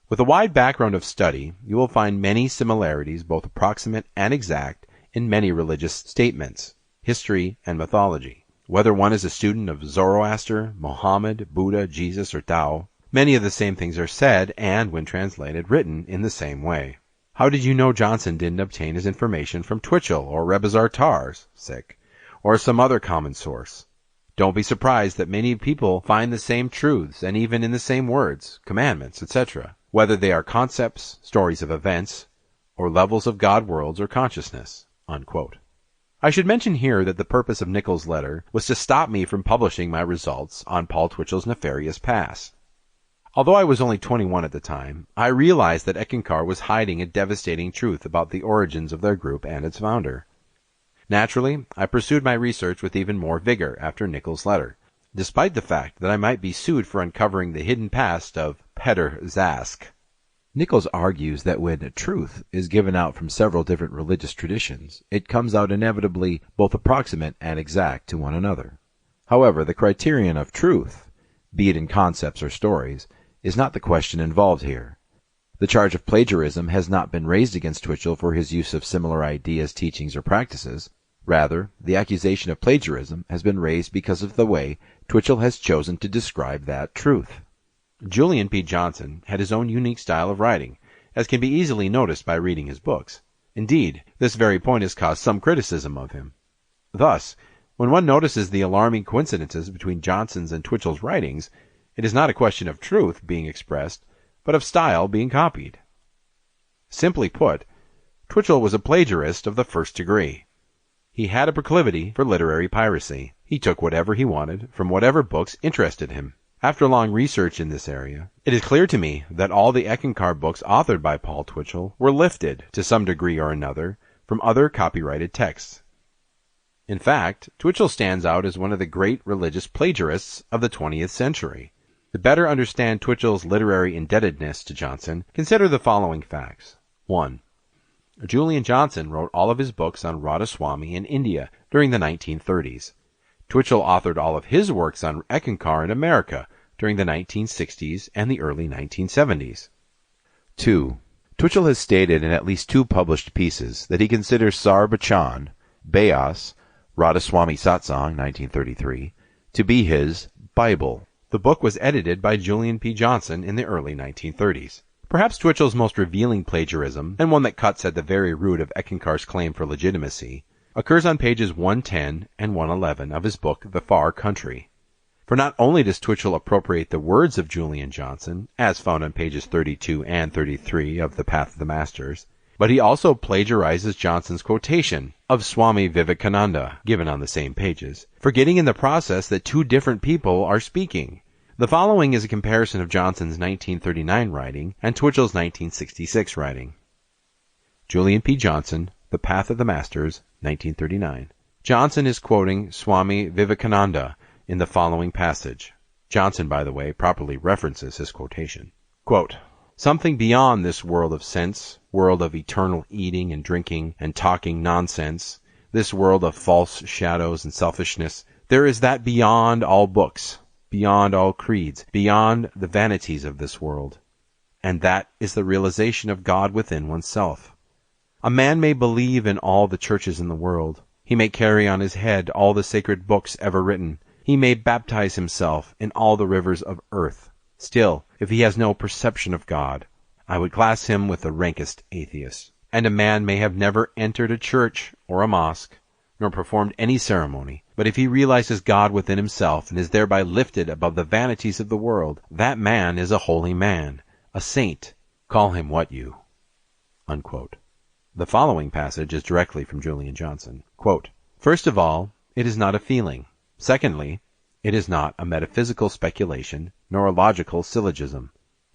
"With a wide background of study, you will find many similarities, both approximate and exact, in many religious statements, history, and mythology. Whether one is a student of Zoroaster, Mohammed, Buddha, Jesus, or Tao, many of the same things are said and, when translated, written in the same way. How did you know Johnson didn't obtain his information from Twitchell or Rebizar Tars, or some other common source? Don't be surprised that many people find the same truths and even in the same words, commandments, etc., whether they are concepts, stories of events, or levels of God worlds or consciousness." Unquote. I should mention here that the purpose of Nichols' letter was to stop me from publishing my results on Paul Twitchell's nefarious past. Although I was only 21 at the time, I realized that Eckankar was hiding a devastating truth about the origins of their group and its founder. Naturally, I pursued my research with even more vigor after Nichols' letter, despite the fact that I might be sued for uncovering the hidden past of Peter Zask. Nichols argues that when truth is given out from several different religious traditions, it comes out inevitably both approximate and exact to one another. However, the criterion of truth, be it in concepts or stories, is not the question involved here. The charge of plagiarism has not been raised against Twitchell for his use of similar ideas, teachings, or practices. Rather, the accusation of plagiarism has been raised because of the way Twitchell has chosen to describe that truth. Julian P. Johnson had his own unique style of writing, as can be easily noticed by reading his books. Indeed, this very point has caused some criticism of him. Thus, when one notices the alarming coincidences between Johnson's and Twitchell's writings, it is not a question of truth being expressed, but of style being copied. Simply put, Twitchell was a plagiarist of the first degree. He had a proclivity for literary piracy. He took whatever he wanted from whatever books interested him. After long research in this area, it is clear to me that all the Eckankar books authored by Paul Twitchell were lifted, to some degree or another, from other copyrighted texts. In fact, Twitchell stands out as one of the great religious plagiarists of the 20th century. To better understand Twitchell's literary indebtedness to Johnson, consider the following facts. 1. Julian Johnson wrote all of his books on Radhaswami in India during the 1930s. Twitchell authored all of his works on Eckankar in America during the 1960s and the early 1970s. 2. Twitchell has stated in at least 2 published pieces that he considers Sar Bachan, Beas, Radhaswami Satsang, 1933, to be his Bible. The book was edited by Julian P. Johnson in the early 1930s. Perhaps Twitchell's most revealing plagiarism, and one that cuts at the very root of Eckankar's claim for legitimacy, occurs on pages 110 and 111 of his book The Far Country. For not only does Twitchell appropriate the words of Julian Johnson, as found on pages 32 and 33 of The Path of the Masters, but he also plagiarizes Johnson's quotation of Swami Vivekananda, given on the same pages, forgetting in the process that 2 different people are speaking. The following is a comparison of Johnson's 1939 writing and Twitchell's 1966 writing. Julian P. Johnson, The Path of the Masters, 1939. Johnson is quoting Swami Vivekananda in the following passage. Johnson, by the way, properly references his quotation. Quote, "Something beyond this world of sense, world of eternal eating and drinking and talking nonsense, this world of false shadows and selfishness, there is that beyond all books, beyond all creeds, beyond the vanities of this world. And that is the realization of God within oneself. A man may believe in all the churches in the world. He may carry on his head all the sacred books ever written. He may baptize himself in all the rivers of earth. Still, if he has no perception of God, I would class him with the rankest atheist. And a man may have never entered a church or a mosque, nor performed any ceremony, but if he realizes God within himself and is thereby lifted above the vanities of the world, that man is a holy man, a saint. Call him what you." Unquote. The following passage is directly from Julian Johnson. Quote, "First of all, it is not a feeling. Secondly, it is not a metaphysical speculation, nor a logical syllogism.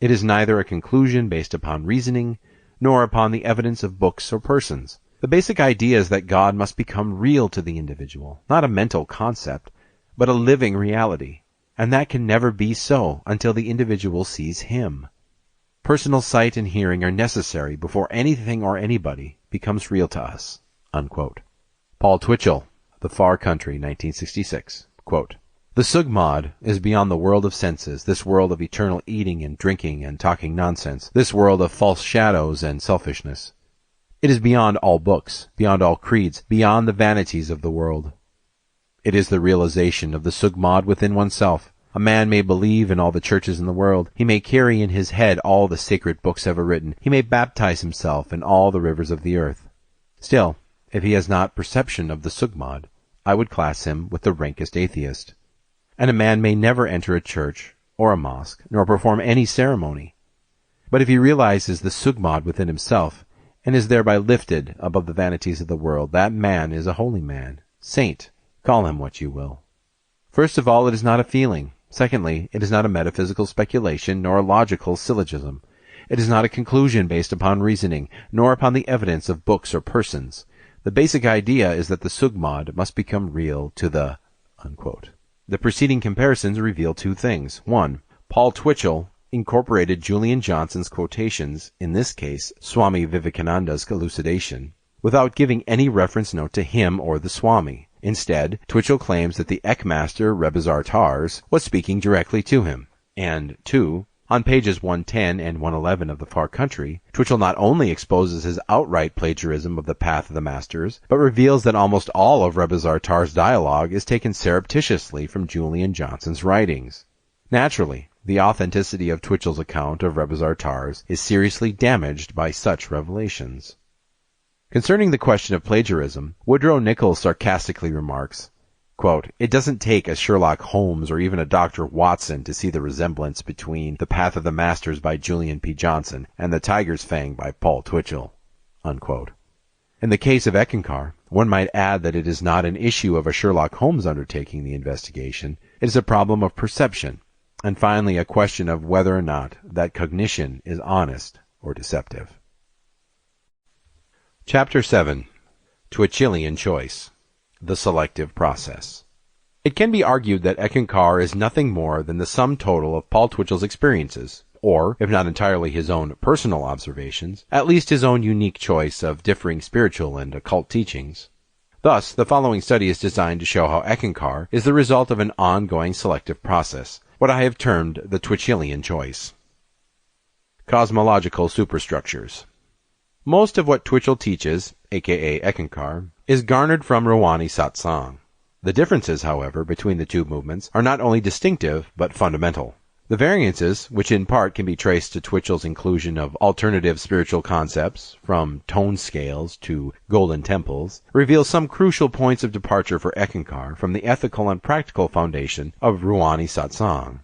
It is neither a conclusion based upon reasoning, nor upon the evidence of books or persons. The basic idea is that God must become real to the individual, not a mental concept, but a living reality, and that can never be so until the individual sees Him. Personal sight and hearing are necessary before anything or anybody becomes real to us." Unquote. Paul Twitchell, The Far Country, 1966. Quote, "The Sugmod is beyond the world of senses, this world of eternal eating and drinking and talking nonsense, this world of false shadows and selfishness. It is beyond all books, beyond all creeds, beyond the vanities of the world. It is the realization of the Sugmod within oneself. A man may believe in all the churches in the world. He may carry in his head all the sacred books ever written. He may baptize himself in all the rivers of the earth. Still, if he has not perception of the Sugmod, I would class him with the rankest atheist. And a man may never enter a church or a mosque, nor perform any ceremony. But if he realizes the Sugmod within himself, and is thereby lifted above the vanities of the world, that man is a holy man, saint, call him what you will. First of all, it is not a feeling. Secondly, it is not a metaphysical speculation, nor a logical syllogism. It is not a conclusion based upon reasoning, nor upon the evidence of books or persons. The basic idea is that the Sugmod must become real to the unquote. The preceding comparisons reveal two things. One, Paul Twitchell incorporated Julian Johnson's quotations, in this case Swami Vivekananda's elucidation, without giving any reference note to him or the Swami. Instead, Twitchell claims that the Eckmaster Rebizar Tars was speaking directly to him. And 2, on pages 110 and 111 of The Far Country, Twitchell not only exposes his outright plagiarism of the Path of the Masters, but reveals that almost all of Rebizar Tar's dialogue is taken surreptitiously from Julian Johnson's writings. Naturally, the authenticity of Twitchell's account of Rebizar Tars is seriously damaged by such revelations. Concerning the question of plagiarism, Woodrow Nichols sarcastically remarks, quote, "It doesn't take a Sherlock Holmes or even a Dr. Watson to see the resemblance between The Path of the Masters by Julian P. Johnson and The Tiger's Fang by Paul Twitchell." Unquote. In the case of Eckankar, one might add that it is not an issue of a Sherlock Holmes undertaking the investigation. It is a problem of perception, and finally a question of whether or not that cognition is honest or deceptive. Chapter 7. Twitchellian Choice. The Selective Process. It can be argued that Eckankar is nothing more than the sum total of Paul Twitchell's experiences, or, if not entirely his own personal observations, at least his own unique choice of differing spiritual and occult teachings. Thus, the following study is designed to show how Eckankar is the result of an ongoing selective process, what I have termed the Twitchellian choice. Cosmological superstructures. Most of what Twitchell teaches, aka Eckankar, is garnered from Ruwani Satsang. The differences, however, between the two movements are not only distinctive, but fundamental. The variances, which in part can be traced to Twitchell's inclusion of alternative spiritual concepts, from tone scales to golden temples, reveal some crucial points of departure for Eckankar from the ethical and practical foundation of Ruwani Satsang.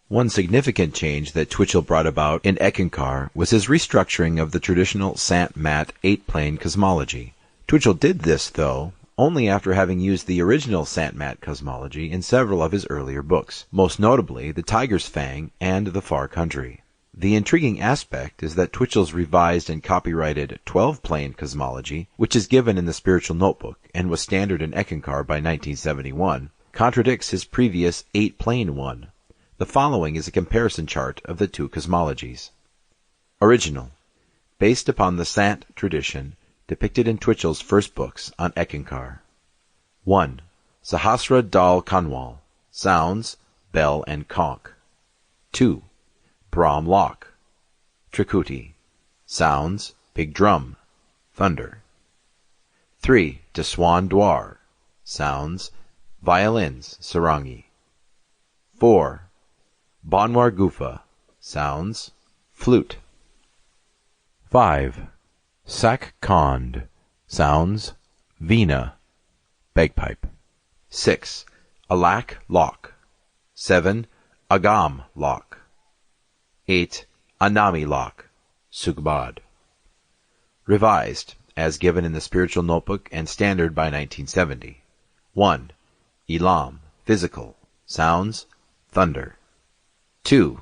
One significant change that Twitchell brought about in Eckankar was his restructuring of the traditional Sant-Mat 8-plane cosmology. Twitchell did this, though, only after having used the original Sant-Mat cosmology in several of his earlier books, most notably The Tiger's Fang and The Far Country. The intriguing aspect is that Twitchell's revised and copyrighted 12-plane cosmology, which is given in the Spiritual Notebook and was standard in Eckankar by 1971, contradicts his previous 8-plane one. The following is a comparison chart of the two cosmologies. Original. Based upon the Sant tradition, depicted in Twitchell's first books on Eckankar. 1. Sahasra Dal Kanwal. Sounds, bell and conch. 2. Brahm Lock. Trikuti. Sounds, big drum, thunder. 3. Deswan Dwar. Sounds, violins, sarangi. 4. Banwar Gufa. Sounds, flute. 5. Sak Khand. Sounds, veena, bagpipe. 6. Alak Lock. 7. Agam Lock. 8. Anami Lock, Sugbad. Revised, as given in the Spiritual Notebook and Standard by 1970. 1. Elam, physical, sounds, thunder. 2.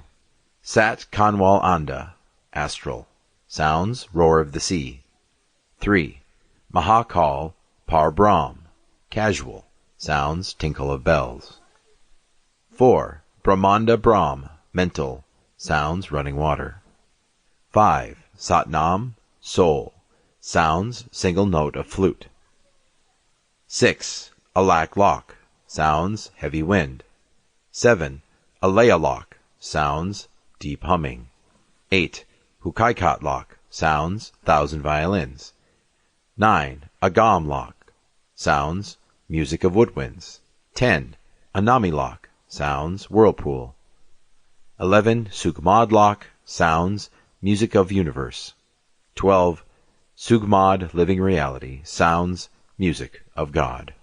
Sat Kanwal Anda, astral, sounds roar of the sea. 3. Mahakal Par Brahm, casual, sounds tinkle of bells. 4. Brahmanda Brahm, mental, sounds running water. 5. Satnam, soul, sounds single note of flute. 6. Alak Lok, sounds heavy wind. 7. Alayalok, sounds deep humming. 8. Hukaikat Lok, sounds thousand violins. 9. Agam Lok, sounds music of woodwinds. 10. Anami Lok, sounds whirlpool. 11. Sukmad Lok, sounds music of universe. 12. Sugmad living reality, sounds music of God.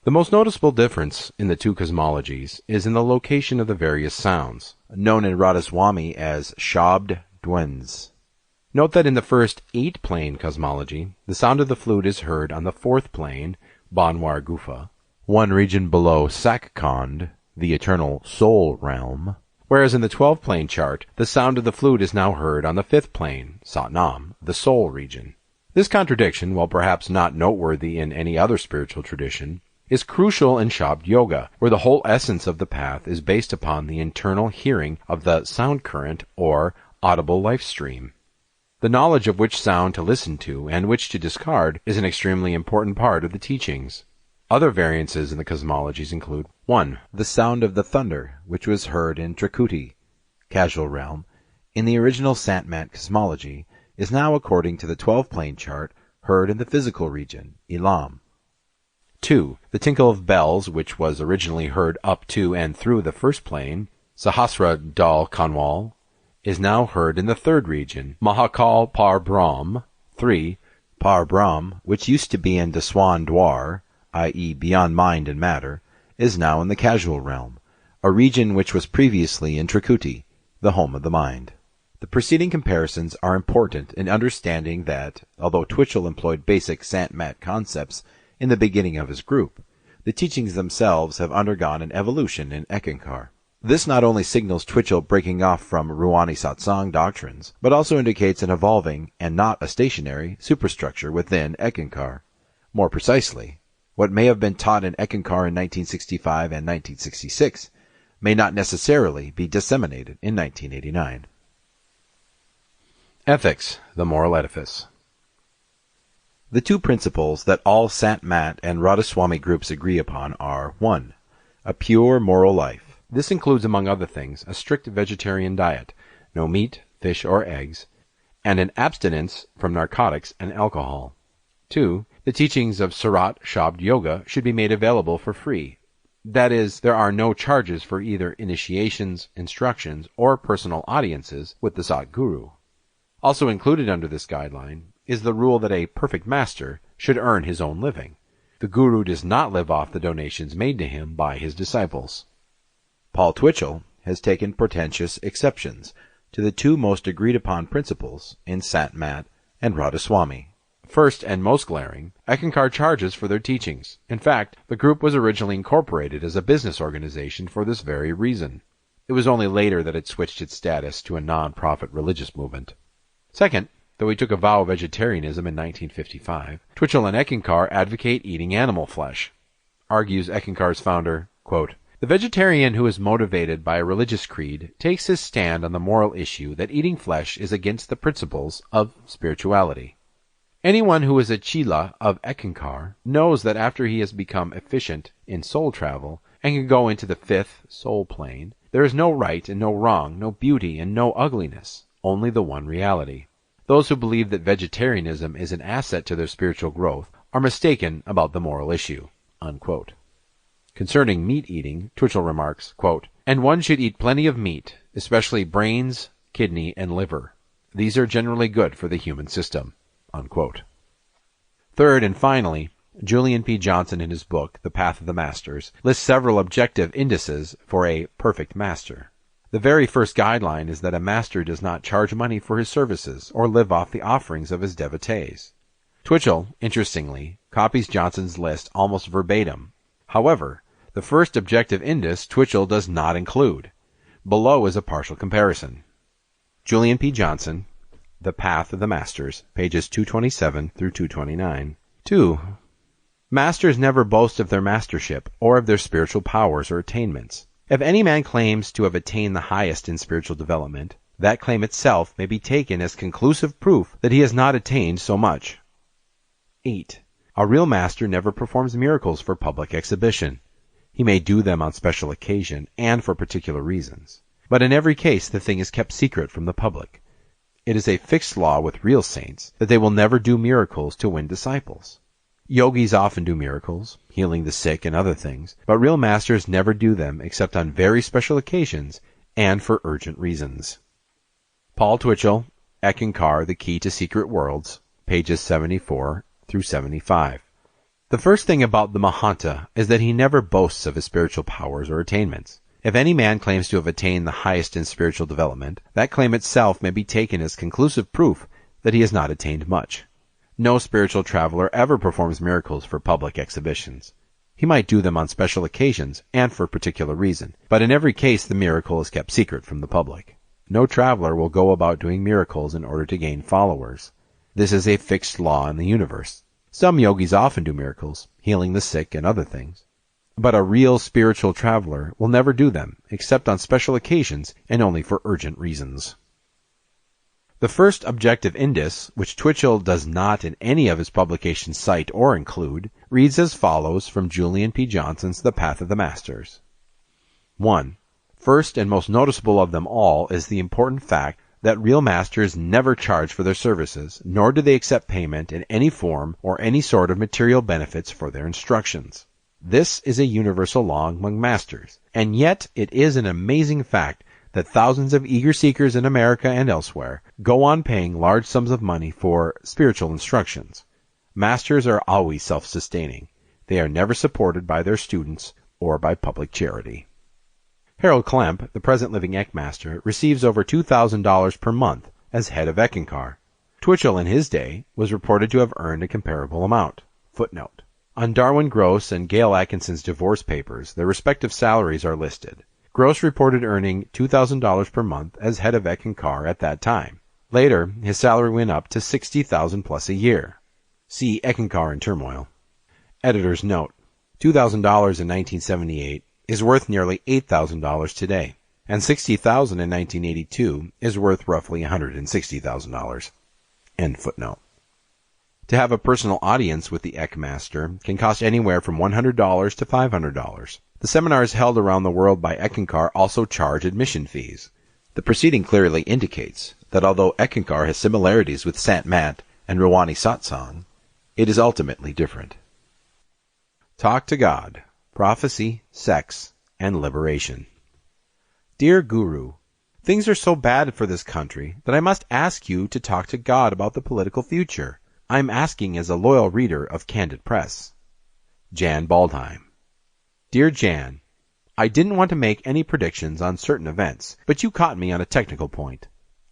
The most noticeable difference in the two cosmologies is in the location of the various sounds, known in Radhaswami as Shabd Dwens. Note that in the first 8-plane cosmology, the sound of the flute is heard on the 4th plane, Banwar Gufa, one region below Sakkhand, the eternal soul realm, whereas in the 12-plane chart, the sound of the flute is now heard on the 5th plane, Satnam, the soul region. This contradiction, while perhaps not noteworthy in any other spiritual tradition, is crucial in Shabd Yoga, where the whole essence of the path is based upon the internal hearing of the sound current or audible life stream. The knowledge of which sound to listen to and which to discard is an extremely important part of the teachings. Other variances in the cosmologies include 1. The sound of the thunder, which was heard in Trikuti, casual realm, in the original Sant-Mat cosmology, is now, according to the 12-plane chart, heard in the physical region, Elam. 2. The tinkle of bells, which was originally heard up to and through the 1st plane, Sahasra Dal Kanwal, is now heard in the 3rd region, Mahakal Par Brahm. 3. Par Brahm, which used to be in Daswan Dwar, i.e. beyond mind and matter, is now in the casual realm, a region which was previously in Trikuti, the home of the mind. The preceding comparisons are important in understanding that, although Twitchell employed basic Sant-Mat concepts in the beginning of his group, the teachings themselves have undergone an evolution in Eckankar. This not only signals Twitchell breaking off from Ruhani Satsang doctrines, but also indicates an evolving, and not a stationary, superstructure within Eckankar. More precisely, what may have been taught in Eckankar in 1965 and 1966 may not necessarily be disseminated in 1989. Ethics, the moral edifice. The two principles that all Sant-Mat and Radhaswami groups agree upon are 1. A pure moral life. This includes, among other things, a strict vegetarian diet, no meat, fish, or eggs, and an abstinence from narcotics and alcohol. 2. The teachings of Surat Shabd Yoga should be made available for free. That is, there are no charges for either initiations, instructions, or personal audiences with the Satguru. Also included under this guideline is the rule that a perfect master should earn his own living. The Guru does not live off the donations made to him by his disciples. Paul Twitchell has taken portentous exceptions to the two most agreed-upon principles in Sant-Mat and Radhaswami. First and most glaring, Eckankar charges for their teachings. In fact, the group was originally incorporated as a business organization for this very reason. It was only later that it switched its status to a non-profit religious movement. Second, though he took a vow of vegetarianism in 1955, Twitchell and Eckankar advocate eating animal flesh. Argues Eckankar's founder, quote, "The vegetarian who is motivated by a religious creed takes his stand on the moral issue that eating flesh is against the principles of spirituality. Anyone who is a chela of Eckankar knows that after he has become efficient in soul travel and can go into the 5th soul plane, there is no right and no wrong, no beauty and no ugliness, only the one reality. Those who believe that vegetarianism is an asset to their spiritual growth are mistaken about the moral issue." Unquote. Concerning meat eating, Twitchell remarks, quote, "And one should eat plenty of meat, especially brains, kidney, and liver. These are generally good for the human system." Unquote. Third and finally, Julian P. Johnson in his book, The Path of the Masters, lists several objective indices for a perfect master. The very first guideline is that a master does not charge money for his services or live off the offerings of his devotees. Twitchell, interestingly, copies Johnson's list almost verbatim. However, the first objective indice Twitchell does not include. Below is a partial comparison. Julian P. Johnson, The Path of the Masters, pages 227 through 229. 2. Masters never boast of their mastership or of their spiritual powers or attainments. If any man claims to have attained the highest in spiritual development, that claim itself may be taken as conclusive proof that he has not attained so much. 8. A real master never performs miracles for public exhibition. He may do them on special occasion and for particular reasons, but in every case the thing is kept secret from the public. It is a fixed law with real saints that they will never do miracles to win disciples. Yogis often do miracles, healing the sick and other things, but real masters never do them except on very special occasions and for urgent reasons. Paul Twitchell, Eckankar, The Key to Secret Worlds, pages 74 through 75. The first thing about the Mahanta is that he never boasts of his spiritual powers or attainments. If any man claims to have attained the highest in spiritual development, that claim itself may be taken as conclusive proof that he has not attained much. No spiritual traveler ever performs miracles for public exhibitions. He might do them on special occasions and for a particular reason, but in every case the miracle is kept secret from the public. No traveler will go about doing miracles in order to gain followers. This is a fixed law in the universe. Some yogis often do miracles, healing the sick and other things, but a real spiritual traveler will never do them except on special occasions and only for urgent reasons. The first objective indice, which Twitchell does not in any of his publications cite or include, reads as follows from Julian P. Johnson's The Path of the Masters. 1. First and most noticeable of them all is the important fact that real masters never charge for their services, nor do they accept payment in any form or any sort of material benefits for their instructions. This is a universal law among masters, and yet it is an amazing fact that thousands of eager seekers in America and elsewhere go on paying large sums of money for spiritual instructions. Masters are always self-sustaining. They are never supported by their students or by public charity. Harold Klemp, the present living Eckmaster, receives over $2,000 per month as head of Eckankar. Twitchell in his day was reported to have earned a comparable amount. Footnote. On Darwin Gross and Gail Atkinson's divorce papers, their respective salaries are listed. Gross reported earning $2,000 per month as head of Eckankar at that time. Later, his salary went up to $60,000 plus a year. See Eckankar in Turmoil. Editor's note. $2,000 in 1978 is worth nearly $8,000 today, and $60,000 in 1982 is worth roughly $160,000. End footnote. To have a personal audience with the Eckmaster can cost anywhere from $100 to $500. The seminars held around the world by Eckankar also charge admission fees. The proceeding clearly indicates that although Eckankar has similarities with Sant Mat and Rawani Satsang, it is ultimately different. Talk to God. Prophecy, Sex, and Liberation. Dear Guru, things are so bad for this country that I must ask you to talk to God about the political future. I'm asking as a loyal reader of Candid Press. Jan Baldheim. Dear Jan, I didn't want to make any predictions on certain events, but you caught me on a technical point.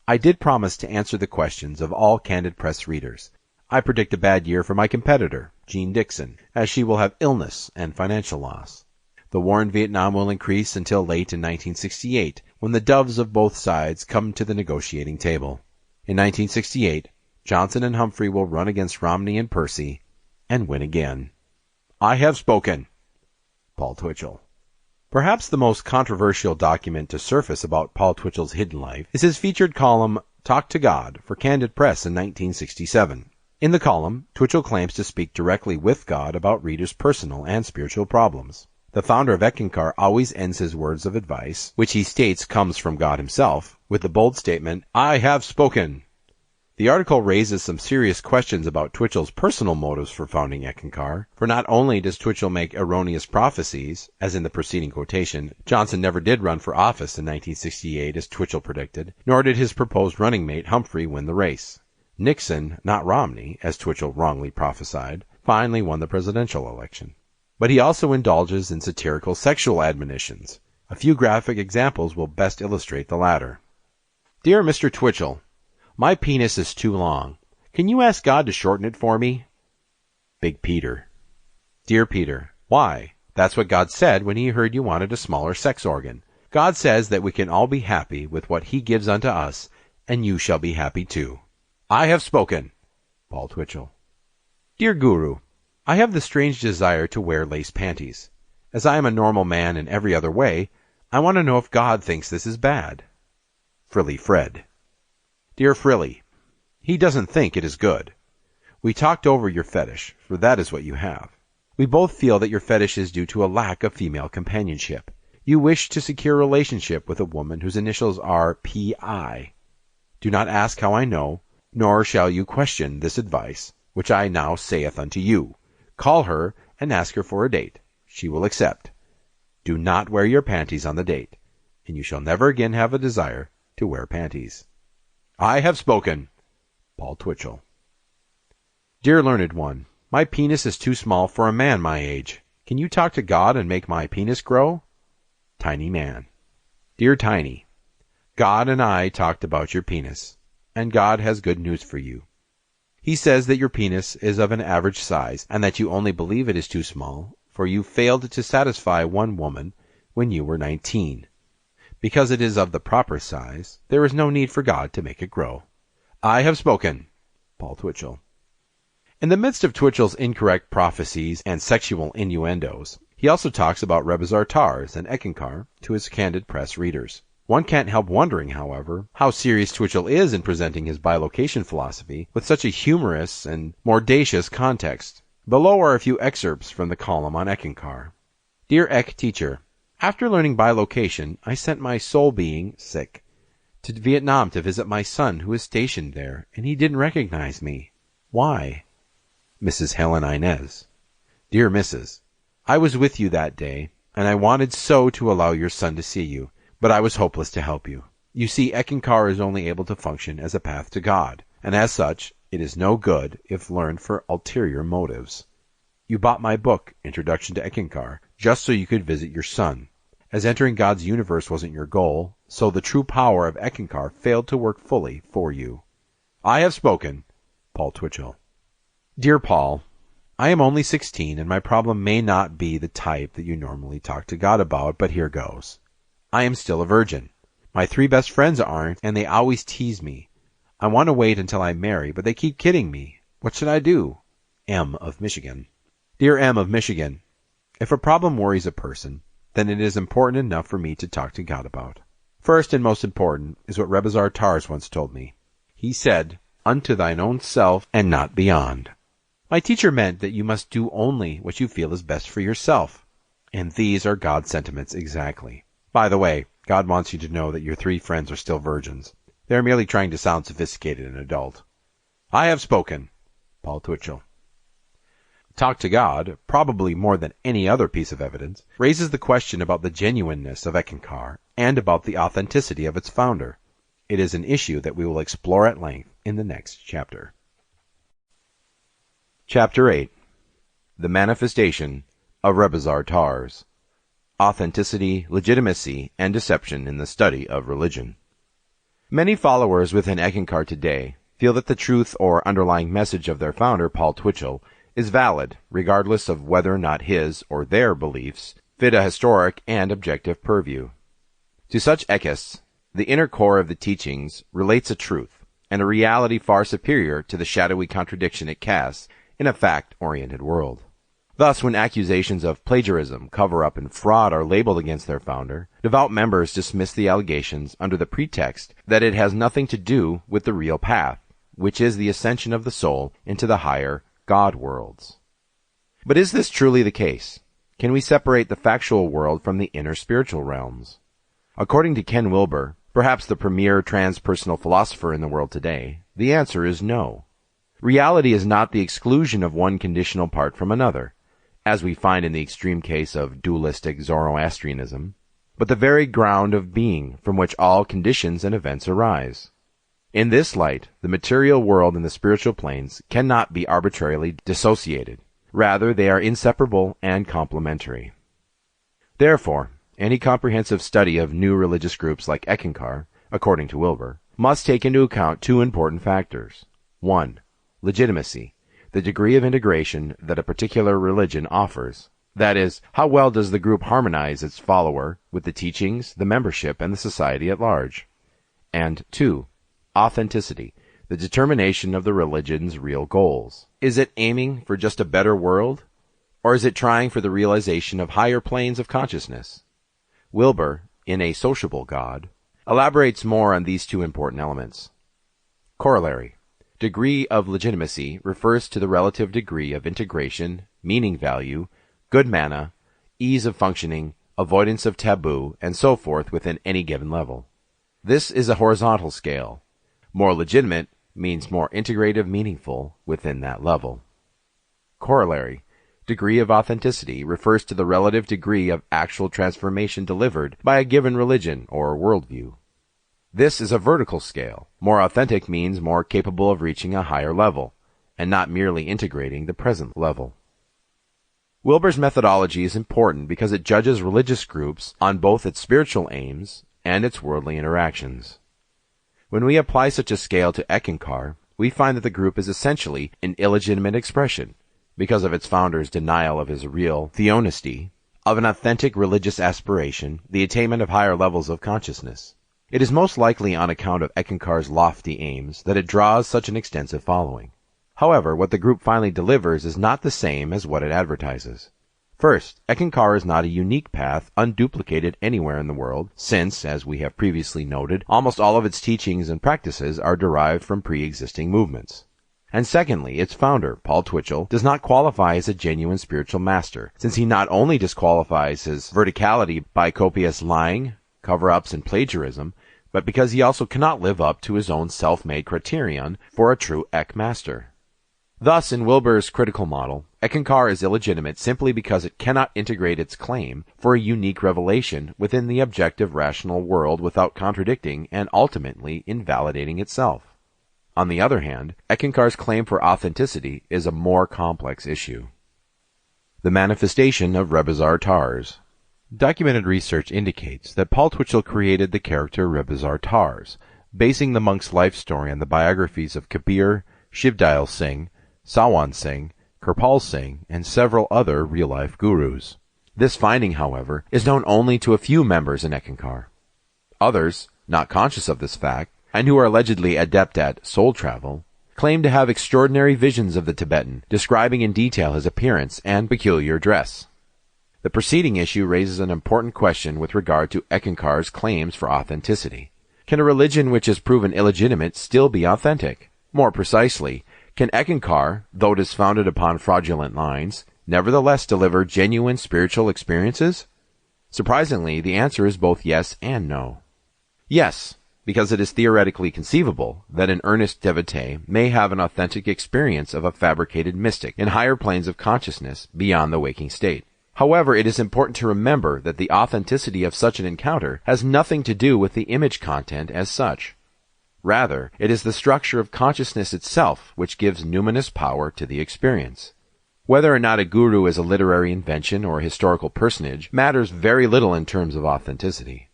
I did promise to answer the questions of all Candid Press readers. I predict a bad year for my competitor, Jean Dixon, as she will have illness and financial loss. The war in Vietnam will increase until late in 1968, when the doves of both sides come to the negotiating table. In 1968, Johnson and Humphrey will run against Romney and Percy, and win again. I have spoken. Paul Twitchell. Perhaps the most controversial document to surface about Paul Twitchell's hidden life is his featured column, Talk to God, for Candid Press in 1967. In the column, Twitchell claims to speak directly with God about readers' personal and spiritual problems. The founder of Eckankar always ends his words of advice, which he states comes from God himself, with the bold statement, I have spoken. The article raises some serious questions about Twitchell's personal motives for founding Eckankar, for not only does Twitchell make erroneous prophecies, as in the preceding quotation, Johnson never did run for office in 1968 as Twitchell predicted, nor did his proposed running mate Humphrey win the race. Nixon, not Romney, as Twitchell wrongly prophesied, finally won the presidential election. But he also indulges in satirical sexual admonitions. A few graphic examples will best illustrate the latter. Dear Mr. Twitchell, my penis is too long. Can you ask God to shorten it for me? Big Peter. Dear Peter, why? That's what God said when he heard you wanted a smaller sex organ. God says that we can all be happy with what he gives unto us, and you shall be happy too. I have spoken. Paul Twitchell. Dear Guru, I have the strange desire to wear lace panties. As I am a normal man in every other way, I want to know if God thinks this is bad. Frilly Fred. Dear Frilly, he doesn't think it is good. We talked over your fetish, for that is what you have. We both feel that your fetish is due to a lack of female companionship. You wish to secure a relationship with a woman whose initials are P.I. Do not ask how I know, nor shall you question this advice, which I now saith unto you. Call her and ask her for a date. She will accept. Do not wear your panties on the date, and you shall never again have a desire to wear panties. I have spoken. Paul Twitchell. Dear Learned One, my penis is too small for a man my age. Can you talk to God and make my penis grow? Tiny Man. Dear Tiny, God and I talked about your penis, and God has good news for you. He says that your penis is of an average size, and that you only believe it is too small, for you failed to satisfy one woman when you were 19. Because it is of the proper size, there is no need for God to make it grow. I have spoken. Paul Twitchell. In the midst of Twitchell's incorrect prophecies and sexual innuendos, he also talks about Rebizar and Eckankar to his candid press readers. One can't help wondering, however, how serious Twitchell is in presenting his bilocation philosophy with such a humorous and mordacious context. Below are a few excerpts from the column on Eckankar. Dear Ek Teacher, after learning bilocation, I sent my soul being, sick, to Vietnam to visit my son who is stationed there, and he didn't recognize me. Why? Mrs. Helen Inez. Dear Mrs., I was with you that day, and I wanted so to allow your son to see you, but I was hopeless to help you. You see, Eckankar is only able to function as a path to God, and as such, it is no good if learned for ulterior motives. You bought my book, Introduction to Eckankar, just so you could visit your son. As entering God's universe wasn't your goal, so the true power of Eckankar failed to work fully for you. I have spoken. Paul Twitchell. Dear Paul, I am only 16, and my problem may not be the type that you normally talk to God about, but here goes. I am still a virgin. My 3 best friends aren't, and they always tease me. I want to wait until I marry, but they keep kidding me. What should I do? M. of Michigan. Dear M. of Michigan, if a problem worries a person, then it is important enough for me to talk to God about. First and most important is what Rebizar Tars once told me. He said, unto thine own self and not beyond. My teacher meant that you must do only what you feel is best for yourself. And these are God's sentiments exactly. By the way, God wants you to know that your 3 friends are still virgins. They are merely trying to sound sophisticated and adult. I have spoken. Paul Twitchell. Talk to God, probably more than any other piece of evidence, raises the question about the genuineness of Eckankar and about the authenticity of its founder. It is an issue that we will explore at length in the next chapter. Chapter 8. The Manifestation of Rebizar Tars. Authenticity, Legitimacy, and Deception in the Study of Religion. Many followers within Eckankar today feel that the truth or underlying message of their founder, Paul Twitchell, is valid, regardless of whether or not his or their beliefs fit a historic and objective purview. To such Eckists, the inner core of the teachings relates a truth, and a reality far superior to the shadowy contradiction it casts in a fact-oriented world. Thus, when accusations of plagiarism, cover-up, and fraud are labeled against their founder, devout members dismiss the allegations under the pretext that it has nothing to do with the real path, which is the ascension of the soul into the higher God worlds. But is this truly the case? Can we separate the factual world from the inner spiritual realms? According to Ken Wilber, perhaps the premier transpersonal philosopher in the world today, the answer is no. Reality is not the exclusion of one conditional part from another, as we find in the extreme case of dualistic Zoroastrianism, but the very ground of being from which all conditions and events arise. In this light, the material world and the spiritual planes cannot be arbitrarily dissociated. Rather, they are inseparable and complementary. Therefore, any comprehensive study of new religious groups like Eckankar, according to Wilber, must take into account 2 important factors. 1. Legitimacy, the degree of integration that a particular religion offers. That is, how well does the group harmonize its follower with the teachings, the membership, and the society at large? And 2. Authenticity, the determination of the religion's real goals. Is it aiming for just a better world? Or is it trying for the realization of higher planes of consciousness? Wilber, in A Sociable God, elaborates more on these two important elements. Corollary. Degree of legitimacy refers to the relative degree of integration, meaning value, good mana, ease of functioning, avoidance of taboo, and so forth within any given level. This is a horizontal scale. More legitimate means more integrative, meaningful within that level. Corollary. Degree of authenticity refers to the relative degree of actual transformation delivered by a given religion or worldview. This is a vertical scale. More authentic means more capable of reaching a higher level, and not merely integrating the present level. Wilber's methodology is important because it judges religious groups on both its spiritual aims and its worldly interactions. When we apply such a scale to Eckankar, we find that the group is essentially an illegitimate expression, because of its founder's denial of his real theonosty, of an authentic religious aspiration, the attainment of higher levels of consciousness. It is most likely on account of Eckankar's lofty aims that it draws such an extensive following. However, what the group finally delivers is not the same as what it advertises. First, Eckankar is not a unique path unduplicated anywhere in the world, since, as we have previously noted, almost all of its teachings and practices are derived from pre-existing movements. And secondly, its founder, Paul Twitchell, does not qualify as a genuine spiritual master, since he not only disqualifies his verticality by copious lying, cover-ups, and plagiarism, but because he also cannot live up to his own self-made criterion for a true Ek master. Thus, in Wilber's critical model, Eckankar is illegitimate simply because it cannot integrate its claim for a unique revelation within the objective rational world without contradicting and ultimately invalidating itself. On the other hand, Eckankar's claim for authenticity is a more complex issue. The manifestation of Rebizar Tars. Documented research indicates that Paul Twitchell created the character Rebizar Tars, basing the monk's life story on the biographies of Kabir, Shivdayal Singh, Sawan Singh, Kirpal Singh, and several other real-life gurus. This finding, however, is known only to a few members in Eckankar. Others, not conscious of this fact, and who are allegedly adept at soul travel, claim to have extraordinary visions of the Tibetan, describing in detail his appearance and peculiar dress. The preceding issue raises an important question with regard to Eckankar's claims for authenticity. Can a religion which is proven illegitimate still be authentic? More precisely, can Eckankar, though it is founded upon fraudulent lines, nevertheless deliver genuine spiritual experiences? Surprisingly, the answer is both yes and no. Yes, because it is theoretically conceivable that an earnest devotee may have an authentic experience of a fabricated mystic in higher planes of consciousness beyond the waking state. However, it is important to remember that the authenticity of such an encounter has nothing to do with the image content as such. Rather, it is the structure of consciousness itself which gives numinous power to the experience. Whether or not a guru is a literary invention or a historical personage matters very little in terms of authenticity.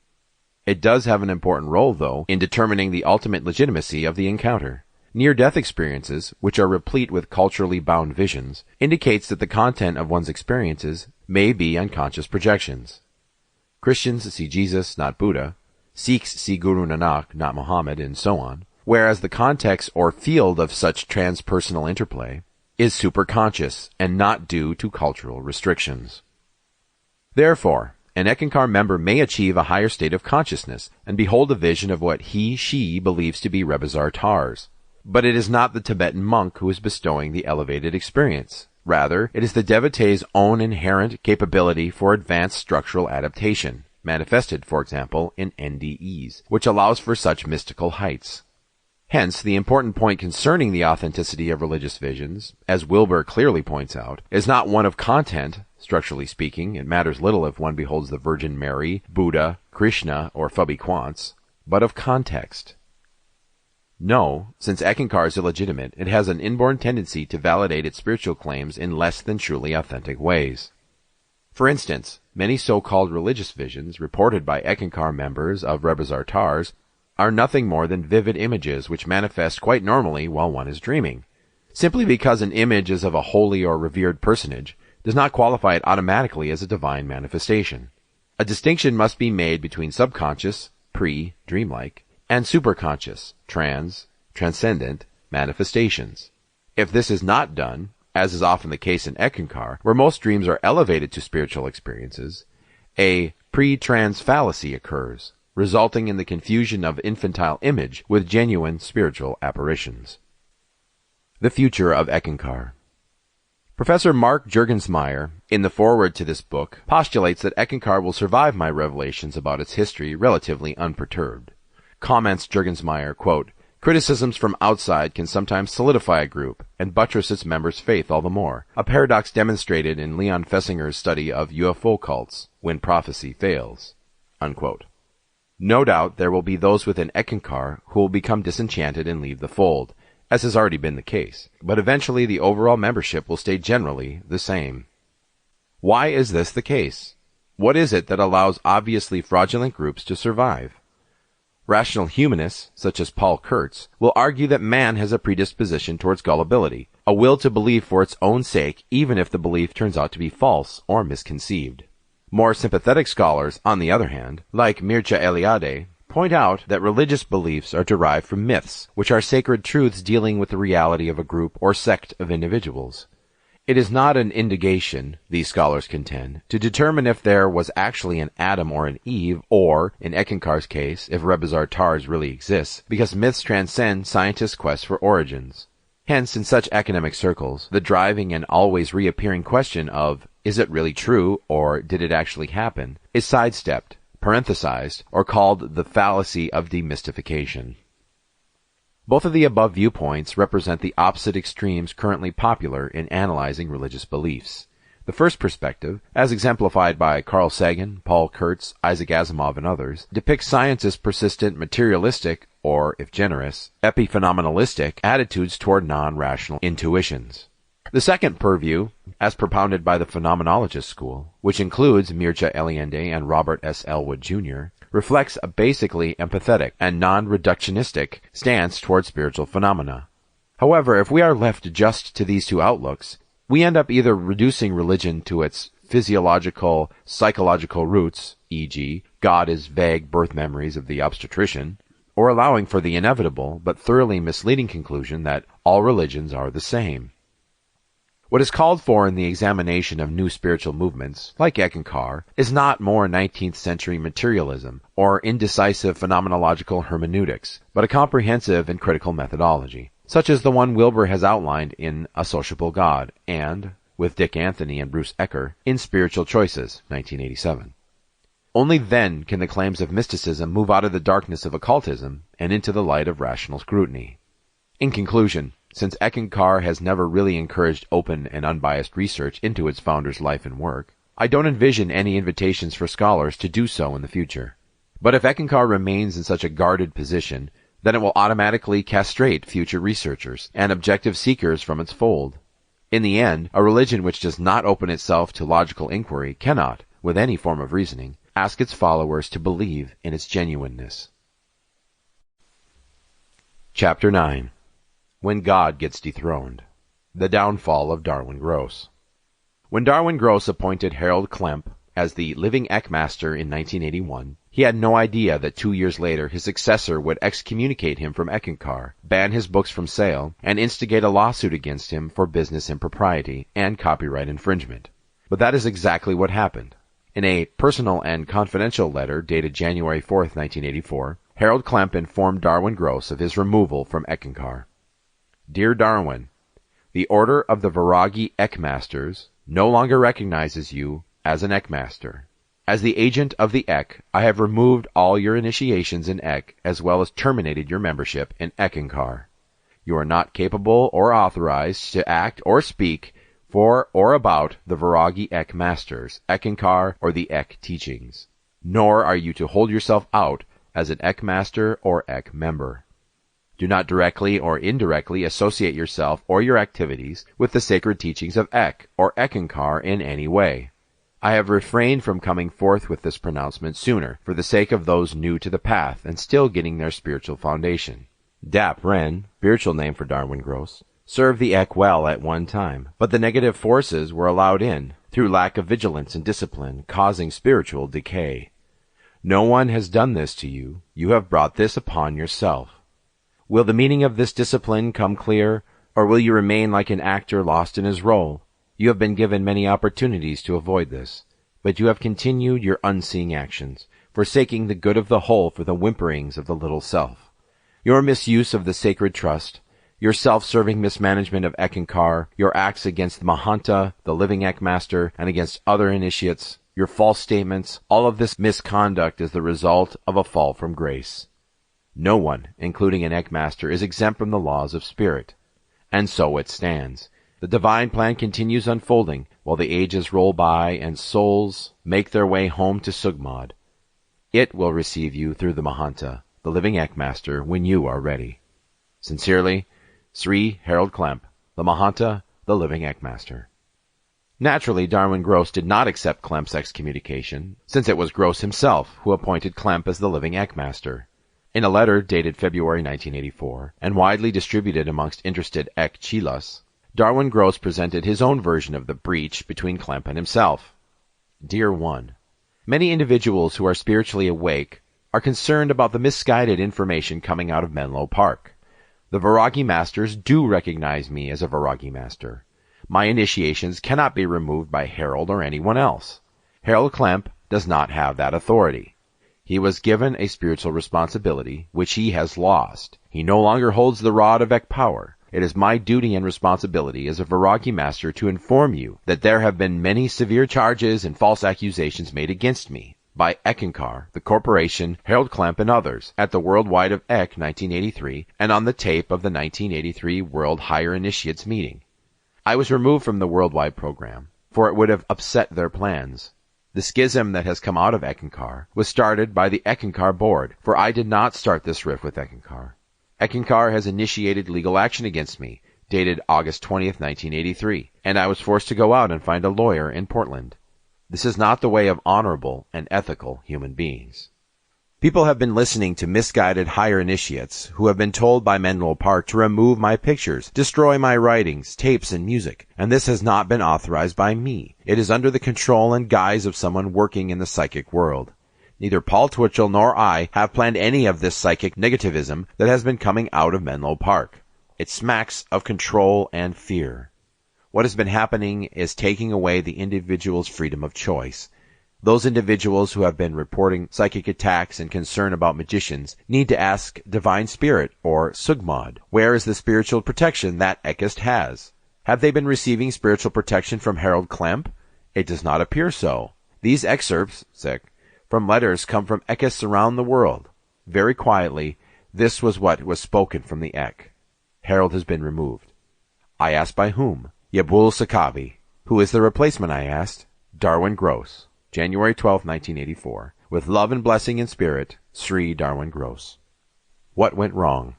It does have an important role, though, in determining the ultimate legitimacy of the encounter. Near-death experiences, which are replete with culturally bound visions, indicates that the content of one's experiences may be unconscious projections. Christians see Jesus, not Buddha. Sikhs see Guru Nanak, not Muhammad, and so on, whereas the context or field of such transpersonal interplay is superconscious and not due to cultural restrictions. Therefore, an Eckankar member may achieve a higher state of consciousness and behold a vision of what she believes to be Rebizar Tars. But it is not the Tibetan monk who is bestowing the elevated experience. Rather, it is the devotee's own inherent capability for advanced structural adaptation, manifested, for example, in NDEs, which allows for such mystical heights. Hence, the important point concerning the authenticity of religious visions, as Wilber clearly points out, is not one of content. Structurally speaking, it matters little if one beholds the Virgin Mary, Buddha, Krishna, or Phubby Quants, but of context. No, since Eckankar is illegitimate, it has an inborn tendency to validate its spiritual claims in less than truly authentic ways. For instance, many so-called religious visions reported by Eckankar members of Rebizar Tars are nothing more than vivid images which manifest quite normally while one is dreaming. Simply because an image is of a holy or revered personage does not qualify it automatically as a divine manifestation. A distinction must be made between subconscious, pre-dreamlike, and superconscious, transcendent manifestations. If this is not done, as is often the case in Eckankar, where most dreams are elevated to spiritual experiences, a pre-trans fallacy occurs, resulting in the confusion of infantile image with genuine spiritual apparitions. The future of Eckankar. Professor Mark Juergensmeyer, in the foreword to this book, postulates that Eckankar will survive my revelations about its history relatively unperturbed. Comments Juergensmeyer, quote, "Criticisms from outside can sometimes solidify a group and buttress its members' faith all the more, a paradox demonstrated in Leon Fessinger's study of UFO cults, when prophecy fails." Unquote. No doubt there will be those within Eckankar who will become disenchanted and leave the fold, as has already been the case, but eventually the overall membership will stay generally the same. Why is this the case? What is it that allows obviously fraudulent groups to survive? Rational humanists, such as Paul Kurtz, will argue that man has a predisposition towards gullibility, a will to believe for its own sake even if the belief turns out to be false or misconceived. More sympathetic scholars, on the other hand, like Mircea Eliade, point out that religious beliefs are derived from myths, which are sacred truths dealing with the reality of a group or sect of individuals. It is not an indagation, these scholars contend, to determine if there was actually an Adam or an Eve, or, in Eckankar's case, if Rebizar Tars really exists, because myths transcend scientists' quest for origins. Hence, in such academic circles, the driving and always reappearing question of, is it really true, or did it actually happen, is sidestepped, parenthesized, or called the fallacy of demystification. Both of the above viewpoints represent the opposite extremes currently popular in analyzing religious beliefs. The first perspective, as exemplified by Carl Sagan, Paul Kurtz, Isaac Asimov, and others, depicts science's persistent materialistic, or, if generous, epiphenomenalistic attitudes toward non-rational intuitions. The second purview, as propounded by the phenomenologist school, which includes Mircea Eliade and Robert S. Elwood, Jr., reflects a basically empathetic and non-reductionistic stance toward spiritual phenomena. However, if we are left just to these two outlooks, we end up either reducing religion to its physiological, psychological roots, e.g., God is vague birth memories of the obstetrician, or allowing for the inevitable but thoroughly misleading conclusion that all religions are the same. What is called for in the examination of new spiritual movements, like Eckankar, is not more 19th century materialism or indecisive phenomenological hermeneutics, but a comprehensive and critical methodology, such as the one Wilbur has outlined in A Sociable God and, with Dick Anthony and Bruce Ecker, in Spiritual Choices, 1987. Only then can the claims of mysticism move out of the darkness of occultism and into the light of rational scrutiny. In conclusion, since Eckankar has never really encouraged open and unbiased research into its founder's life and work, I don't envision any invitations for scholars to do so in the future. But if Eckankar remains in such a guarded position, then it will automatically castrate future researchers and objective seekers from its fold. In the end, a religion which does not open itself to logical inquiry cannot, with any form of reasoning, ask its followers to believe in its genuineness. Chapter 9. When God Gets Dethroned. The Downfall of Darwin Gross. When Darwin Gross appointed Harold Klemp as the living Eckmaster in 1981, he had no idea that 2 years later his successor would excommunicate him from Eckankar, ban his books from sale, and instigate a lawsuit against him for business impropriety and copyright infringement. But that is exactly what happened. In a personal and confidential letter dated January 4, 1984, Harold Klemp informed Darwin Gross of his removal from Eckankar. Dear Darwin, the Order of the Viragi Eckmasters no longer recognizes you as an Eckmaster. As the agent of the Eck, I have removed all your initiations in Eck as well as terminated your membership in Eckankar. You are not capable or authorized to act or speak for or about the Viragi Eckmasters, Eckankar, or the Eck teachings. Nor are you to hold yourself out as an Eckmaster or Eck member. Do not directly or indirectly associate yourself or your activities with the sacred teachings of Eck or Eckankar in any way. I have refrained from coming forth with this pronouncement sooner, for the sake of those new to the path and still getting their spiritual foundation. Dap Ren, spiritual name for Darwin Gross, served the Ek well at one time, but the negative forces were allowed in through lack of vigilance and discipline, causing spiritual decay. No one has done this to you. You have brought this upon yourself. Will the meaning of this discipline come clear, or will you remain like an actor lost in his role? You have been given many opportunities to avoid this, but you have continued your unseeing actions, forsaking the good of the whole for the whimperings of the little self. Your misuse of the sacred trust, your self-serving mismanagement of Eckankar, your acts against the Mahanta, the living Ekmaster, and against other initiates, your false statements, all of this misconduct is the result of a fall from grace. No one, including an Ekmaster, is exempt from the laws of spirit. And so it stands. The divine plan continues unfolding while the ages roll by and souls make their way home to Sugmod. It will receive you through the Mahanta, the living Ekmaster, when you are ready. Sincerely, Sri Harold Klemp, the Mahanta, the living Ekmaster. Naturally, Darwin Gross did not accept Klemp's excommunication, since it was Gross himself who appointed Klemp as the living Ekmaster. In a letter dated February 1984, and widely distributed amongst interested Ek Chilas, Darwin Gross presented his own version of the breach between Klemp and himself. Dear one, many individuals who are spiritually awake are concerned about the misguided information coming out of Menlo Park. The Viragi Masters do recognize me as a Viragi Master. My initiations cannot be removed by Harold or anyone else. Harold Klemp does not have that authority. He was given a spiritual responsibility, which he has lost. He no longer holds the rod of Ek power. It is my duty and responsibility as a Viragi Master to inform you that there have been many severe charges and false accusations made against me by Eckankar, the corporation, Harold Klemp, and others at the Worldwide of Ek 1983 and on the tape of the 1983 World Higher Initiates meeting. I was removed from the Worldwide program, for it would have upset their plans. The schism that has come out of Eckankar was started by the Eckankar board, for I did not start this rift with Eckankar. Eckankar has initiated legal action against me, dated August 20th, 1983, and I was forced to go out and find a lawyer in Portland. This is not the way of honorable and ethical human beings. People have been listening to misguided higher initiates who have been told by Menlo Park to remove my pictures, destroy my writings, tapes, and music, and this has not been authorized by me. It is under the control and guise of someone working in the psychic world. Neither Paul Twitchell nor I have planned any of this psychic negativism that has been coming out of Menlo Park. It smacks of control and fear. What has been happening is taking away the individual's freedom of choice. Those individuals who have been reporting psychic attacks and concern about magicians need to ask Divine Spirit, or Sugmod, where is the spiritual protection that Ekist has? Have they been receiving spiritual protection from Harold Klemp? It does not appear so. These excerpts, from letters come from Ekists around the world. Very quietly, this was what was spoken from the Ek. Harold has been removed. I asked by whom? Yabul Sakavi. Who is the replacement, I asked? Darwin Gross. January 12, 1984. With love and blessing in spirit, Sri Darwin Gross. What went wrong?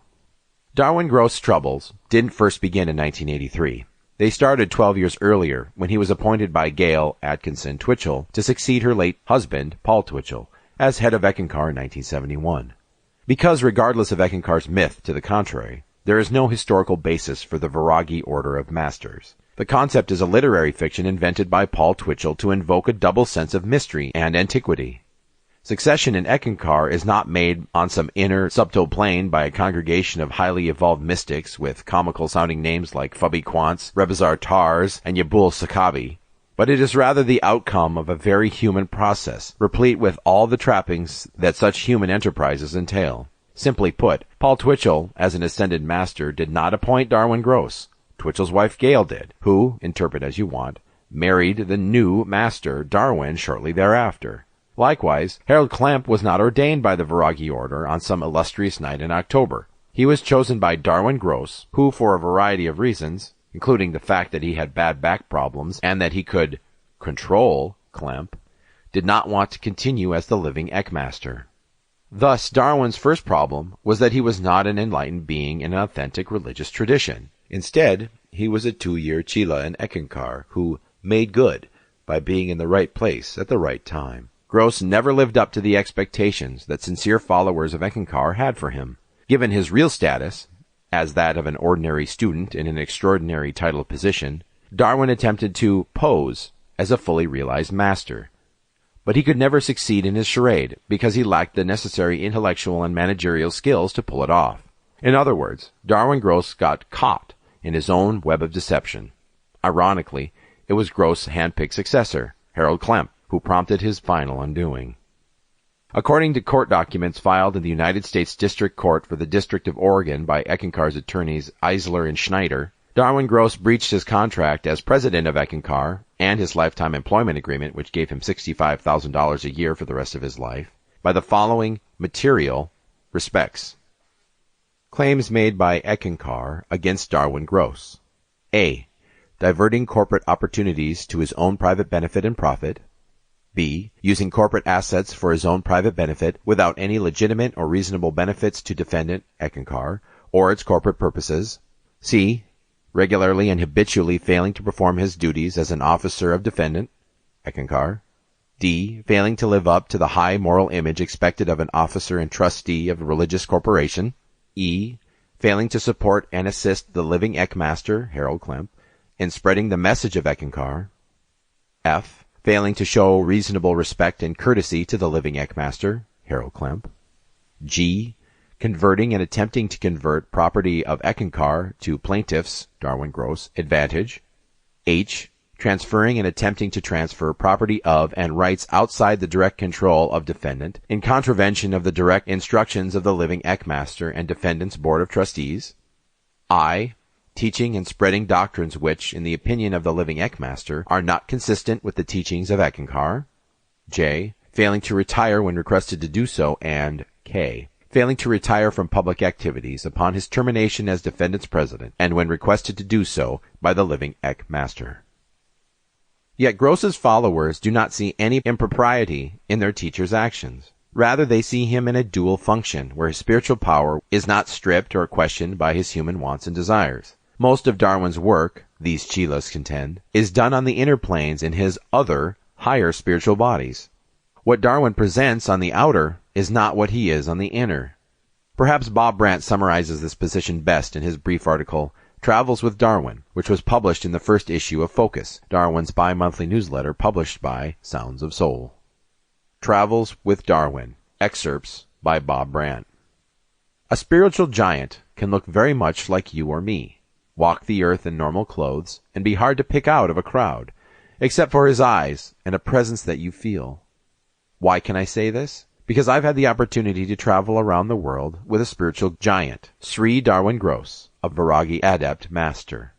Darwin Gross' troubles didn't first begin in 1983. They started 12 years earlier when he was appointed by Gail Atkinson Twitchell to succeed her late husband, Paul Twitchell, as head of Eckankar in 1971. Because regardless of Eckankar's myth to the contrary, there is no historical basis for the Viragi order of masters. The concept is a literary fiction invented by Paul Twitchell to invoke a double sense of mystery and antiquity. Succession in Eckankar is not made on some inner, subtle plane by a congregation of highly evolved mystics with comical-sounding names like Fubby Quants, Rebazar Tars, and Yabul Sakavi, but it is rather the outcome of a very human process, replete with all the trappings that such human enterprises entail. Simply put, Paul Twitchell, as an ascended master, did not appoint Darwin Gross. Twitchell's wife Gail did, who, interpret as you want, married the new master, Darwin, shortly thereafter. Likewise, Harold Klemp was not ordained by the Viragi order on some illustrious night in October. He was chosen by Darwin Gross, who, for a variety of reasons, including the fact that he had bad back problems and that he could control Klemp, did not want to continue as the living Ekmaster. Thus, Darwin's first problem was that he was not an enlightened being in an authentic religious tradition. Instead, he was a 2-year Chila and Eckankar who made good by being in the right place at the right time. Gross never lived up to the expectations that sincere followers of Eckankar had for him. Given his real status, as that of an ordinary student in an extraordinary titled position, Darwin attempted to pose as a fully realized master. But he could never succeed in his charade because he lacked the necessary intellectual and managerial skills to pull it off. In other words, Darwin Gross got caught in his own web of deception. Ironically, it was Gross' handpicked successor, Harold Klemp, who prompted his final undoing. According to court documents filed in the United States District Court for the District of Oregon by Eckankar's attorneys Eisler and Schneider, Darwin Gross breached his contract as president of Eckankar and his lifetime employment agreement, which gave him $65,000 a year for the rest of his life, by the following material respects. Claims made by Eckankar against Darwin Gross. A. Diverting corporate opportunities to his own private benefit and profit. B. Using corporate assets for his own private benefit without any legitimate or reasonable benefits to defendant, Eckankar, or its corporate purposes. C. Regularly and habitually failing to perform his duties as an officer of defendant, Eckankar. D. Failing to live up to the high moral image expected of an officer and trustee of a religious corporation. E. Failing to support and assist the living Eckmaster, Harold Klemp, in spreading the message of Eckankar. F. Failing to show reasonable respect and courtesy to the living Eckmaster, Harold Klemp. G. Converting and attempting to convert property of Eckankar to plaintiff's, Darwin Gross, advantage. H. Transferring and attempting to transfer property of and rights outside the direct control of defendant in contravention of the direct instructions of the living Eckmaster and defendant's board of trustees. I. Teaching and spreading doctrines which, in the opinion of the living Eckmaster, are not consistent with the teachings of Eckankar. J. Failing to retire when requested to do so, and K. Failing to retire from public activities upon his termination as defendant's president, and when requested to do so by the living Eckmaster. Yet Gross's followers do not see any impropriety in their teacher's actions. Rather, they see him in a dual function, where his spiritual power is not stripped or questioned by his human wants and desires. Most of Darwin's work, these chelas contend, is done on the inner planes in his other, higher spiritual bodies. What Darwin presents on the outer is not what he is on the inner. Perhaps Bob Brandt summarizes this position best in his brief article, Travels with Darwin, which was published in the first issue of Focus, Darwin's bi-monthly newsletter published by Sounds of Soul. Travels with Darwin, excerpts by Bob Brandt. A spiritual giant can look very much like you or me, walk the earth in normal clothes, and be hard to pick out of a crowd, except for his eyes and a presence that you feel. Why can I say this? Because I've had the opportunity to travel around the world with a spiritual giant, Sri Darwin Gross, a Vairagi adept master.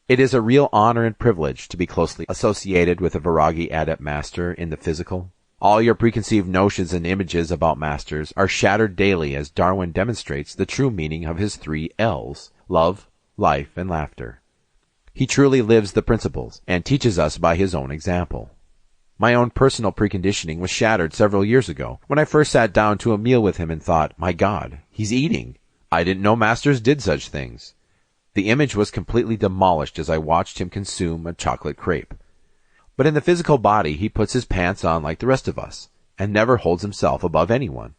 It is a real honor and privilege to be closely associated with a Vairagi adept master in the physical. All your preconceived notions and images about masters are shattered daily as Darwin demonstrates the true meaning of his 3 L's, love, life, and laughter. He truly lives the principles and teaches us by his own example. My own personal preconditioning was shattered several years ago when I first sat down to a meal with him and thought, my God, he's eating. I didn't know masters did such things. The image was completely demolished as I watched him consume a chocolate crepe. But in the physical body, he puts his pants on like the rest of us, and never holds himself above anyone.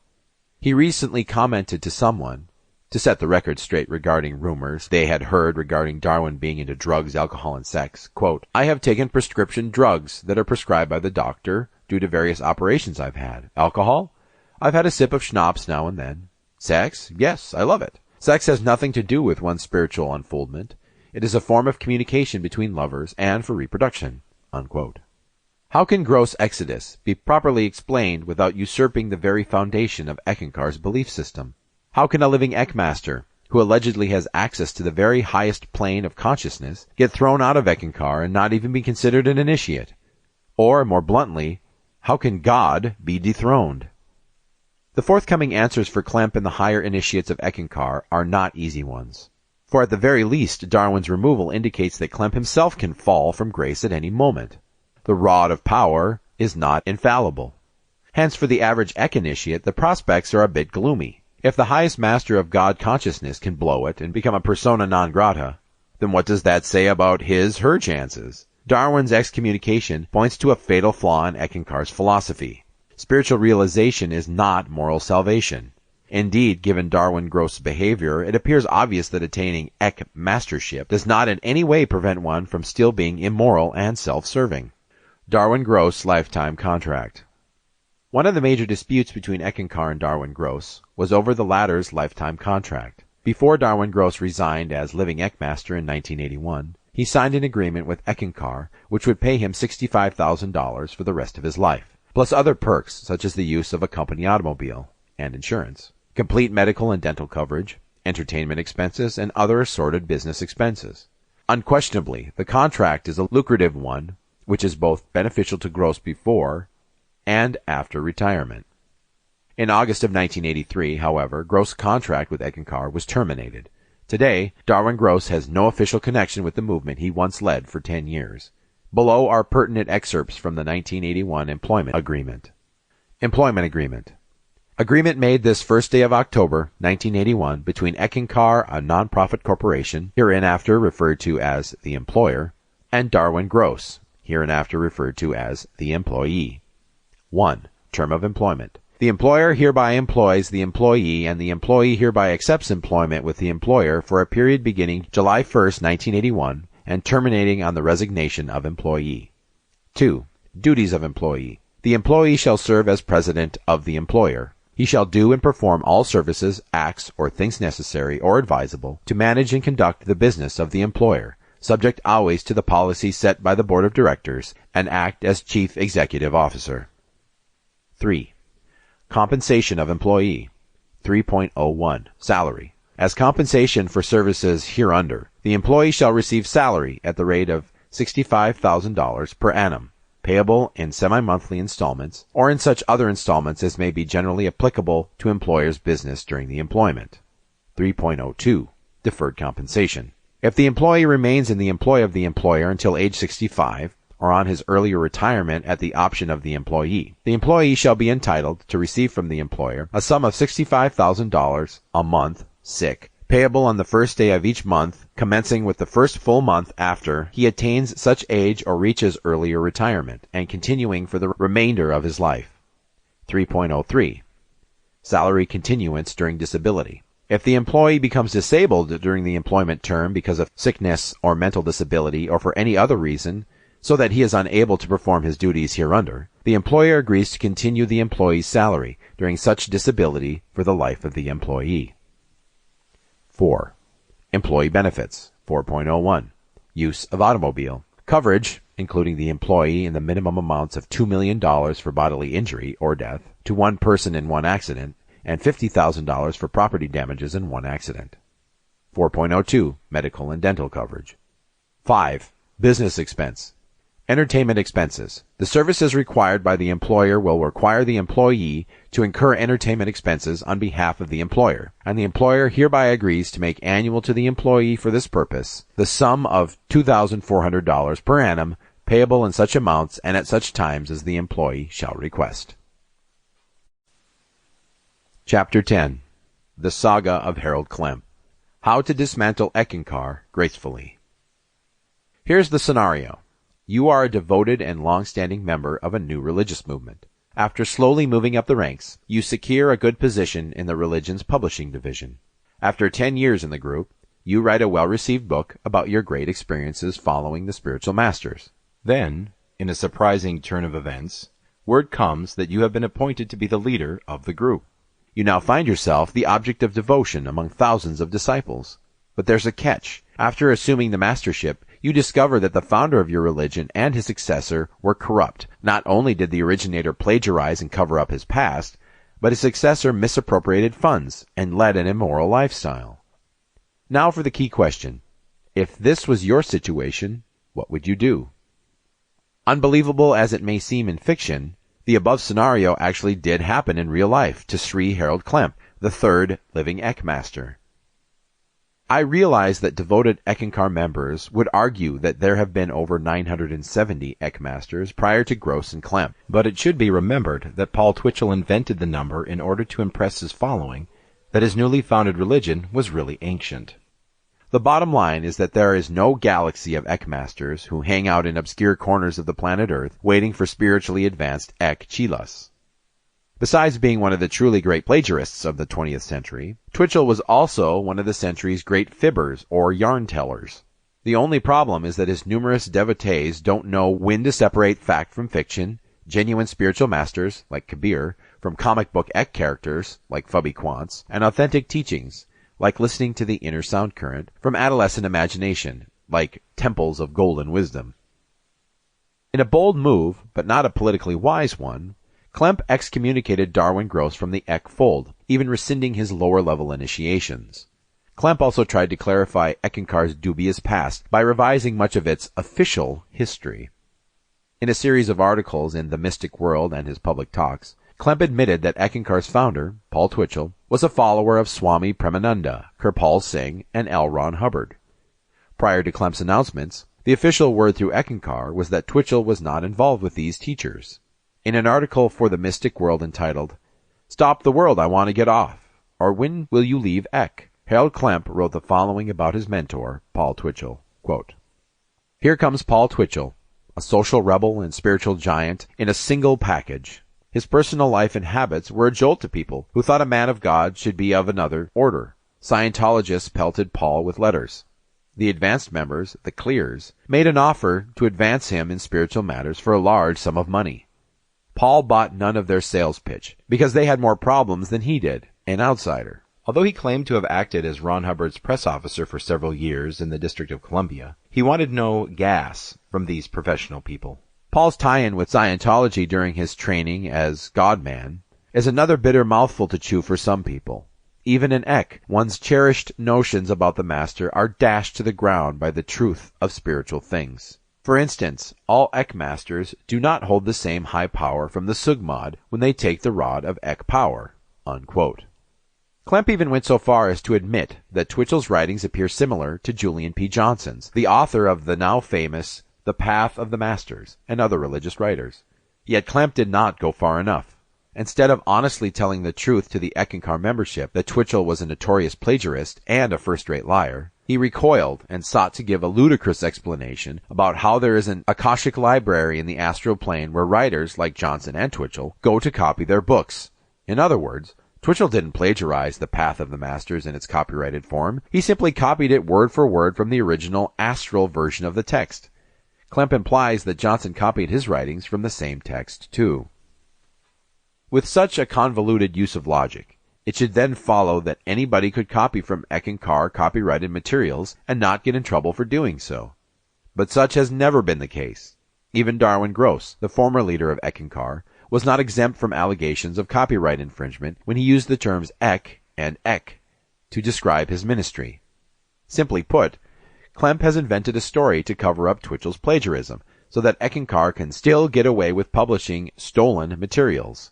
He recently commented to someone, to set the record straight regarding rumors they had heard regarding Darwin being into drugs, alcohol, and sex, quote, I have taken prescription drugs that are prescribed by the doctor due to various operations I've had. Alcohol? I've had a sip of schnapps now and then. Sex? Yes, I love it. Sex has nothing to do with one's spiritual unfoldment. It is a form of communication between lovers and for reproduction. Unquote. How can gross exodus be properly explained without usurping the very foundation of Eckankar's belief system? How can a living Eckmaster, who allegedly has access to the very highest plane of consciousness, get thrown out of Eckankar and not even be considered an initiate? Or, more bluntly, how can God be dethroned? The forthcoming answers for Klemp and the higher initiates of Eckankar are not easy ones. For at the very least, Darwin's removal indicates that Klemp himself can fall from grace at any moment. The rod of power is not infallible. Hence, for the average Eck-initiate, the prospects are a bit gloomy. If the highest master of God consciousness can blow it and become a persona non grata, then what does that say about her chances? Darwin's excommunication points to a fatal flaw in Eckankar's philosophy. Spiritual realization is not moral salvation. Indeed, given Darwin Gross's behavior, it appears obvious that attaining Ek-mastership does not in any way prevent one from still being immoral and self-serving. Darwin Gross lifetime contract. One of the major disputes between Eckankar and Darwin Gross was over the latter's lifetime contract. Before Darwin Gross resigned as living Eckmaster in 1981, he signed an agreement with Eckankar which would pay him $65,000 for the rest of his life, plus other perks such as the use of a company automobile and insurance, complete medical and dental coverage, entertainment expenses, and other assorted business expenses. Unquestionably, the contract is a lucrative one, which is both beneficial to Gross before and after retirement. In August of 1983, however, Gross' contract with Eckankar was terminated. Today, Darwin Gross has no official connection with the movement he once led for 10 years. Below are pertinent excerpts from the 1981 Employment Agreement. Employment Agreement. Agreement made this first day of October, 1981, between Eckankar, a non-profit corporation, hereinafter referred to as the employer, and Darwin Gross, hereinafter referred to as the employee. 1. Term of employment. The employer hereby employs the employee, and the employee hereby accepts employment with the employer for a period beginning July 1, 1981, and terminating on the resignation of employee. 2. Duties of employee. The employee shall serve as president of the employer. He shall do and perform all services, acts, or things necessary or advisable to manage and conduct the business of the employer, subject always to the policy set by the board of directors, and act as chief executive officer. 3. Compensation of employee. 3.01. Salary. As compensation for services hereunder, the employee shall receive salary at the rate of $65,000 per annum, payable in semi-monthly installments, or in such other installments as may be generally applicable to employer's business during the employment. 3.02. Deferred compensation. If the employee remains in the employ of the employer until age 65, or on his earlier retirement at the option of the employee shall be entitled to receive from the employer a sum of $65,000 a month, sick, payable on the first day of each month, commencing with the first full month after he attains such age or reaches earlier retirement, and continuing for the remainder of his life. 3.03. Salary continuance during disability. If the employee becomes disabled during the employment term because of sickness or mental disability or for any other reason, so that he is unable to perform his duties hereunder, the employer agrees to continue the employee's salary during such disability for the life of the employee. 4. Employee benefits. 4.01. Use of automobile. Coverage, including the employee in the minimum amounts of $2 million for bodily injury or death to one person in one accident, and $50,000 for property damages in one accident. 4.02. Medical and dental coverage. 5. Business expense. Entertainment expenses. The services required by the employer will require the employee to incur entertainment expenses on behalf of the employer, and the employer hereby agrees to make annual to the employee for this purpose the sum of $2,400 per annum, payable in such amounts and at such times as the employee shall request. Chapter 10. The Saga of Harold Klemp. How to dismantle Eckankar gracefully. Here's the scenario. You are a devoted and long-standing member of a new religious movement. After slowly moving up the ranks, you secure a good position in the religion's publishing division. After 10 years in the group, you write a well-received book about your great experiences following the spiritual masters. Then, in a surprising turn of events, word comes that you have been appointed to be the leader of the group. You now find yourself the object of devotion among thousands of disciples. But there's a catch. After assuming the mastership, you discover that the founder of your religion and his successor were corrupt. Not only did the originator plagiarize and cover up his past, but his successor misappropriated funds and led an immoral lifestyle. Now for the key question. If this was your situation, what would you do? Unbelievable as it may seem in fiction, the above scenario actually did happen in real life to Sri Harold Klemp, the third living Eckmaster. I realize that devoted Eckankar members would argue that there have been over 970 Eckmasters prior to Gross and Klemp, but it should be remembered that Paul Twitchell invented the number in order to impress his following that his newly founded religion was really ancient. The bottom line is that there is no galaxy of Eckmasters who hang out in obscure corners of the planet Earth waiting for spiritually advanced Ek-Chilas. Besides being one of the truly great plagiarists of the 20th century, Twitchell was also one of the century's great fibbers or yarn tellers. The only problem is that his numerous devotees don't know when to separate fact from fiction, genuine spiritual masters, like Kabir, from comic book Ek characters, like Fubby Quants, and authentic teachings, like listening to the inner sound current, from adolescent imagination, like temples of golden wisdom. In a bold move, but not a politically wise one, Klemp excommunicated Darwin Gross from the Ek fold, even rescinding his lower-level initiations. Klemp also tried to clarify Eckankar's dubious past by revising much of its official history. In a series of articles in The Mystic World and his public talks, Klemp admitted that Eckankar's founder, Paul Twitchell, was a follower of Swami Premananda, Kirpal Singh, and L. Ron Hubbard. Prior to Klemp's announcements, the official word through Eckankar was that Twitchell was not involved with these teachers. In an article for The Mystic World entitled, "Stop the World, I Want to Get Off," or "When Will You Leave Ek?" Harold Klemp wrote the following about his mentor, Paul Twitchell. Quote, "Here comes Paul Twitchell, a social rebel and spiritual giant in a single package. His personal life and habits were a jolt to people who thought a man of God should be of another order. Scientologists pelted Paul with letters. The advanced members, the clears, made an offer to advance him in spiritual matters for a large sum of money. Paul bought none of their sales pitch, because they had more problems than he did, an outsider." Although he claimed to have acted as Ron Hubbard's press officer for several years in the District of Columbia, he wanted no gas from these professional people. Paul's tie-in with Scientology during his training as God-man is another bitter mouthful to chew for some people. Even in Ek, one's cherished notions about the Master are dashed to the ground by the truth of spiritual things. For instance, all Ek masters do not hold the same high power from the Sugmod when they take the rod of Ek power." Unquote. Klemp even went so far as to admit that Twitchell's writings appear similar to Julian P. Johnson's, the author of the now famous The Path of the Masters, and other religious writers. Yet Klemp did not go far enough. Instead of honestly telling the truth to the Eckankar membership that Twitchell was a notorious plagiarist and a first-rate liar, he recoiled and sought to give a ludicrous explanation about how there is an Akashic library in the astral plane where writers like Johnson and Twitchell go to copy their books. In other words, Twitchell didn't plagiarize The Path of the Masters in its copyrighted form. He simply copied it word for word from the original astral version of the text. Klemp implies that Johnson copied his writings from the same text, too. With such a convoluted use of logic, it should then follow that anybody could copy from Eckankar copyrighted materials and not get in trouble for doing so. But such has never been the case. Even Darwin Gross, the former leader of Eckankar, was not exempt from allegations of copyright infringement when he used the terms Ek and Ek to describe his ministry. Simply put, Klemp has invented a story to cover up Twitchell's plagiarism, so that Eckankar can still get away with publishing stolen materials.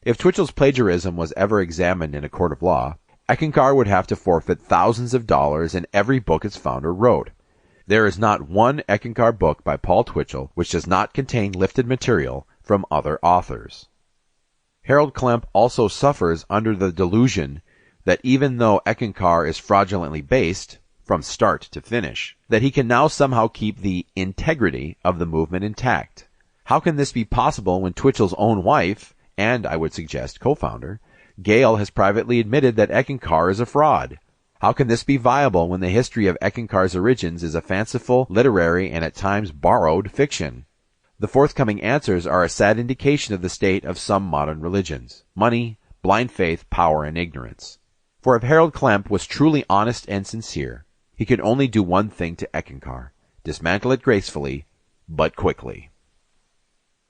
If Twitchell's plagiarism was ever examined in a court of law, Eckankar would have to forfeit thousands of dollars in every book its founder wrote. There is not one Eckankar book by Paul Twitchell which does not contain lifted material from other authors. Harold Klemp also suffers under the delusion that even though Eckankar is fraudulently based, from start to finish, that he can now somehow keep the integrity of the movement intact. How can this be possible when Twitchell's own wife, and I would suggest co-founder, Gail, has privately admitted that Eckankar is a fraud? How can this be viable when the history of Eckankar's origins is a fanciful, literary, and at times borrowed fiction? The forthcoming answers are a sad indication of the state of some modern religions: money, blind faith, power, and ignorance. For if Harold Klemp was truly honest and sincere, he could only do one thing to Eckankar: dismantle it gracefully, but quickly.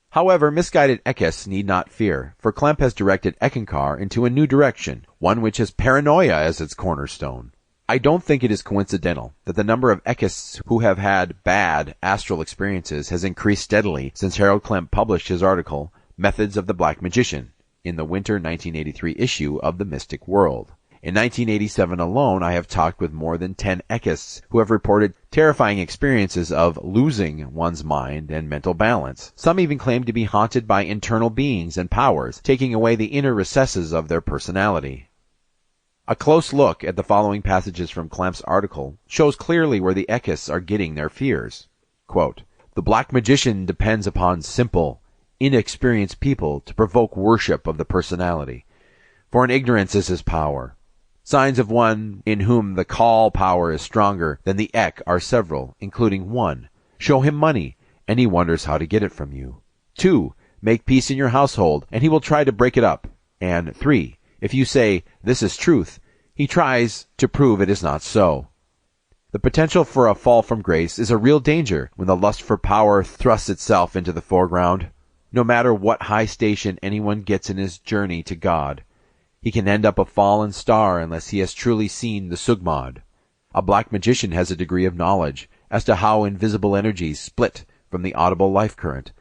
However, misguided Ekkists need not fear, for Klemp has directed Eckankar into a new direction, one which has paranoia as its cornerstone. I don't think it is coincidental that the number of Ekkists who have had bad astral experiences has increased steadily since Harold Klemp published his article, Methods of the Black Magician, in the winter 1983 issue of The Mystic World. In 1987 alone, I have talked with more than 10 Ekkists who have reported terrifying experiences of losing one's mind and mental balance. Some even claim to be haunted by internal beings and powers, taking away the inner recesses of their personality. A close look at the following passages from Klemp's article shows clearly where the Ekkists are getting their fears. Quote, "The black magician depends upon simple, inexperienced people to provoke worship of the personality. For in ignorance is his power. Signs of one in whom the call power is stronger than the ek are several, including 1. Show him money, and he wonders how to get it from you. 2. Make peace in your household, and he will try to break it up. And 3. If you say, this is truth, he tries to prove it is not so. The potential for a fall from grace is a real danger when the lust for power thrusts itself into the foreground. No matter what high station anyone gets in his journey to God, he can end up a fallen star unless he has truly seen the Sugmad. A black magician has a degree of knowledge as to how invisible energies split from the audible life current,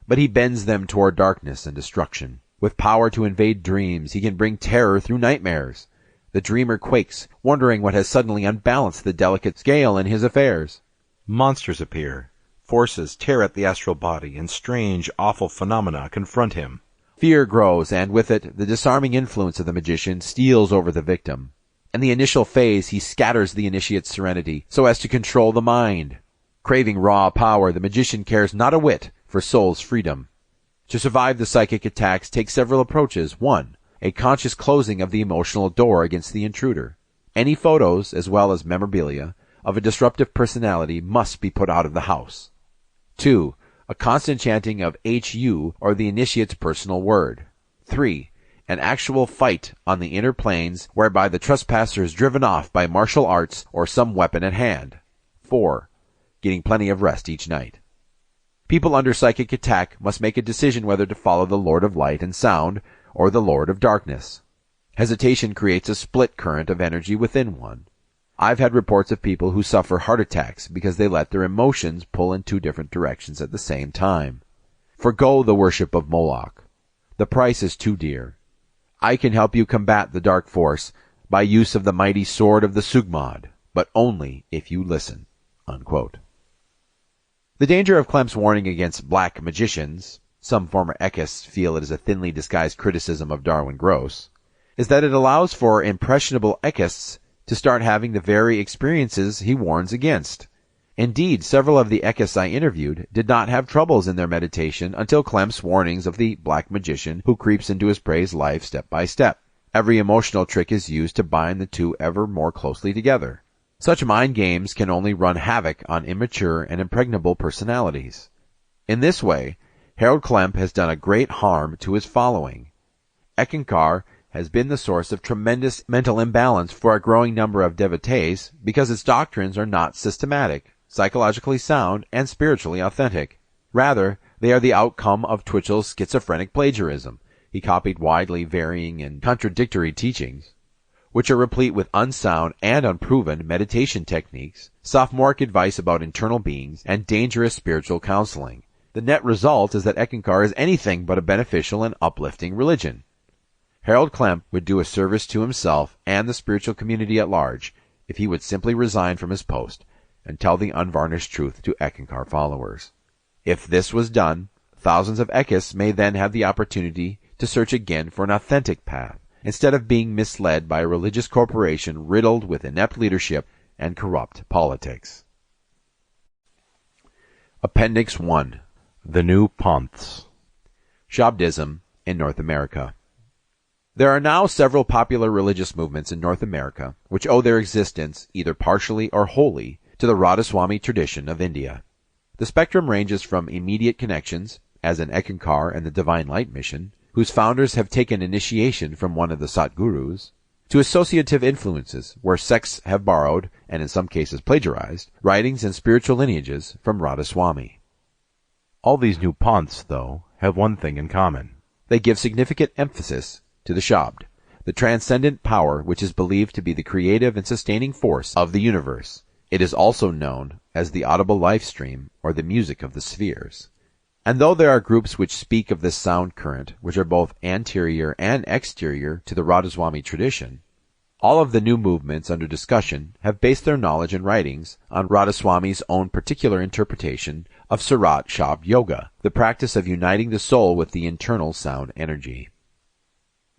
but he bends them toward darkness and destruction. With power to invade dreams, he can bring terror through nightmares. The dreamer quakes, wondering what has suddenly unbalanced the delicate scale in his affairs. Monsters appear. Forces tear at the astral body, and strange, awful phenomena confront him. Fear grows, and with it, the disarming influence of the magician steals over the victim. In the initial phase, he scatters the initiate's serenity so as to control the mind. Craving raw power, the magician cares not a whit for soul's freedom. To survive the psychic attacks take several approaches. 1. A conscious closing of the emotional door against the intruder. Any photos, as well as memorabilia, of a disruptive personality must be put out of the house. 2. A constant chanting of HU or the initiate's personal word. 3. An actual fight on the inner planes whereby the trespasser is driven off by martial arts or some weapon at hand. 4. Getting plenty of rest each night. People under psychic attack must make a decision whether to follow the Lord of Light and Sound or the Lord of Darkness. Hesitation creates a split current of energy within one. I've had reports of people who suffer heart attacks because they let their emotions pull in 2 different directions at the same time. Forgo the worship of Moloch. The price is too dear. I can help you combat the dark force by use of the mighty sword of the Sugmad, but only if you listen." Unquote. The danger of Klem's warning against black magicians, some former Eckists feel it is a thinly disguised criticism of Darwin Gross, is that it allows for impressionable Eckists to start having the very experiences he warns against. Indeed, several of the Eckists I interviewed did not have troubles in their meditation until Klem's warnings of the black magician who creeps into his prey's life step by step. Every emotional trick is used to bind the two ever more closely together. Such mind games can only run havoc on immature and impregnable personalities. In this way, Harold Klem has done a great harm to his following. Eckankar has been the source of tremendous mental imbalance for a growing number of devotees because its doctrines are not systematic, psychologically sound, and spiritually authentic. Rather, they are the outcome of Twitchell's schizophrenic plagiarism. He copied widely varying and contradictory teachings, which are replete with unsound and unproven meditation techniques, sophomoric advice about internal beings, and dangerous spiritual counseling. The net result is that Eckankar is anything but a beneficial and uplifting religion. Harold Klem would do a service to himself and the spiritual community at large if he would simply resign from his post and tell the unvarnished truth to Eckankar followers. If this was done, thousands of Eckists may then have the opportunity to search again for an authentic path, instead of being misled by a religious corporation riddled with inept leadership and corrupt politics. Appendix 1. The New Panths. Shabdism in North America. There are now several popular religious movements in North America which owe their existence, either partially or wholly, to the Radhaswami tradition of India. The spectrum ranges from immediate connections, as in Eckankar and the Divine Light Mission, whose founders have taken initiation from one of the Satgurus, to associative influences, where sects have borrowed, and in some cases plagiarized, writings and spiritual lineages from Radhaswami. All these new panths, though, have one thing in common. They give significant emphasis to the Shabd, the transcendent power which is believed to be the creative and sustaining force of the universe. It is also known as the audible life stream, or the music of the spheres. And though there are groups which speak of this sound current, which are both anterior and exterior to the Radhaswami tradition, all of the new movements under discussion have based their knowledge and writings on Radhaswami's own particular interpretation of Surat Shabd Yoga, the practice of uniting the soul with the internal sound energy.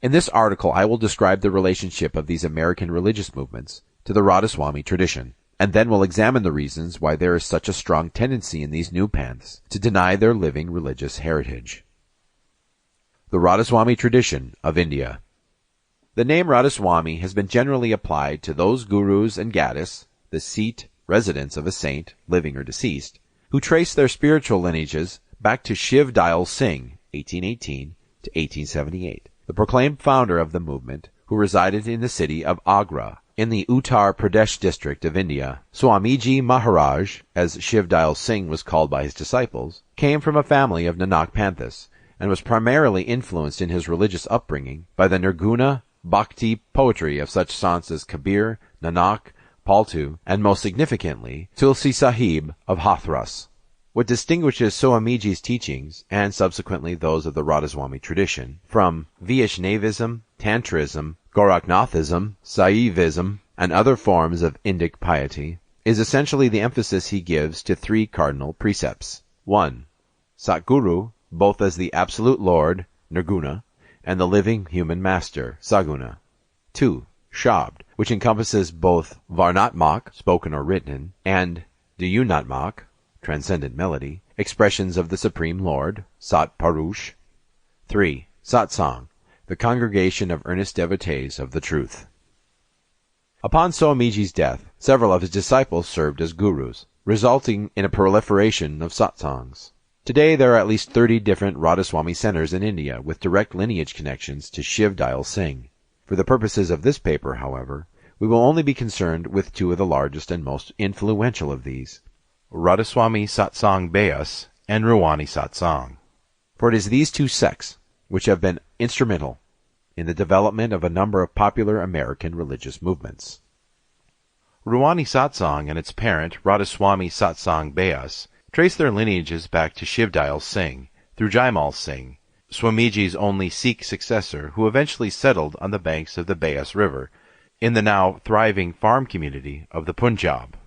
In this article, I will describe the relationship of these American religious movements to the Radhaswami tradition, and then we'll examine the reasons why there is such a strong tendency in these new panths to deny their living religious heritage. The Radhaswami Tradition of India. The name Radhaswami has been generally applied to those gurus and gaddis, the seat, residence of a saint, living or deceased, who trace their spiritual lineages back to Shiv Dayal Singh, 1818 to 1878, the proclaimed founder of the movement, who resided in the city of Agra, in the Uttar Pradesh district of India. Swamiji Maharaj, as Shiv Dayal Singh was called by his disciples, came from a family of Nanak Panthas, and was primarily influenced in his religious upbringing by the Nirguna Bhakti poetry of such saints as Kabir, Nanak, Paltu, and most significantly, Tulsi Sahib of Hathras. What distinguishes Swamiji's teachings, and subsequently those of the Radhaswami tradition, from Vaishnavism, Tantrism, Goraknathism, Saivism, and other forms of Indic piety, is essentially the emphasis he gives to three cardinal precepts. 1. Satguru, both as the Absolute Lord, Nirguna, and the living human master, Saguna. 2. Shabd, which encompasses both Varnatmak, spoken or written, and Duyunatmak, transcendent melody, expressions of the Supreme Lord, Sat Parush. 3. Satsang, the congregation of earnest devotees of the truth. Upon Swamiji's death, several of his disciples served as gurus, resulting in a proliferation of satsangs. Today there are at least 30 different Radhaswami centers in India with direct lineage connections to Shiv Dayal Singh. For the purposes of this paper, however, we will only be concerned with two of the largest and most influential of these, Radhaswami Satsang Beas and Ruwani Satsang. For it is these two sects which have been instrumental in the development of a number of popular American religious movements. Ruwani Satsang and its parent, Radhaswami Satsang Beas, trace their lineages back to Shiv Dayal Singh through Jaimal Singh, Swamiji's only Sikh successor, who eventually settled on the banks of the Beas River in the now thriving farm community of the Punjab.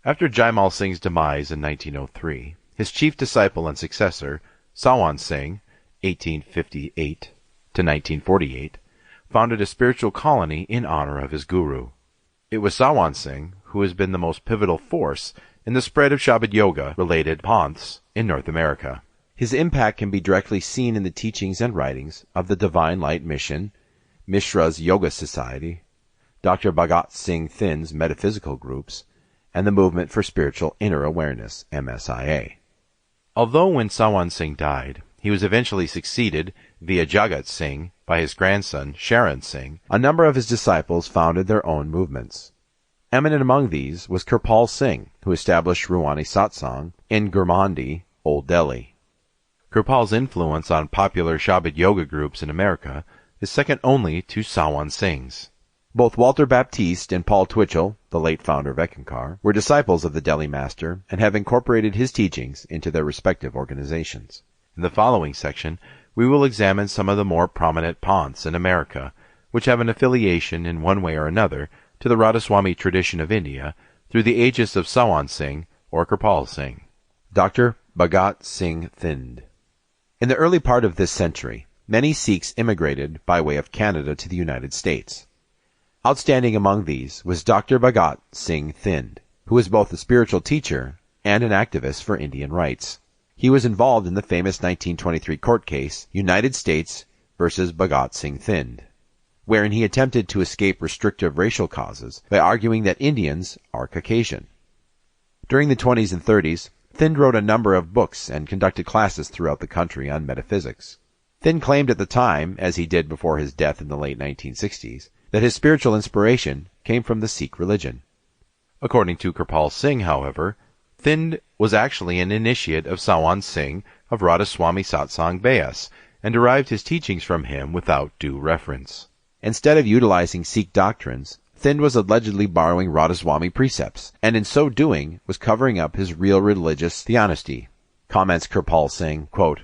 After Jaimal Singh's demise in 1903, his chief disciple and successor, Sawan Singh, 1858 to 1948, founded a spiritual colony in honor of his guru. It was Sawan Singh who has been the most pivotal force in the spread of Shabad Yoga-related panths in North America. His impact can be directly seen in the teachings and writings of the Divine Light Mission, Mishra's Yoga Society, Dr. Bhagat Singh Thin's metaphysical groups, and the Movement for Spiritual Inner Awareness, MSIA. Although when Sawan Singh died, he was eventually succeeded via Jagat Singh by his grandson Sharan Singh, a number of his disciples founded their own movements. Eminent among these was Kirpal Singh, who established Ruwani Satsang in Gurmandi, Old Delhi. Kirpal's influence on popular Shabad yoga groups in America is second only to Sawan Singh's. Both Walter Baptiste and Paul Twitchell, the late founder of Eckankar, were disciples of the Delhi master and have incorporated his teachings into their respective organizations. In the following section, we will examine some of the more prominent panths in America, which have an affiliation in one way or another to the Radhaswami tradition of India through the aegis of Sawan Singh or Kirpal Singh. Dr. Bhagat Singh Thind. In the early part of this century, many Sikhs immigrated by way of Canada to the United States. Outstanding among these was Dr. Bhagat Singh Thind, who was both a spiritual teacher and an activist for Indian rights. He was involved in the famous 1923 court case, United States versus Bhagat Singh Thind, wherein he attempted to escape restrictive racial causes by arguing that Indians are Caucasian. During the 20s and 30s, Thind wrote a number of books and conducted classes throughout the country on metaphysics. Thind claimed at the time, as he did before his death in the late 1960s, that his spiritual inspiration came from the Sikh religion. According to Kirpal Singh, however, Thind was actually an initiate of Sawan Singh of Radhaswami Satsang Beas, and derived his teachings from him without due reference. Instead of utilizing Sikh doctrines, Thind was allegedly borrowing Radhaswami precepts, and in so doing was covering up his real religious theonesty. Comments Kirpal Singh, quote,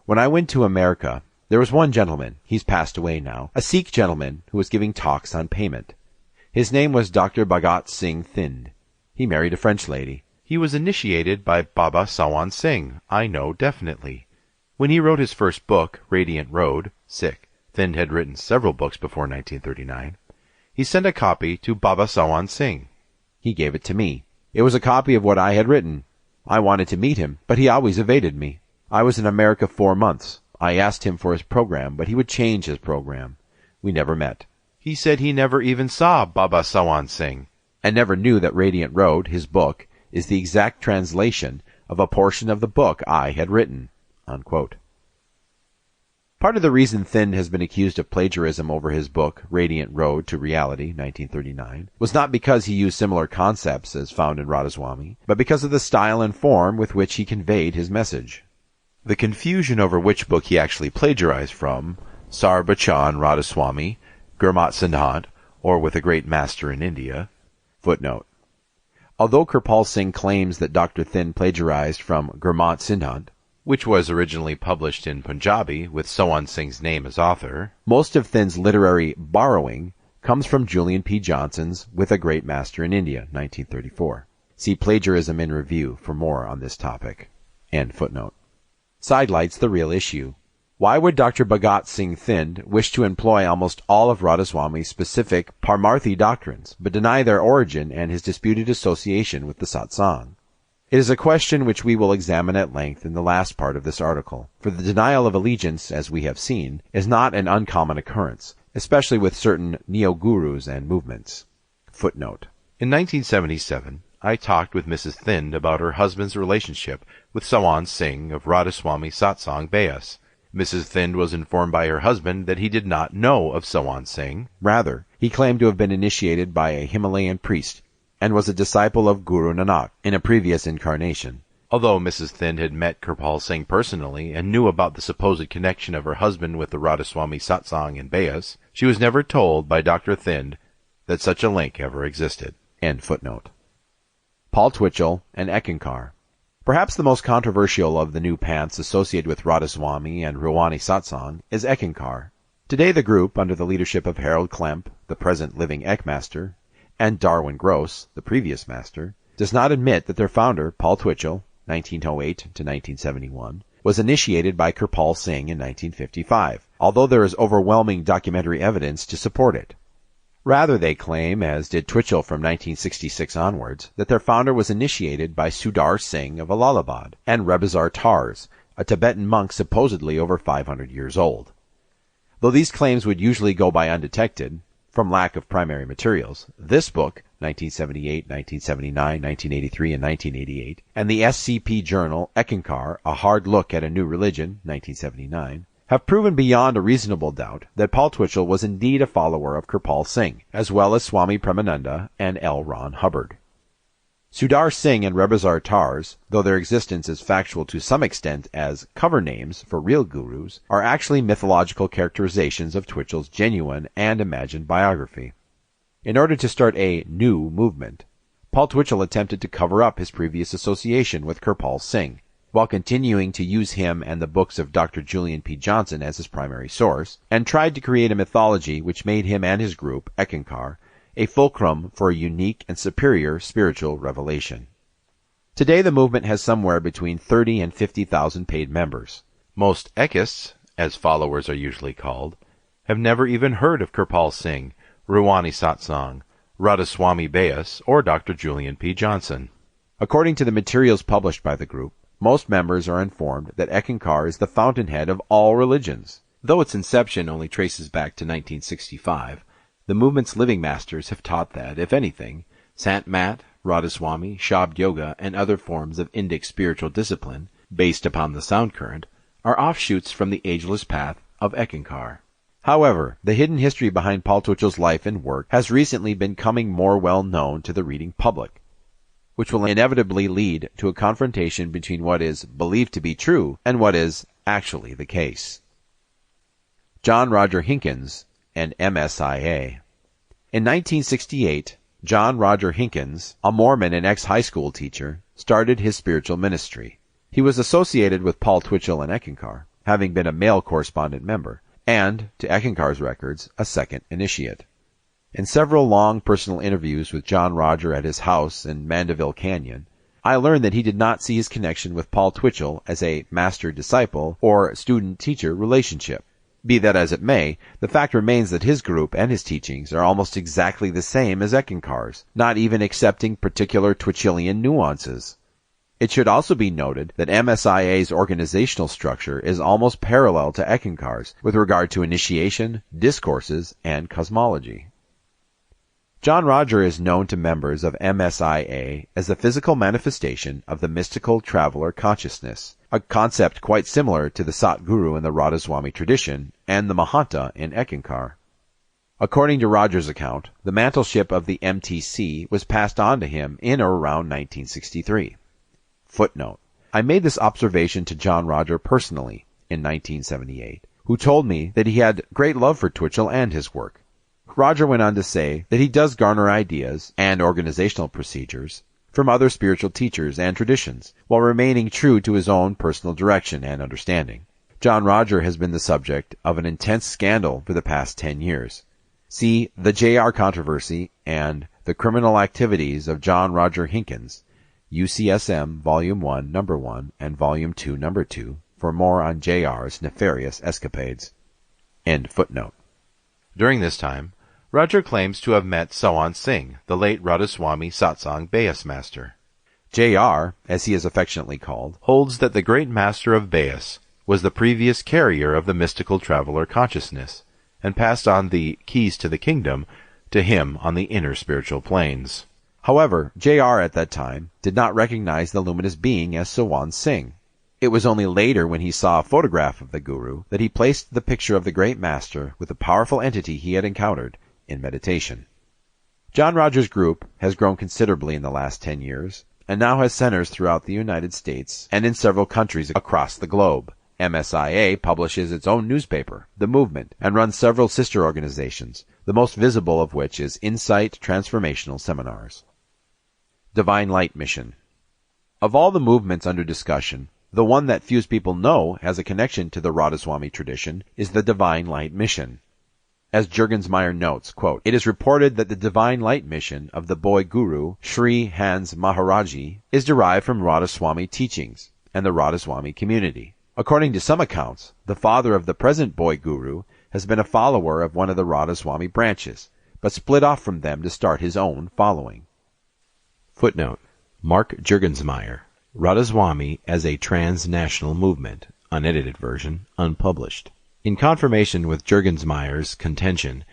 "When I went to America, there was one gentleman, he's passed away now, a Sikh gentleman who was giving talks on payment. His name was Dr. Bhagat Singh Thind. He married a French lady. He was initiated by Baba Sawan Singh, I know definitely. When he wrote his first book, Radiant Road, Thind had written several books before 1939, he sent a copy to Baba Sawan Singh. He gave it to me. It was a copy of what I had written. I wanted to meet him, but he always evaded me. I was in America 4 months. I asked him for his program, but he would change his program. We never met. He said he never even saw Baba Sawan Singh, and never knew that Radiant Road, his book, is the exact translation of a portion of the book I had written." Unquote. Part of the reason Thind has been accused of plagiarism over his book, Radiant Road to Reality, 1939, was not because he used similar concepts as found in Radhaswami, but because of the style and form with which he conveyed his message. The confusion over which book he actually plagiarized from, Sar Bachan Radhaswami, Gurmat Siddhant, or With a Great Master in India. Footnote. Although Kirpal Singh claims that Dr. Thind plagiarized from Gurmat Siddhant, which was originally published in Punjabi with Sawan Singh's name as author, most of Thind's literary borrowing comes from Julian P. Johnson's With a Great Master in India, 1934. See Plagiarism in Review for more on this topic. End footnote. Sidelights the real issue. Why would Dr. Bhagat Singh Thind wish to employ almost all of Radhaswami's specific Parmarthi doctrines, but deny their origin and his disputed association with the satsang? It is a question which we will examine at length in the last part of this article, for the denial of allegiance, as we have seen, is not an uncommon occurrence, especially with certain neo-gurus and movements. Footnote. In 1977, I talked with Mrs. Thind about her husband's relationship with Sawan Singh of Radhaswami Satsang Beas. Mrs. Thind was informed by her husband that he did not know of Sawan Singh. Rather, he claimed to have been initiated by a Himalayan priest, and was a disciple of Guru Nanak in a previous incarnation. Although Mrs. Thind had met Kirpal Singh personally and knew about the supposed connection of her husband with the Radhaswami Satsang in Beas, she was never told by Dr. Thind that such a link ever existed. End footnote. Paul Twitchell and Eckankar. Perhaps the most controversial of the new pants associated with Radhaswami and Ruwani Satsang is Eckankar. Today the group, under the leadership of Harold Klemp, the present living Eckmaster, and Darwin Gross, the previous master, does not admit that their founder, Paul Twitchell, 1908 to 1971, was initiated by Kirpal Singh in 1955, although there is overwhelming documentary evidence to support it. Rather, they claim, as did Twitchell from 1966 onwards, that their founder was initiated by Sudar Singh of Allahabad and Rebazar Tars, a Tibetan monk supposedly over 500 years old. Though these claims would usually go by undetected, from lack of primary materials, this book, 1978, 1979, 1983, and 1988, and the SCP journal Eckankar, A Hard Look at a New Religion, 1979, have proven beyond a reasonable doubt that Paul Twitchell was indeed a follower of Kirpal Singh, as well as Swami Premananda and L. Ron Hubbard. Sudar Singh and Rebazar Tars, though their existence is factual to some extent as cover names for real gurus, are actually mythological characterizations of Twitchell's genuine and imagined biography. In order to start a new movement, Paul Twitchell attempted to cover up his previous association with Kirpal Singh, while continuing to use him and the books of Dr. Julian P. Johnson as his primary source, and tried to create a mythology which made him and his group, Eckankar, a fulcrum for a unique and superior spiritual revelation. Today the movement has somewhere between 30 and 50,000 paid members. Most Eckists, as followers are usually called, have never even heard of Kirpal Singh, Ruwani Satsang, Radhaswami Beas, or Dr. Julian P. Johnson. According to the materials published by the group, most members are informed that Eckankar is the fountainhead of all religions. Though its inception only traces back to 1965, the movement's living masters have taught that, if anything, Sant Mat, Radhaswami, Shabd Yoga, and other forms of Indic spiritual discipline, based upon the sound current, are offshoots from the ageless path of Eckankar. However, the hidden history behind Paul Twitchell's life and work has recently been becoming more well known to the reading public, which will inevitably lead to a confrontation between what is believed to be true and what is actually the case. John Roger Hinkins and MSIA. In 1968, John Roger Hinkins, a Mormon and ex-high school teacher, started his spiritual ministry. He was associated with Paul Twitchell and Eckankar, having been a male correspondent member, and, to Eckankar's records, a second initiate. In several long personal interviews with John Roger at his house in Mandeville Canyon, I learned that he did not see his connection with Paul Twitchell as a master-disciple or student-teacher relationship. Be that as it may, the fact remains that his group and his teachings are almost exactly the same as Eckankar's, not even accepting particular Twitchellian nuances. It should also be noted that MSIA's organizational structure is almost parallel to Eckankar's with regard to initiation, discourses, and cosmology. John Roger is known to members of MSIA as the physical manifestation of the mystical traveler consciousness, a concept quite similar to the Satguru in the Radhaswami tradition and the Mahanta in Eckankar. According to Roger's account, the mantleship of the MTC was passed on to him in or around 1963. Footnote. I made this observation to John Roger personally in 1978, who told me that he had great love for Twitchell and his work. Roger went on to say that he does garner ideas and organizational procedures from other spiritual teachers and traditions, while remaining true to his own personal direction and understanding. John Roger has been the subject of an intense scandal for the past 10 years. See The J.R. Controversy and The Criminal Activities of John Roger Hinkins, UCSM Volume 1, Number 1, and Volume 2, Number 2, for more on J.R.'s nefarious escapades. End footnote. During this time, Roger claims to have met Sawan Singh, the late Radhaswami Satsang Beas master. J.R., as he is affectionately called, holds that the great master of Beas was the previous carrier of the mystical traveler consciousness, and passed on the keys to the kingdom to him on the inner spiritual planes. However, J.R. at that time did not recognize the luminous being as Sawan Singh. It was only later when he saw a photograph of the Guru that he placed the picture of the great master with the powerful entity he had encountered in meditation. John Roger's group has grown considerably in the last 10 years, and now has centers throughout the United States and in several countries across the globe. MSIA publishes its own newspaper, The Movement, and runs several sister organizations, the most visible of which is Insight Transformational Seminars. Divine Light Mission. Of all the movements under discussion, the one that few people know has a connection to the Radhaswami tradition is the Divine Light Mission. As Juergensmeyer notes, quote, it is reported that the Divine Light Mission of the boy guru, Sri Hans Maharaji, is derived from Radhaswami teachings and the Radhaswami community. According to some accounts, the father of the present boy guru has been a follower of one of the Radhaswami branches, but split off from them to start his own following. Footnote. Mark Juergensmeyer, Radhaswami as a Transnational Movement, unedited version, unpublished. In confirmation with Juergensmeyer's contention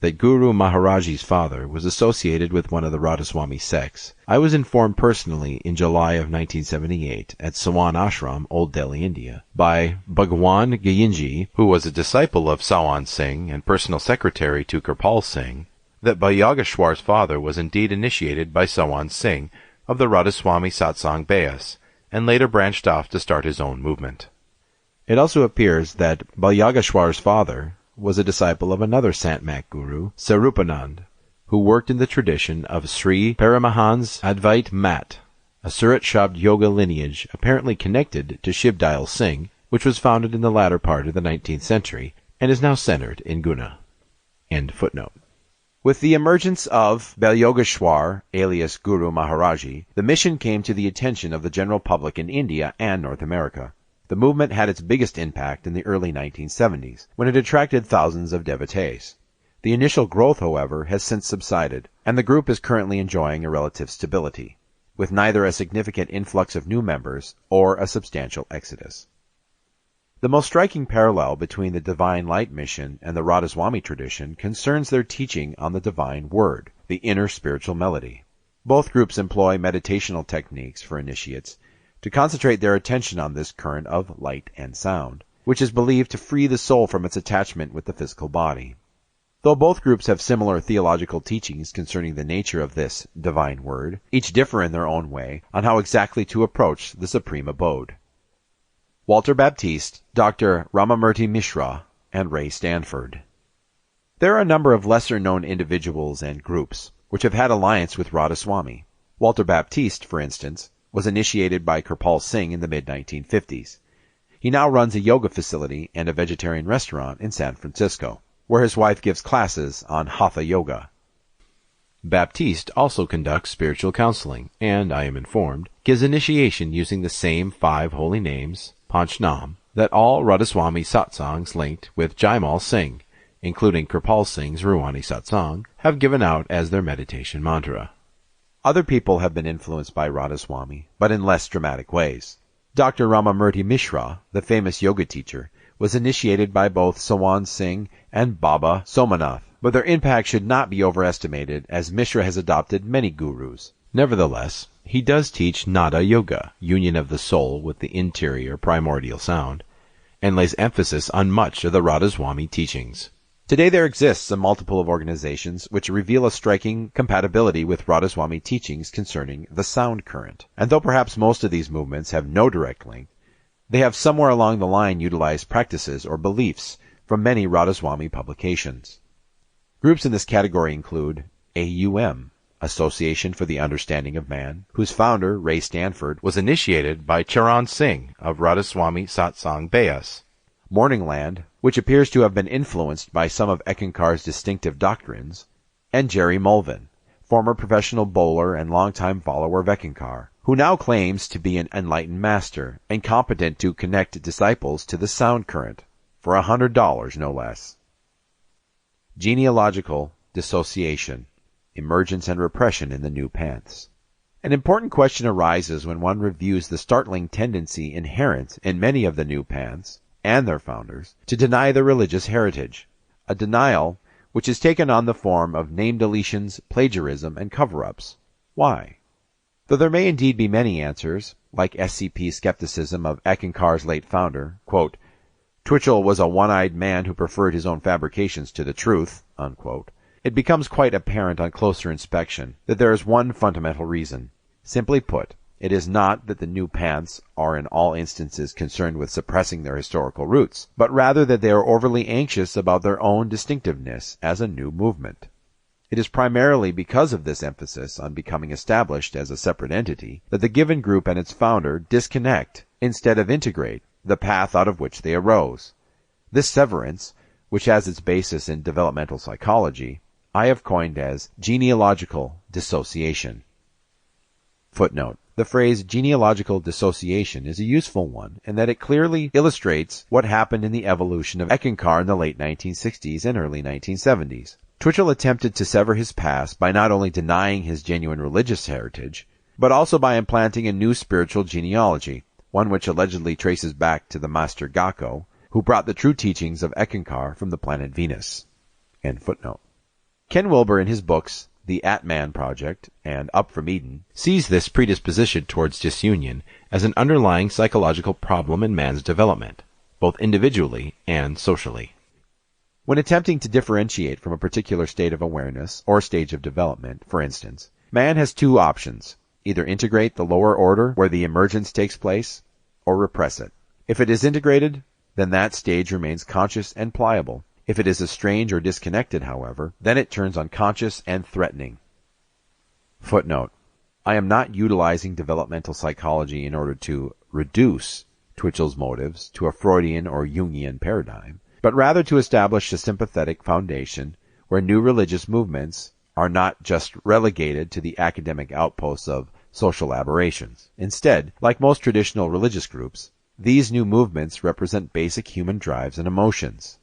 that Guru Maharaji's father was associated with one of the Radhaswami sects, I was informed personally in July of 1978 at Sawan Ashram, Old Delhi, India, by Bhagwan Gayinji, who was a disciple of Sawan Singh and personal secretary to Kirpal Singh, that Balyageshwar's father was indeed initiated by Sawan Singh of the Radhaswami Satsang Beas, and later branched off to start his own movement. It also appears that Balyageshwar's father was a disciple of another Santmak guru, Sarupanand, who worked in the tradition of Sri Paramahans Advait Mat, a Surat Shabd Yoga lineage apparently connected to Shiv Dayal Singh, which was founded in the latter part of the 19th century and is now centered in Guna. End footnote. With the emergence of Balyageshwar, alias Guru Maharaji, the mission came to the attention of the general public in India and North America. The movement had its biggest impact in the early 1970s, when it attracted thousands of devotees. The initial growth, however, has since subsided, and the group is currently enjoying a relative stability, with neither a significant influx of new members or a substantial exodus. The most striking parallel between the Divine Light Mission and the Radhaswami tradition concerns their teaching on the divine word, the inner spiritual melody. Both groups employ meditational techniques for initiates to concentrate their attention on this current of light and sound, which is believed to free the soul from its attachment with the physical body. Though both groups have similar theological teachings concerning the nature of this divine word, each differ in their own way on how exactly to approach the supreme abode. Walter Baptiste, Dr. Ramamurti Mishra, and Ray Stanford. There are a number of lesser-known individuals and groups which have had alliance with Radhaswami. Walter Baptiste, for instance, was initiated by Kirpal Singh in the mid-1950s. He now runs a yoga facility and a vegetarian restaurant in San Francisco, where his wife gives classes on Hatha Yoga. Baptiste also conducts spiritual counseling, and, I am informed, gives initiation using the same 5 holy names, Panchnam, that all Radhaswami satsangs linked with Jaimal Singh, including Kirpal Singh's Ruhani satsang, have given out as their meditation mantra. Other people have been influenced by Radhaswami, but in less dramatic ways. Dr. Ramamurti Mishra, the famous yoga teacher, was initiated by both Sawan Singh and Baba Somanath, but their impact should not be overestimated, as Mishra has adopted many gurus. Nevertheless, he does teach Nada Yoga, union of the soul with the interior primordial sound, and lays emphasis on much of the Radhaswami teachings. Today there exists a multiple of organizations which reveal a striking compatibility with Radhaswami teachings concerning the sound current, and though perhaps most of these movements have no direct link, they have somewhere along the line utilized practices or beliefs from many Radhaswami publications. Groups in this category include AUM, Association for the Understanding of Man, whose founder, Ray Stanford, was initiated by Charan Singh of Radhaswami Satsang Beas. Morningland, which appears to have been influenced by some of Eckankar's distinctive doctrines, and Jerry Mulvin, former professional bowler and longtime follower of Eckankar, who now claims to be an enlightened master and competent to connect disciples to the sound current, for $100 no less. Genealogical dissociation, emergence and repression in the new paths. An important question arises when one reviews the startling tendency inherent in many of the new paths and their founders to deny their religious heritage, a denial which has taken on the form of name deletions, plagiarism, and cover-ups. Why? Though there may indeed be many answers, like SCP skepticism of Eckankar's late founder, quote, Twitchell was a one-eyed man who preferred his own fabrications to the truth, unquote, it becomes quite apparent on closer inspection that there is one fundamental reason. Simply put, it is not that the new paths are in all instances concerned with suppressing their historical roots, but rather that they are overly anxious about their own distinctiveness as a new movement. It is primarily because of this emphasis on becoming established as a separate entity that the given group and its founder disconnect, instead of integrate, the path out of which they arose. This severance, which has its basis in developmental psychology, I have coined as genealogical dissociation. Footnote. The phrase genealogical dissociation is a useful one in that it clearly illustrates what happened in the evolution of Eckankar in the late 1960s and early 1970s. Twitchell attempted to sever his past by not only denying his genuine religious heritage, but also by implanting a new spiritual genealogy, one which allegedly traces back to the Master Gakko, who brought the true teachings of Eckankar from the planet Venus. End footnote. Ken Wilber, in his books The Atman Project and Up from Eden, sees this predisposition towards disunion as an underlying psychological problem in man's development, both individually and socially. When attempting to differentiate from a particular state of awareness or stage of development, for instance, man has two options: either integrate the lower order where the emergence takes place, or repress it. If it is integrated, then that stage remains conscious and pliable. If it is estranged or disconnected, however, then it turns unconscious and threatening. Footnote. I am not utilizing developmental psychology in order to reduce Twitchell's motives to a Freudian or Jungian paradigm, but rather to establish a sympathetic foundation where new religious movements are not just relegated to the academic outposts of social aberrations. Instead, like most traditional religious groups, these new movements represent basic human drives and emotions.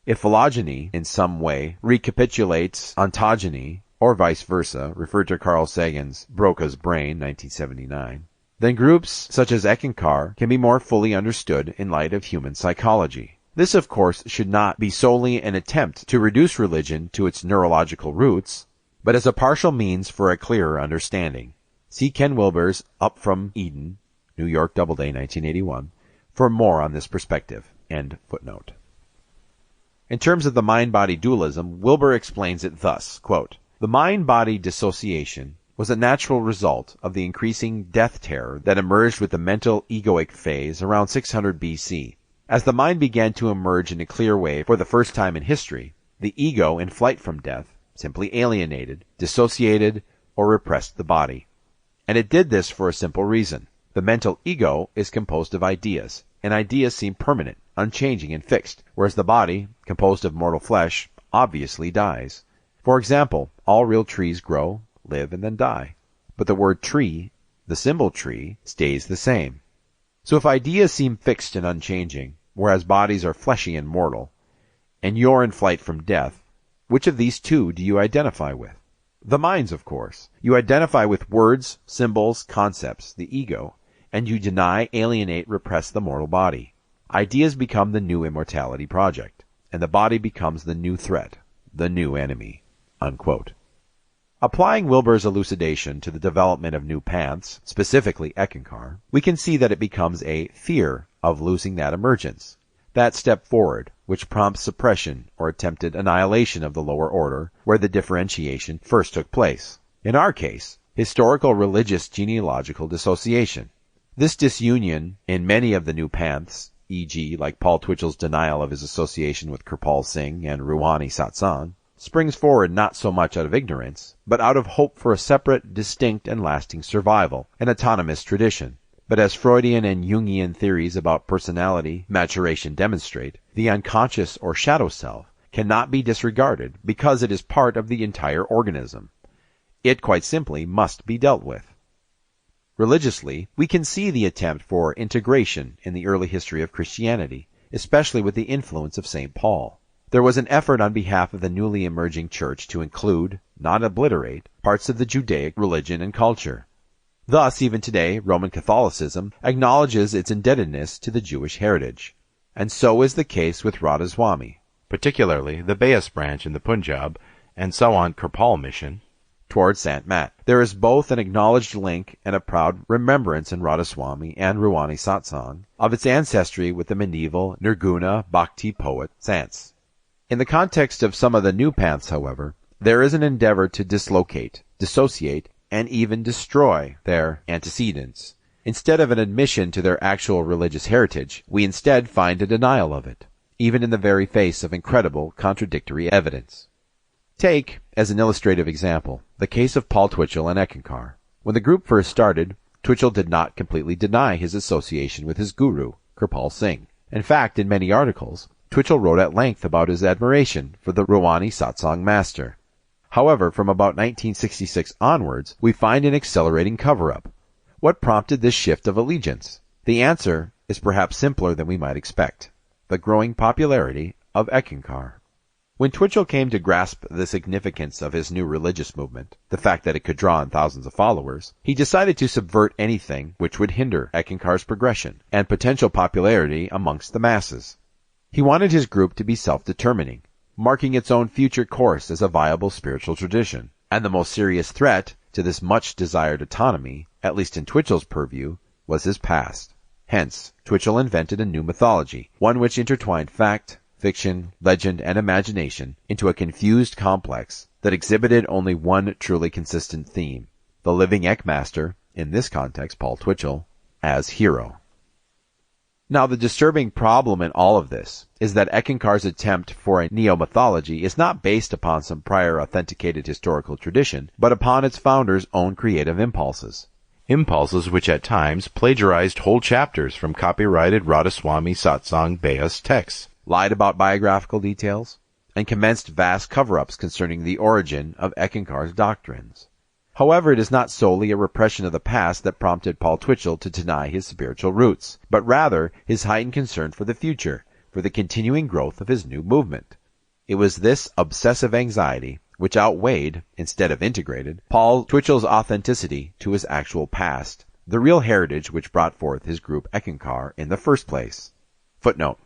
If phylogeny, in some way, recapitulates ontogeny, or vice versa, referred to Carl Sagan's Broca's Brain, 1979, then groups such as Eckankar can be more fully understood in light of human psychology. This, of course, should not be solely an attempt to reduce religion to its neurological roots, but as a partial means for a clearer understanding. See Ken Wilber's Up from Eden, New York Doubleday, 1981, for more on this perspective. End footnote. In terms of the mind-body dualism, Wilber explains it thus, quote, the mind-body dissociation was a natural result of the increasing death terror that emerged with the mental egoic phase around 600 BC. As the mind began to emerge in a clear way for the first time in history, the ego, in flight from death, simply alienated, dissociated, or repressed the body. And it did this for a simple reason. The mental ego is composed of ideas, and ideas seem permanent, unchanging, and fixed, whereas the body, composed of mortal flesh, obviously dies. For example, all real trees grow, live, and then die. But the word tree, the symbol tree, stays the same. So if ideas seem fixed and unchanging, whereas bodies are fleshy and mortal, and you're in flight from death, which of these two do you identify with? The minds, of course. You identify with words, symbols, concepts, the ego, and you deny, alienate, repress the mortal body. Ideas become the new immortality project, and the body becomes the new threat, the new enemy." Unquote. Applying Wilbur's elucidation to the development of new paths, specifically Eckankar, we can see that it becomes a fear of losing that emergence, that step forward, which prompts suppression or attempted annihilation of the lower order where the differentiation first took place. In our case, historical religious genealogical dissociation. This disunion in many of the new paths, e.g. like Paul Twitchell's denial of his association with Kirpal Singh and Ruhani Satsang, springs forward not so much out of ignorance, but out of hope for a separate, distinct, and lasting survival, an autonomous tradition. But as Freudian and Jungian theories about personality maturation demonstrate, the unconscious or shadow self cannot be disregarded because it is part of the entire organism. It quite simply must be dealt with. Religiously, we can see the attempt for integration in the early history of Christianity, especially with the influence of St. Paul. There was an effort on behalf of the newly emerging church to include, not obliterate, parts of the Judaic religion and culture. Thus, even today, Roman Catholicism acknowledges its indebtedness to the Jewish heritage. And so is the case with Radhaswami, particularly the Beas branch in the Punjab and so on Kirpal mission, toward Sant Mat. There is both an acknowledged link and a proud remembrance in Radhaswami and Ruhani Satsang of its ancestry with the medieval Nirguna Bhakti poet Sants. In the context of some of the new paths, however, there is an endeavor to dislocate, dissociate, and even destroy their antecedents. Instead of an admission to their actual religious heritage, we instead find a denial of it, even in the very face of incredible contradictory evidence. Take, as an illustrative example, the case of Paul Twitchell and Eckankar. When the group first started, Twitchell did not completely deny his association with his guru, Kirpal Singh. In fact, in many articles, Twitchell wrote at length about his admiration for the Ruhani Satsang master. However, from about 1966 onwards, we find an accelerating cover-up. What prompted this shift of allegiance? The answer is perhaps simpler than we might expect: the growing popularity of Eckankar. When Twitchell came to grasp the significance of his new religious movement, the fact that it could draw in thousands of followers, he decided to subvert anything which would hinder Eckankar's progression and potential popularity amongst the masses. He wanted his group to be self-determining, marking its own future course as a viable spiritual tradition. And the most serious threat to this much-desired autonomy, at least in Twitchell's purview, was his past. Hence, Twitchell invented a new mythology, one which intertwined fact, fiction, legend, and imagination into a confused complex that exhibited only one truly consistent theme: the living Eckmaster, in this context Paul Twitchell, as hero. Now, the disturbing problem in all of this is that Eckankar's attempt for a neo-mythology is not based upon some prior authenticated historical tradition, but upon its founder's own creative impulses. Impulses which at times plagiarized whole chapters from copyrighted Radhaswami Satsang Beas texts, lied about biographical details, and commenced vast cover-ups concerning the origin of Eckankar's doctrines. However, it is not solely a repression of the past that prompted Paul Twitchell to deny his spiritual roots, but rather his heightened concern for the future, for the continuing growth of his new movement. It was this obsessive anxiety which outweighed, instead of integrated, Paul Twitchell's authenticity to his actual past, the real heritage which brought forth his group Eckankar in the first place. Footnote: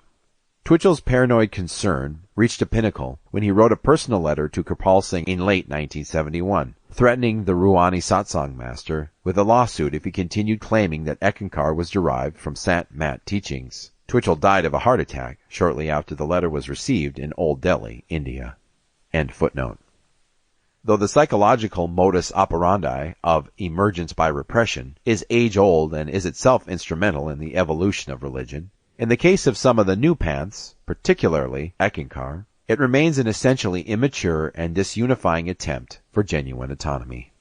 Twitchell's paranoid concern reached a pinnacle when he wrote a personal letter to Kirpal Singh in late 1971, threatening the Ruhani Satsang master with a lawsuit if he continued claiming that Eckankar was derived from Sant Mat teachings. Twitchell died of a heart attack shortly after the letter was received in Old Delhi, India. End footnote. Though the psychological modus operandi of emergence by repression is age-old and is itself instrumental in the evolution of religion, in the case of some of the new paths, particularly Eckankar, it remains an essentially immature and disunifying attempt for genuine autonomy.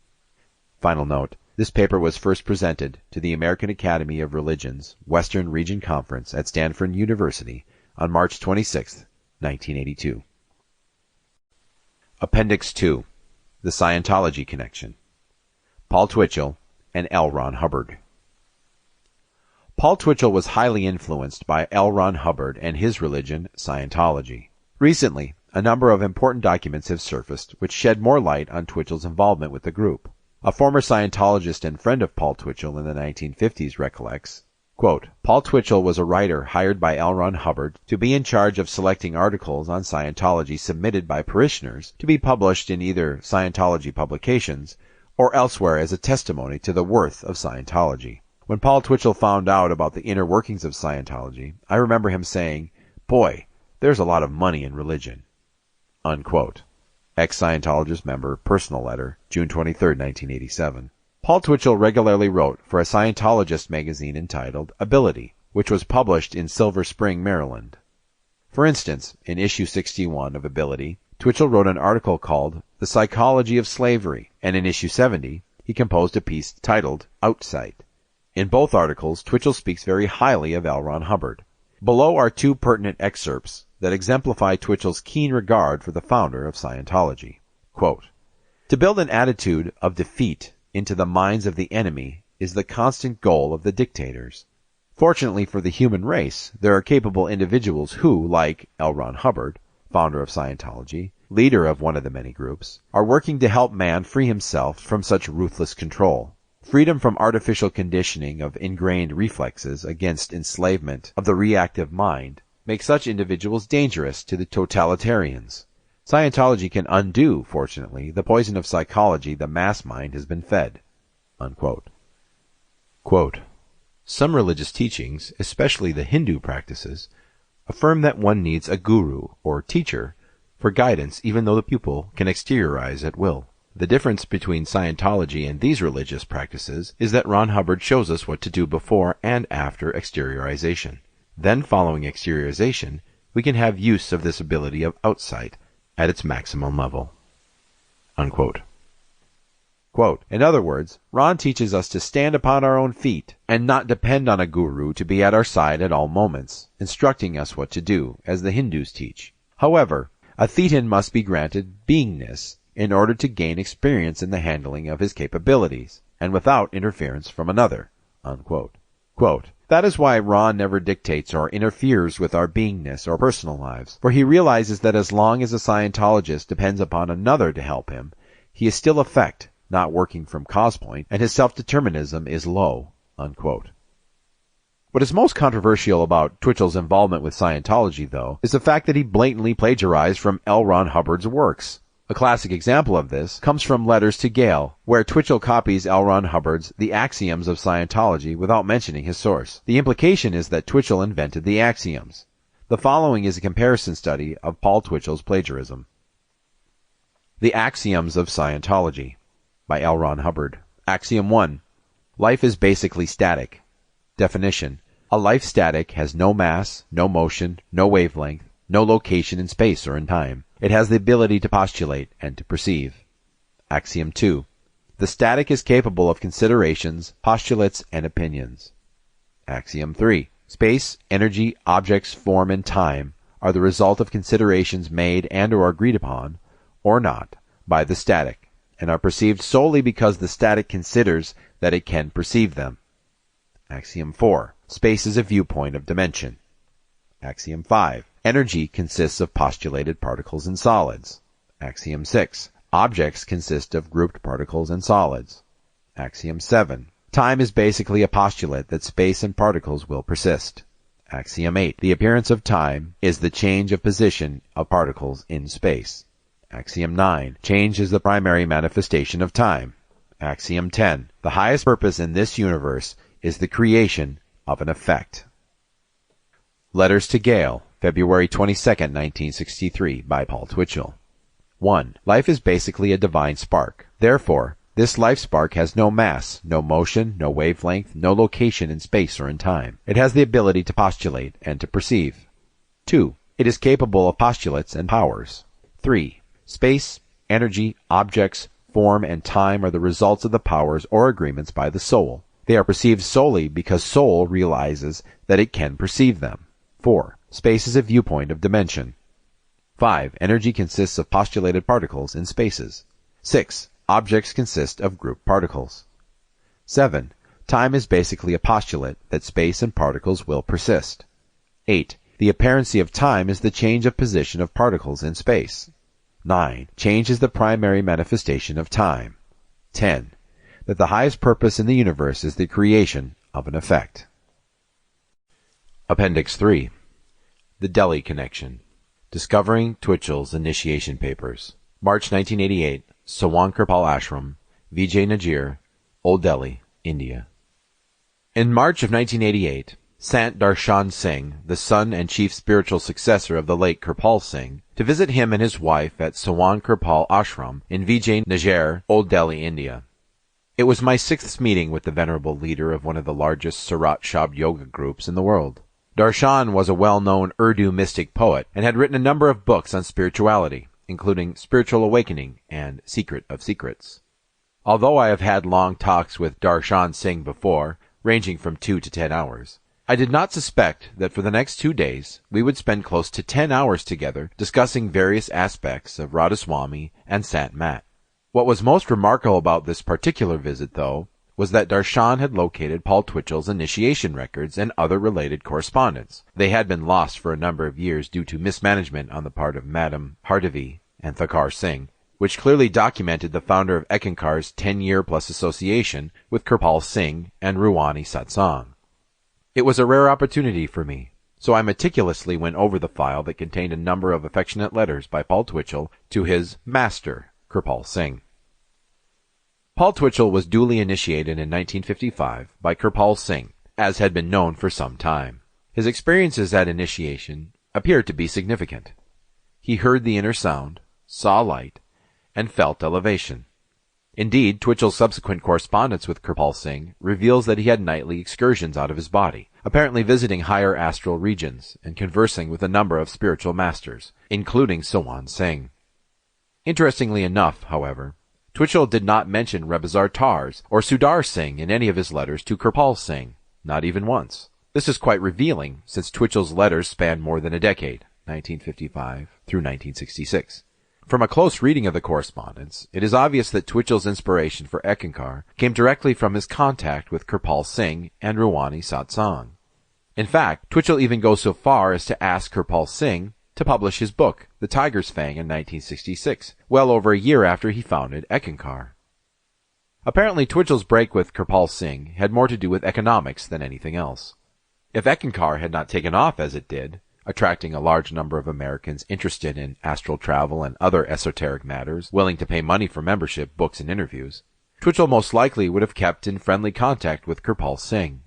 Final note: this paper was first presented to the American Academy of Religion's Western Region Conference at Stanford University on March 26, 1982. Appendix 2. The Scientology Connection. Paul Twitchell and L. Ron Hubbard. Paul Twitchell was highly influenced by L. Ron Hubbard and his religion, Scientology. Recently, a number of important documents have surfaced which shed more light on Twitchell's involvement with the group. A former Scientologist and friend of Paul Twitchell in the 1950s recollects, quote, Paul Twitchell was a writer hired by L. Ron Hubbard to be in charge of selecting articles on Scientology submitted by parishioners to be published in either Scientology publications or elsewhere as a testimony to the worth of Scientology. When Paul Twitchell found out about the inner workings of Scientology, I remember him saying, "Boy, there's a lot of money in religion." Unquote. Ex-Scientologist member, personal letter, June 23, 1987. Paul Twitchell regularly wrote for a Scientologist magazine entitled Ability, which was published in Silver Spring, Maryland. For instance, in issue 61 of Ability, Twitchell wrote an article called The Psychology of Slavery, and in issue 70, he composed a piece titled Outsight. In both articles, Twitchell speaks very highly of L. Ron Hubbard. Below are two pertinent excerpts that exemplify Twitchell's keen regard for the founder of Scientology. Quote, to build an attitude of defeat into the minds of the enemy is the constant goal of the dictators. Fortunately for the human race, there are capable individuals who, like L. Ron Hubbard, founder of Scientology, leader of one of the many groups, are working to help man free himself from such ruthless control. Freedom from artificial conditioning of ingrained reflexes against enslavement of the reactive mind makes such individuals dangerous to the totalitarians. Scientology can undo, fortunately, the poison of psychology the mass mind has been fed. Unquote. Quote, some religious teachings, especially the Hindu practices, affirm that one needs a guru, or teacher, for guidance even though the pupil can exteriorize at will. The difference between Scientology and these religious practices is that Ron Hubbard shows us what to do before and after exteriorization. Then, following exteriorization, we can have use of this ability of outsight at its maximum level. Unquote. Quote, in other words, Ron teaches us to stand upon our own feet and not depend on a guru to be at our side at all moments, instructing us what to do, as the Hindus teach. However, a Thetan must be granted beingness in order to gain experience in the handling of his capabilities, and without interference from another. Unquote. Quote, that is why Ron never dictates or interferes with our beingness or personal lives, for he realizes that as long as a Scientologist depends upon another to help him, he is still effect, not working from cause point, and his self-determinism is low. Unquote. What is most controversial about Twitchell's involvement with Scientology, though, is the fact that he blatantly plagiarized from L. Ron Hubbard's works. A classic example of this comes from Letters to Gail, where Twitchell copies L. Ron Hubbard's The Axioms of Scientology without mentioning his source. The implication is that Twitchell invented the axioms. The following is a comparison study of Paul Twitchell's plagiarism. The Axioms of Scientology by L. Ron Hubbard. Axiom 1. Life is basically static. Definition. A life static has no mass, no motion, no wavelength, no location in space or in time. It has the ability to postulate and to perceive. Axiom 2. The static is capable of considerations, postulates, and opinions. Axiom 3. Space, energy, objects, form, and time are the result of considerations made and or agreed upon, or not, by the static, and are perceived solely because the static considers that it can perceive them. Axiom 4. Space is a viewpoint of dimension. Axiom 5. Energy consists of postulated particles and solids. Axiom 6. Objects consist of grouped particles and solids. Axiom 7. Time is basically a postulate that space and particles will persist. Axiom 8. The appearance of time is the change of position of particles in space. Axiom 9. Change is the primary manifestation of time. Axiom 10. The highest purpose in this universe is the creation of an effect. Letters to Gail, February 22, 1963, by Paul Twitchell. 1. Life is basically a divine spark. Therefore, this life spark has no mass, no motion, no wavelength, no location in space or in time. It has the ability to postulate and to perceive. 2. It is capable of postulates and powers. 3. Space, energy, objects, form, and time are the results of the powers or agreements by the soul. They are perceived solely because soul realizes that it can perceive them. 4. Space is a viewpoint of dimension. 5. Energy consists of postulated particles in spaces. 6. Objects consist of grouped particles. 7. Time is basically a postulate that space and particles will persist. 8. The apparency of time is the change of position of particles in space. 9. Change is the primary manifestation of time. 10. That the highest purpose in the universe is the creation of an effect. Appendix 3. The Delhi Connection. Discovering Twitchell's Initiation Papers. March 1988, Sawan-Kirpal Ashram, Vijayanagara, Old Delhi, India. In March of 1988, Sant Darshan Singh, the son and chief spiritual successor of the late Kirpal Singh, to visit him and his wife at Sawan-Kirpal Ashram in Vijayanagara, Old Delhi, India. It was my 6th meeting with the venerable leader of one of the largest Surat Shabd yoga groups in the world. Darshan was a well-known Urdu mystic poet and had written a number of books on spirituality, including Spiritual Awakening and Secret of Secrets. Although I have had long talks with Darshan Singh before, ranging from 2 to 10 hours, I did not suspect that for the next 2 days we would spend close to 10 hours together discussing various aspects of Radhaswami and Sant Mat. What was most remarkable about this particular visit, though, was that Darshan had located Paul Twitchell's initiation records and other related correspondence. They had been lost for a number of years due to mismanagement on the part of Madam Hardevi and Thakkar Singh, which clearly documented the founder of Ekankar's 10-year-plus association with Kirpal Singh and Ruwani Satsang. It was a rare opportunity for me, so I meticulously went over the file that contained a number of affectionate letters by Paul Twitchell to his master, Kirpal Singh. Paul Twitchell was duly initiated in 1955 by Kirpal Singh, as had been known for some time. His experiences at initiation appeared to be significant. He heard the inner sound, saw light, and felt elevation. Indeed, Twitchell's subsequent correspondence with Kirpal Singh reveals that he had nightly excursions out of his body, apparently visiting higher astral regions and conversing with a number of spiritual masters, including Sawan Singh. Interestingly enough, however, Twitchell did not mention Rebazar Tars or Sudar Singh in any of his letters to Kirpal Singh, not even once. This is quite revealing, since Twitchell's letters span more than a decade, 1955 through 1966. From a close reading of the correspondence, it is obvious that Twitchell's inspiration for Eckankar came directly from his contact with Kirpal Singh and Ruwani Satsang. In fact, Twitchell even goes so far as to ask Kirpal Singh to publish his book, The Tiger's Fang, in 1966, well over a year after he founded Eckankar. Apparently, Twitchell's break with Kirpal Singh had more to do with economics than anything else. If Eckankar had not taken off as it did, attracting a large number of Americans interested in astral travel and other esoteric matters, willing to pay money for membership, books, and interviews, Twitchell most likely would have kept in friendly contact with Kirpal Singh.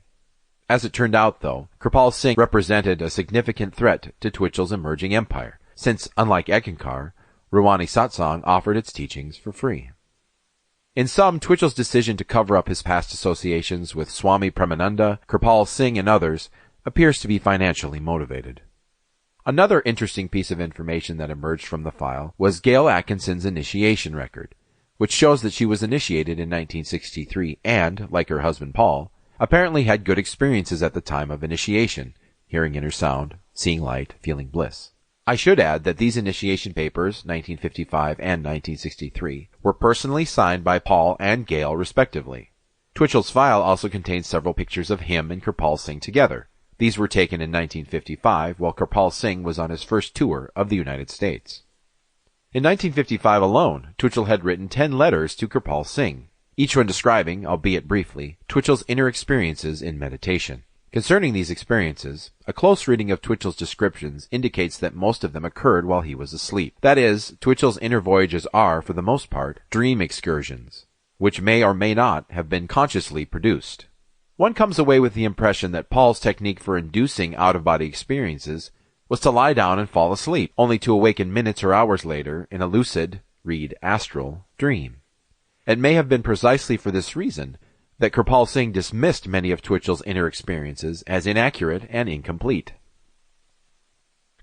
As it turned out, though, Kirpal Singh represented a significant threat to Twitchell's emerging empire, since, unlike Eckankar, Ruwani Satsang offered its teachings for free. In sum, Twitchell's decision to cover up his past associations with Swami Premananda, Kirpal Singh, and others appears to be financially motivated. Another interesting piece of information that emerged from the file was Gail Atkinson's initiation record, which shows that she was initiated in 1963 and, like her husband Paul, apparently had good experiences at the time of initiation, hearing inner sound, seeing light, feeling bliss. I should add that these initiation papers, 1955 and 1963, were personally signed by Paul and Gail respectively. Twitchell's file also contains several pictures of him and Kirpal Singh together. These were taken in 1955 while Kirpal Singh was on his first tour of the United States. In 1955 alone, Twitchell had written 10 letters to Kirpal Singh, each one describing, albeit briefly, Twitchell's inner experiences in meditation. Concerning these experiences, a close reading of Twitchell's descriptions indicates that most of them occurred while he was asleep. That is, Twitchell's inner voyages are, for the most part, dream excursions, which may or may not have been consciously produced. One comes away with the impression that Paul's technique for inducing out-of-body experiences was to lie down and fall asleep, only to awaken minutes or hours later in a lucid, read astral, dream. It may have been precisely for this reason that Kirpal Singh dismissed many of Twitchell's inner experiences as inaccurate and incomplete.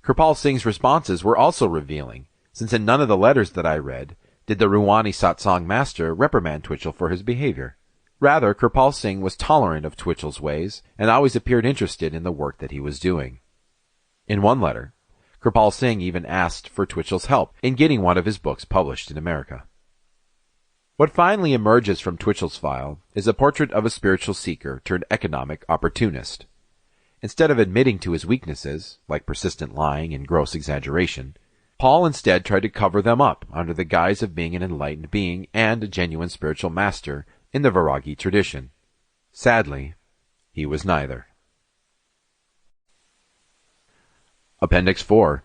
Kirpal Singh's responses were also revealing, since in none of the letters that I read did the Ruwani Satsang master reprimand Twitchell for his behavior. Rather, Kirpal Singh was tolerant of Twitchell's ways and always appeared interested in the work that he was doing. In one letter, Kirpal Singh even asked for Twitchell's help in getting one of his books published in America. What finally emerges from Twitchell's file is a portrait of a spiritual seeker turned economic opportunist. Instead of admitting to his weaknesses, like persistent lying and gross exaggeration, Paul instead tried to cover them up under the guise of being an enlightened being and a genuine spiritual master in the Vairagi tradition. Sadly, he was neither. Appendix 4.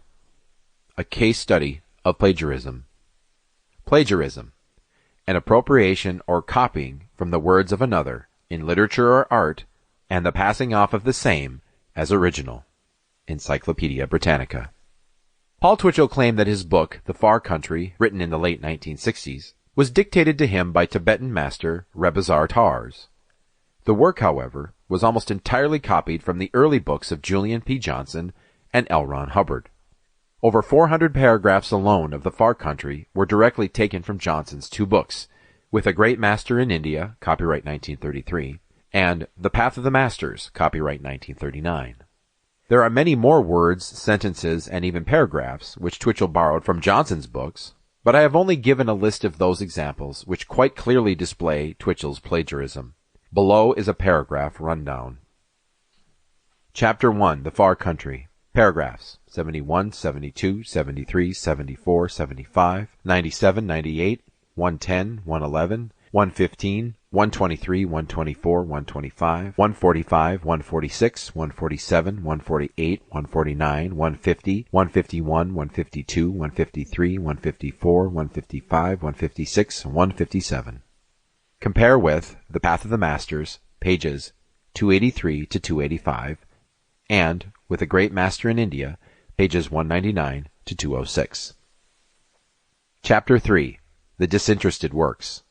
A case study of plagiarism. Plagiarism, an appropriation or copying from the words of another in literature or art, and the passing off of the same as original. Encyclopedia Britannica. Paul Twitchell claimed that his book, The Far Country, written in the late 1960s, was dictated to him by Tibetan master Rebazar Tars. The work, however, was almost entirely copied from the early books of Julian P. Johnson and L. Ron Hubbard. Over 400 paragraphs alone of The Far Country were directly taken from Johnson's two books, With a Great Master in India, copyright 1933, and The Path of the Masters, copyright 1939. There are many more words, sentences, and even paragraphs which Twitchell borrowed from Johnson's books, but I have only given a list of those examples which quite clearly display Twitchell's plagiarism. Below is a paragraph rundown. Chapter 1, The Far Country. Paragraphs 71, 72, 73, 74, 75, 97, 98, 110, 111, 115, 123, 124, 125, 145, 146, 147, 148, 149, 150, 151, 152, 153, 154, 155, 156, 157. Compare with The Path of the Masters, pages 283 to 285, and With a Great Master in India, pages 199 to 206. Chapter 3. The Disinterested Works.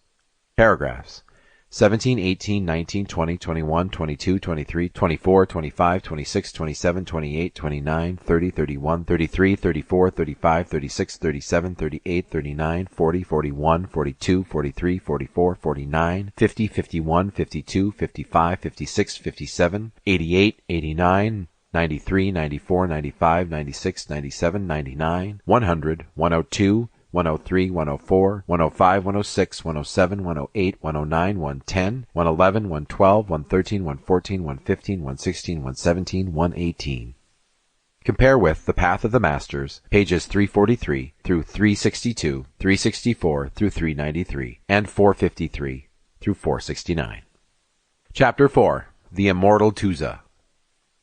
Paragraphs 17, 18, 19, 20, 21, 22, 23, 24, 25, 26, 27, 28, 29, 30, 31, 33, 34, 35, 36, 37, 38, 39, 40, 41, 42, 43, 44, 49, 50, 51, 52, 55, 56, 57, 88, 89, 93, 94, 95, 96, 97, 99, 100, 102, 103, 104, 105, 106, 107, 108, 109, 110, 111, 112, 113, 114, 115, 116, 117, 118. Compare with The Path of the Masters, pages 343 through 362, 364 through 393, and 453 through 469. Chapter 4. The Immortal Tuza.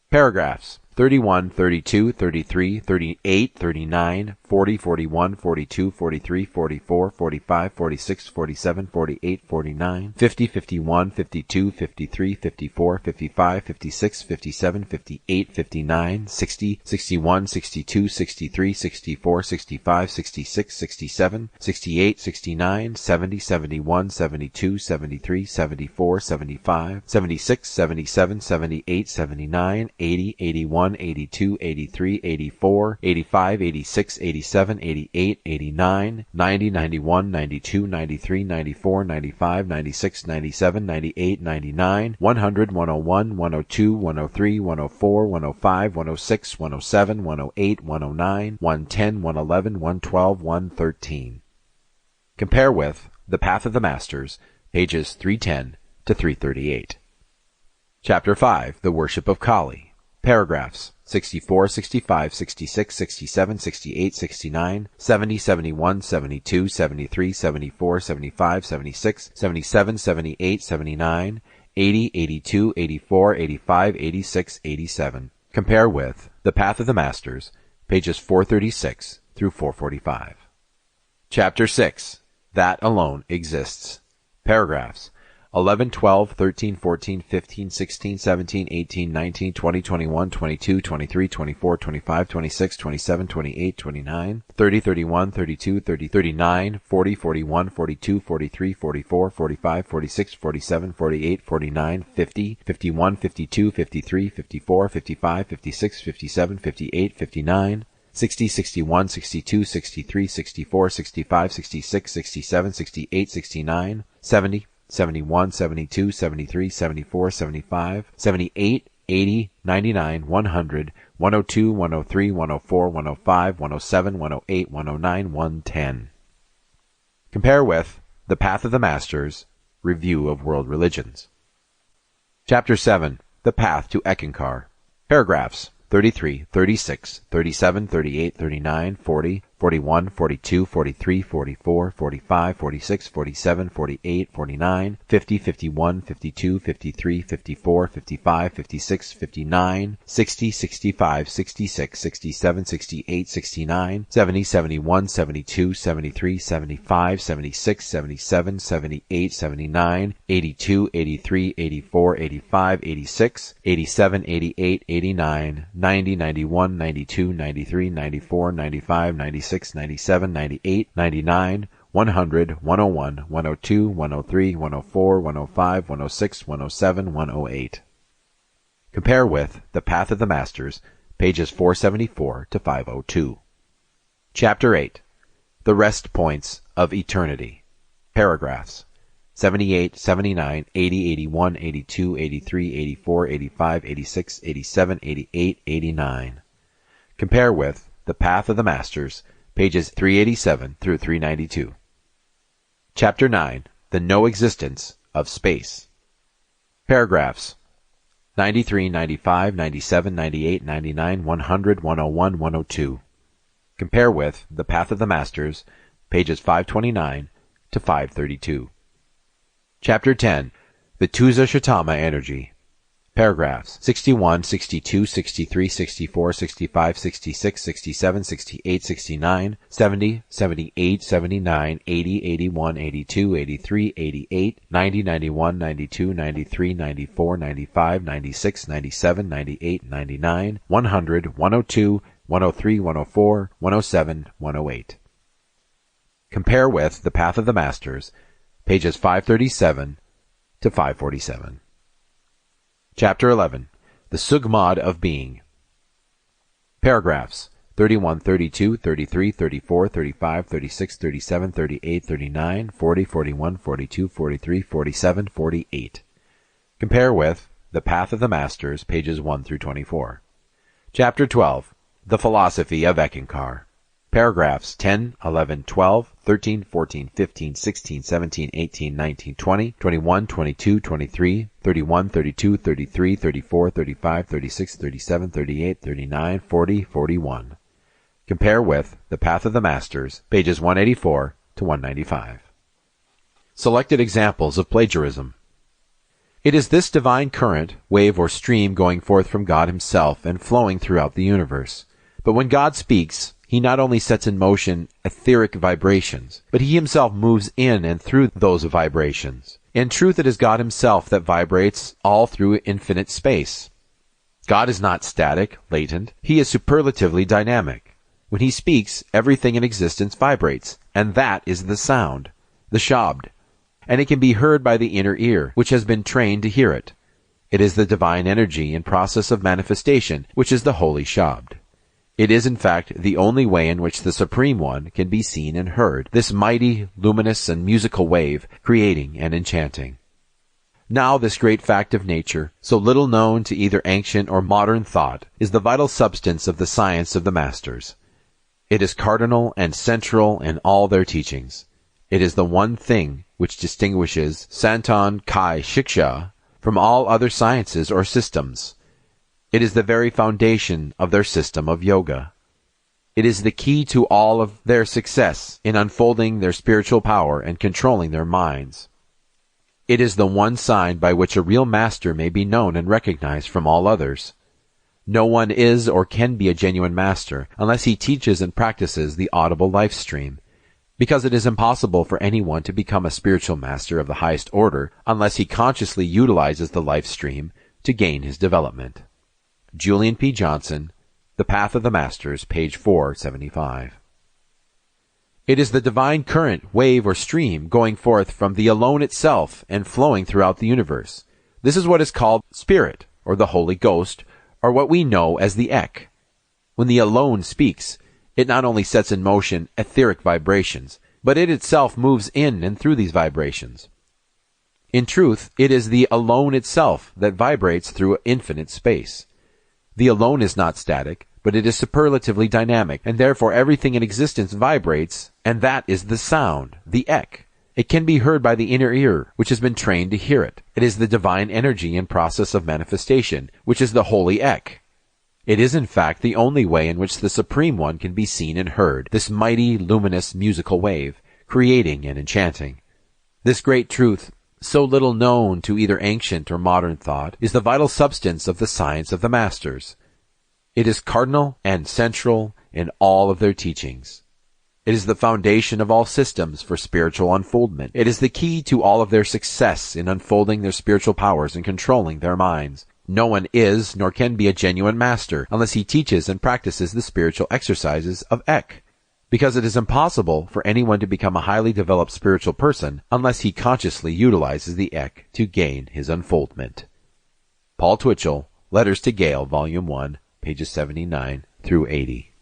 Paragraphs 31, 32, 33, 38, 39, 40, 41, 42, 43, 44, 45, 46, 47, 48, 49, 50, 51, 52, 53, 54, 55, 56, 57, 58, 59, 60, 61, 62, 63, 64, 65, 66, 67, 68, 69, 70, 71, 72, 73, 74, 75, 76, 77, 78, 79, 80, 81, 82, 83, 84, 85, 86, 87, 88, 89, 90, 91, 92, 93, 94, 95, 96, 97, 98, 99, 100, 101, 102, 103, 104, 105, 106, 107, 108, 109, 110, 111, 112, 113. Compare with The Path of the Masters, pages 310 to 338. Chapter 5. The Worship of Kali. Paragraphs 64, 65, 66, 67, 68, 69, 70, 71, 72, 73, 74, 75, 76, 77, 78, 79, 80, 82, 84, 85, 86, 87. Compare with The Path of the Masters, pages 436 through 445. Chapter 6. That Alone Exists. Paragraphs 11, 12, 13, 14, 15, 16, 17, 18, 19, 20, 21, 22, 23, 24, 25, 26, 27, 28, 29, 30, 31, 32, 30, 39, 40, 41, 42, 43, 44, 45, 46, 47, 48, 49, 50, 51, 52, 53, 54, 55, 56, 57, 58, 59, 60, 61, 62, 63, 64, 65, 66, 67, 68, 69, 70, 71, 72, 73, 74, 75, 78, 80, 99, 100, 102, 103, 104, 105, 107, 108, 109, 110. Compare with The Path of the Masters, Review of World Religions. Chapter 7. The Path to Eckankar. Paragraphs 33, 36, 37, 38, 39, 40, 41, 42, 43, 44, 45, 46, 47, 48, 49, 50, 51, 52, 53, 54, 55, 56, 59, 60, 65, 66, 67, 68, 69, 70, 71, 72, 73, 75, 76, 77, 78, 79, 82, 83, 84, 85, 86, 87, 88, 89, 90, 91, 92, 93, 94, 95, 96, 97, 98, 99, 100, 101, 102, 103, 104, 105, 106, 107, 108. Compare with The Path of the Masters, pages 474 to 502. Chapter 8. The Rest Points of Eternity. Paragraphs 78, 79, 80, 81, 82, 83, 84, 85, 86, 87, 88, 89. Compare with The Path of the Masters, pages 387 through 392. Chapter 9. The No Existence of Space. Paragraphs 93, 95, 97, 98, 99, 100, 101, 102. Compare with The Path of the Masters, pages 529 to 532. Chapter 10. The Tusa Energy. Paragraphs 61, 62, 63, 64, 65, 66, 67, 68, 69, 70, 78, 79, 80, 81, 82, 83, 88, 90, 91, 92, 93, 94, 95, 96, 97, 98, 99, 100, 102, 103, 104, 107, 108. Compare with The Path of the Masters, pages 537 to 547. Chapter 11. The Sugmad of Being. Paragraphs 31, 32, 33, 34, 35, 36, 37, 38, 39, 40, 41, 42, 43, 47, 48. Compare with The Path of the Masters, pages 1 through 24. Chapter 12. The Philosophy of Eckankar. Paragraphs 10, 11, 12, 13, 14, 15, 16, 17, 18, 19, 20, 21, 22, 23, 31, 32, 33, 34, 35, 36, 37, 38, 39, 40, 41. Compare with The Path of the Masters, pages 184 to 195. Selected examples of plagiarism. It is this divine current, wave or stream going forth from God himself and flowing throughout the universe. But when God speaks, he not only sets in motion etheric vibrations, but he himself moves in and through those vibrations. In truth, it is God himself that vibrates all through infinite space. God is not static, latent. He is superlatively dynamic. When he speaks, everything in existence vibrates, and that is the sound, the shabd. And it can be heard by the inner ear, which has been trained to hear it. It is the divine energy in process of manifestation, which is the holy shabd. It is, in fact, the only way in which the Supreme One can be seen and heard, this mighty, luminous, and musical wave, creating and enchanting. Now this great fact of nature, so little known to either ancient or modern thought, is the vital substance of the science of the Masters. It is cardinal and central in all their teachings. It is the one thing which distinguishes Santon Kai Shiksha from all other sciences or systems. It is the very foundation of their system of yoga. It is the key to all of their success in unfolding their spiritual power and controlling their minds. It is the one sign by which a real master may be known and recognized from all others. No one is or can be a genuine master unless he teaches and practices the audible life stream, because it is impossible for anyone to become a spiritual master of the highest order unless he consciously utilizes the life stream to gain his development. Julian P. Johnson, The Path of the Masters, page 475. It is the divine current, wave, or stream going forth from the alone itself and flowing throughout the universe. This is what is called Spirit, or the Holy Ghost, or what we know as the Ek. When the alone speaks, it not only sets in motion etheric vibrations, but it itself moves in and through these vibrations. In truth, it is the alone itself that vibrates through infinite space. The alone is not static, but it is superlatively dynamic, and therefore everything in existence vibrates, and that is the sound, the Ek. It can be heard by the inner ear, which has been trained to hear it. It is the divine energy in process of manifestation, which is the holy Ek. It is in fact the only way in which the Supreme One can be seen and heard, this mighty, luminous, musical wave, creating and enchanting. This great truth, so little known to either ancient or modern thought, is the vital substance of the science of the Masters. It is cardinal and central in all of their teachings. It is the foundation of all systems for spiritual unfoldment. It is the key to all of their success in unfolding their spiritual powers and controlling their minds. No one is nor can be a genuine master unless he teaches and practices the spiritual exercises of Ek, because it is impossible for anyone to become a highly developed spiritual person unless he consciously utilizes the Ek to gain his unfoldment. Paul Twitchell, Letters to Gail, Volume 1, pages 79 through 80.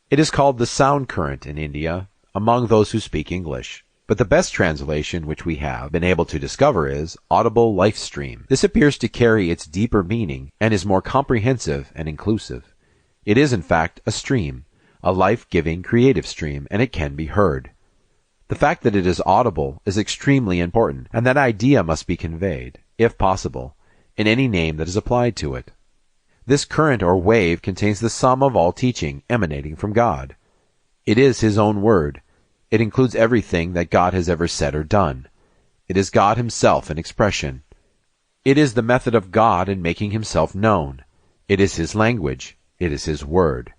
It is called the sound current in India among those who speak English, but the best translation which we have been able to discover is audible life stream. This appears to carry its deeper meaning and is more comprehensive and inclusive. It is in fact a stream, a life-giving creative stream, and it can be heard. The fact that it is audible is extremely important, and that idea must be conveyed, if possible, in any name that is applied to it. This current or wave contains the sum of all teaching emanating from God. It is His own word. It includes everything that God has ever said or done. It is God Himself in expression. It is the method of God in making Himself known. It is His language. It is His word.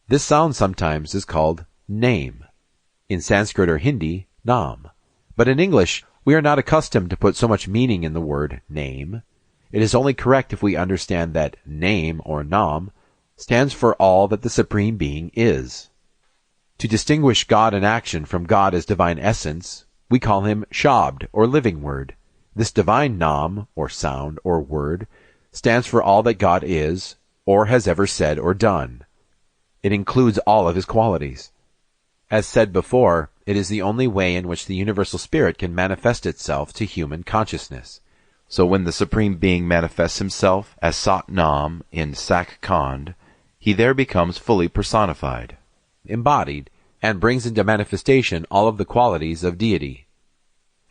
This sound sometimes is called name. In Sanskrit or Hindi, nam. But in English, we are not accustomed to put so much meaning in the word name. It is only correct if we understand that name, or nam, stands for all that the Supreme Being is. To distinguish God in action from God as divine essence, we call Him Shabd, or living word. This divine nam, or sound, or word, stands for all that God is, or has ever said or done. It includes all of His qualities. As said before, it is the only way in which the universal spirit can manifest itself to human consciousness. So when the Supreme Being manifests Himself as Sat Nam in Sak Khand, He there becomes fully personified, embodied, and brings into manifestation all of the qualities of deity.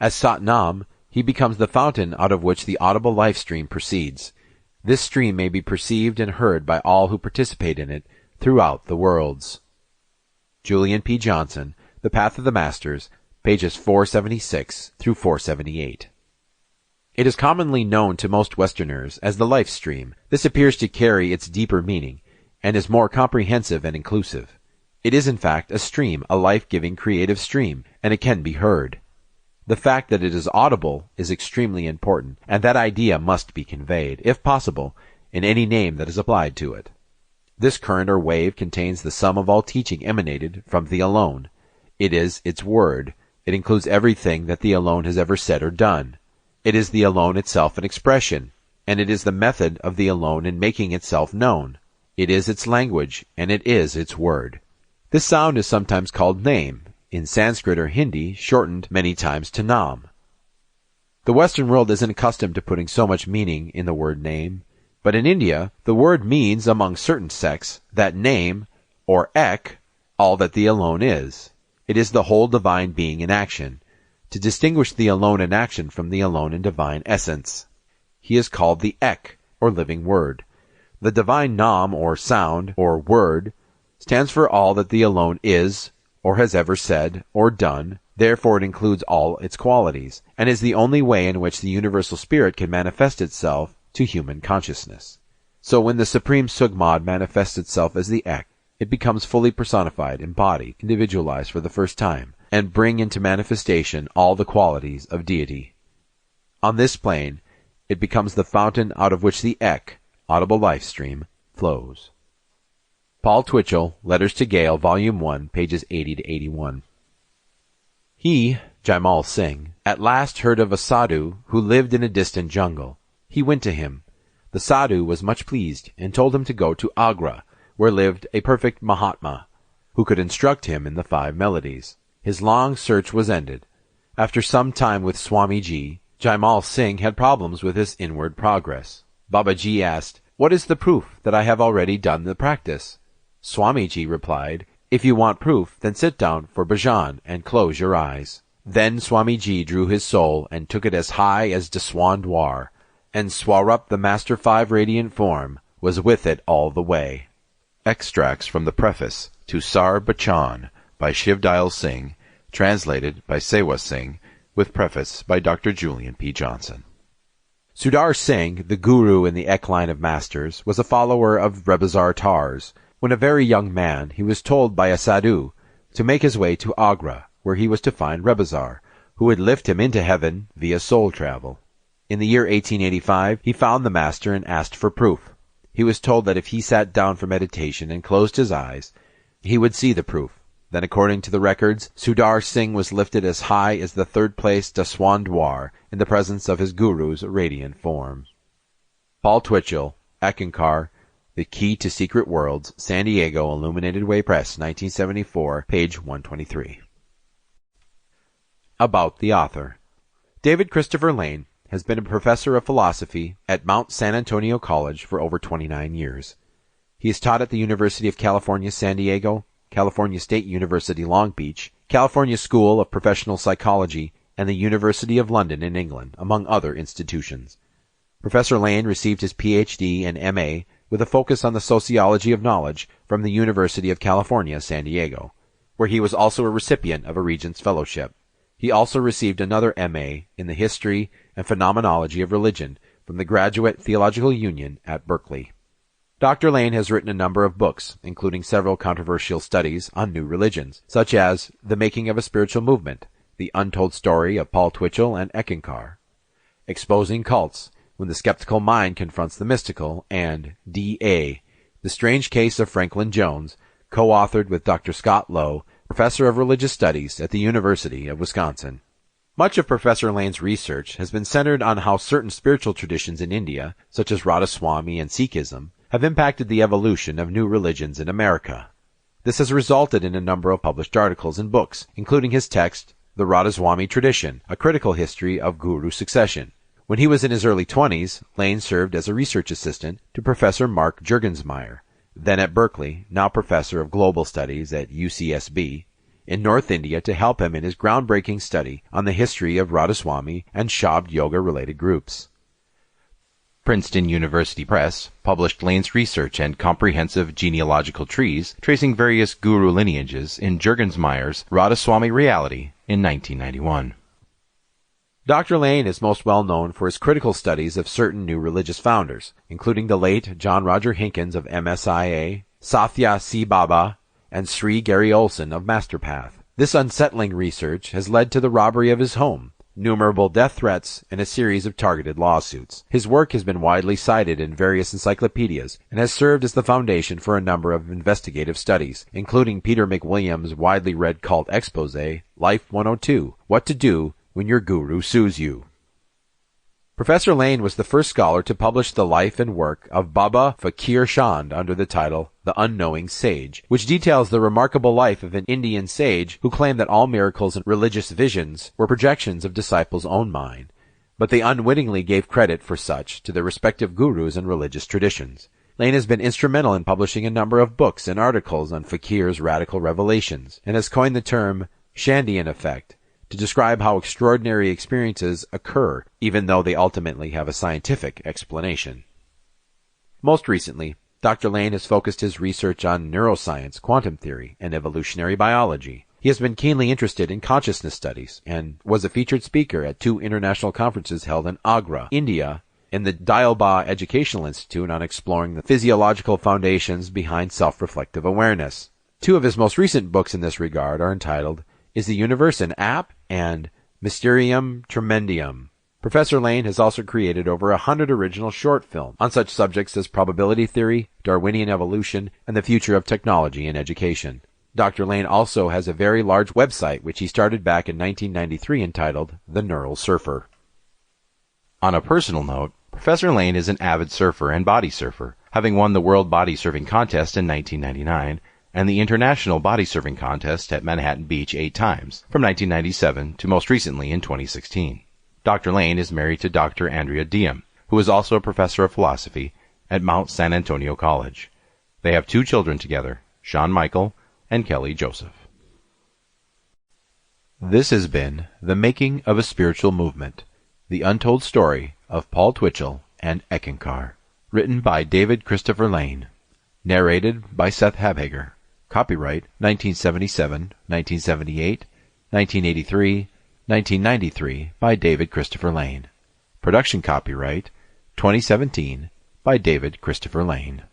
As Sat Nam, He becomes the fountain out of which the audible life stream proceeds. This stream may be perceived and heard by all who participate in it throughout the worlds. Julian P. Johnson, The Path of the Masters, pages 476 through 478. It is commonly known to most Westerners as the life stream. This appears to carry its deeper meaning, and is more comprehensive and inclusive. It is in fact a stream, a life-giving creative stream, and it can be heard. The fact that it is audible is extremely important, and that idea must be conveyed, if possible, in any name that is applied to it. This current or wave contains the sum of all teaching emanated from the Alone. It is its word. It includes everything that the Alone has ever said or done. It is the Alone itself in expression, and it is the method of the Alone in making itself known. It is its language, and it is its word. This sound is sometimes called name, in Sanskrit or Hindi shortened many times to nam. The Western world isn't accustomed to putting so much meaning in the word name, but in India the word means among certain sects that name, or Ek, all that the Alone is. It is the whole divine being in action, to distinguish the Alone in action from the Alone in divine essence. He is called the Ek, or living word. The divine nam, or sound, or word, stands for all that the Alone is, or has ever said, or done. Therefore it includes all its qualities, and is the only way in which the universal spirit can manifest itself to human consciousness. So when the Supreme Sugmad manifests itself as the Ek, it becomes fully personified, embodied, individualized for the first time, and bring into manifestation all the qualities of deity. On this plane, it becomes the fountain out of which the Ek, audible life stream, flows. Paul Twitchell, Letters to Gail, Volume 1, pages 80 to 81. He, Jaimal Singh, at last heard of a sadhu who lived in a distant jungle. He went to him. The sadhu was much pleased, and told him to go to Agra, where lived a perfect Mahatma, who could instruct him in the 5 melodies. His long search was ended. After some time with Swamiji, Jaimal Singh had problems with his inward progress. Babaji asked, "What is the proof that I have already done the practice?" Swamiji replied, "If you want proof, then sit down for bhajan and close your eyes." Then Swamiji drew his soul and took it as high as Deswandwar, and Swarup the Master 5 radiant form, was with it all the way. Extracts from the preface to Sar Bachan by Shiv Dayal Singh, translated by Sewa Singh, with preface by Dr. Julian P. Johnson. Sudar Singh, the guru in the Ek line of masters, was a follower of Rebazar Tars. When a very young man, he was told by a sadhu to make his way to Agra, where he was to find Rebazar, who would lift him into heaven via soul travel. In the year 1885, he found the master and asked for proof. He was told that if he sat down for meditation and closed his eyes, he would see the proof. Then, according to the records, Sudar Singh was lifted as high as the third place Daswandwar in the presence of his guru's radiant form. Paul Twitchell, Eckankar, The Key to Secret Worlds, San Diego, Illuminated Way Press, 1974, page 123. About the author. David Christopher Lane has been a professor of philosophy at Mount San Antonio College for over 29 years. He has taught at the University of California, San Diego, California State University, Long Beach, California School of Professional Psychology, and the University of London in England, among other institutions. Professor Lane received his Ph.D. and M.A. with a focus on the sociology of knowledge from the University of California, San Diego, where he was also a recipient of a Regents Fellowship. He also received another M.A. in the history and phenomenology of religion from the Graduate Theological Union at Berkeley. Dr. Lane has written a number of books, including several controversial studies on new religions, such as The Making of a Spiritual Movement, The Untold Story of Paul Twitchell and Eckankar, Exposing Cults, When the Skeptical Mind Confronts the Mystical, and D.A., The Strange Case of Franklin Jones, co-authored with Dr. Scott Lowe, Professor of Religious Studies at the University of Wisconsin. Much of Professor Lane's research has been centered on how certain spiritual traditions in India, such as Radhaswami and Sikhism, have impacted the evolution of new religions in America. This has resulted in a number of published articles and books, including his text, The Radhaswami Tradition, A Critical History of Guru Succession. When he was in his early 20s, Lane served as a research assistant to Professor Mark Juergensmeyer, then at Berkeley, now Professor of Global Studies at UCSB, in North India to help him in his groundbreaking study on the history of Radhaswami and Shabd Yoga-related groups. Princeton University Press published Lane's research and comprehensive genealogical trees tracing various guru lineages in Juergensmeyer's Radhaswami Reality in 1991. Dr. Lane is most well known for his critical studies of certain new religious founders, including the late John Roger Hinkins of MSIA, Satya C. Baba, and Sri Gary Olson of Masterpath. This unsettling research has led to the robbery of his home, numerable death threats, and a series of targeted lawsuits. His work has been widely cited in various encyclopedias and has served as the foundation for a number of investigative studies, including Peter McWilliams' widely read cult expose, Life 102, What to Do When Your Guru Sues You. Professor Lane was the first scholar to publish the life and work of Baba Fakir Chand under the title The Unknowing Sage, which details the remarkable life of an Indian sage who claimed that all miracles and religious visions were projections of disciples' own mind, but they unwittingly gave credit for such to their respective gurus and religious traditions. Lane has been instrumental in publishing a number of books and articles on Fakir's radical revelations, and has coined the term Chandian effect to describe how extraordinary experiences occur, even though they ultimately have a scientific explanation. Most recently, Dr. Lane has focused his research on neuroscience, quantum theory, and evolutionary biology. He has been keenly interested in consciousness studies, and was a featured speaker at 2 international conferences held in Agra, India, and the Dialba Educational Institute on exploring the physiological foundations behind self-reflective awareness. 2 of his most recent books in this regard are entitled Is the Universe an App? And Mysterium Tremendium. Professor Lane has also created over 100 original short films on such subjects as probability theory, Darwinian evolution, and the future of technology in education. Dr. Lane also has a very large website which he started back in 1993 entitled The Neural Surfer. On a personal note, Professor Lane is an avid surfer and body surfer, having won the World Body Surfing Contest in 1999 and the International Body Surfing Contest at Manhattan Beach 8 times, from 1997 to most recently in 2016. Dr. Lane is married to Dr. Andrea Diem, who is also a professor of philosophy at Mount San Antonio College. They have 2 children together, Sean Michael and Kelly Joseph. This has been The Making of a Spiritual Movement, The Untold Story of Paul Twitchell and Eckankar. Written by David Christopher Lane. Narrated by Seth Habhager. Copyright 1977, 1978, 1983, 1993 by David Christopher Lane. Production copyright 2017 by David Christopher Lane.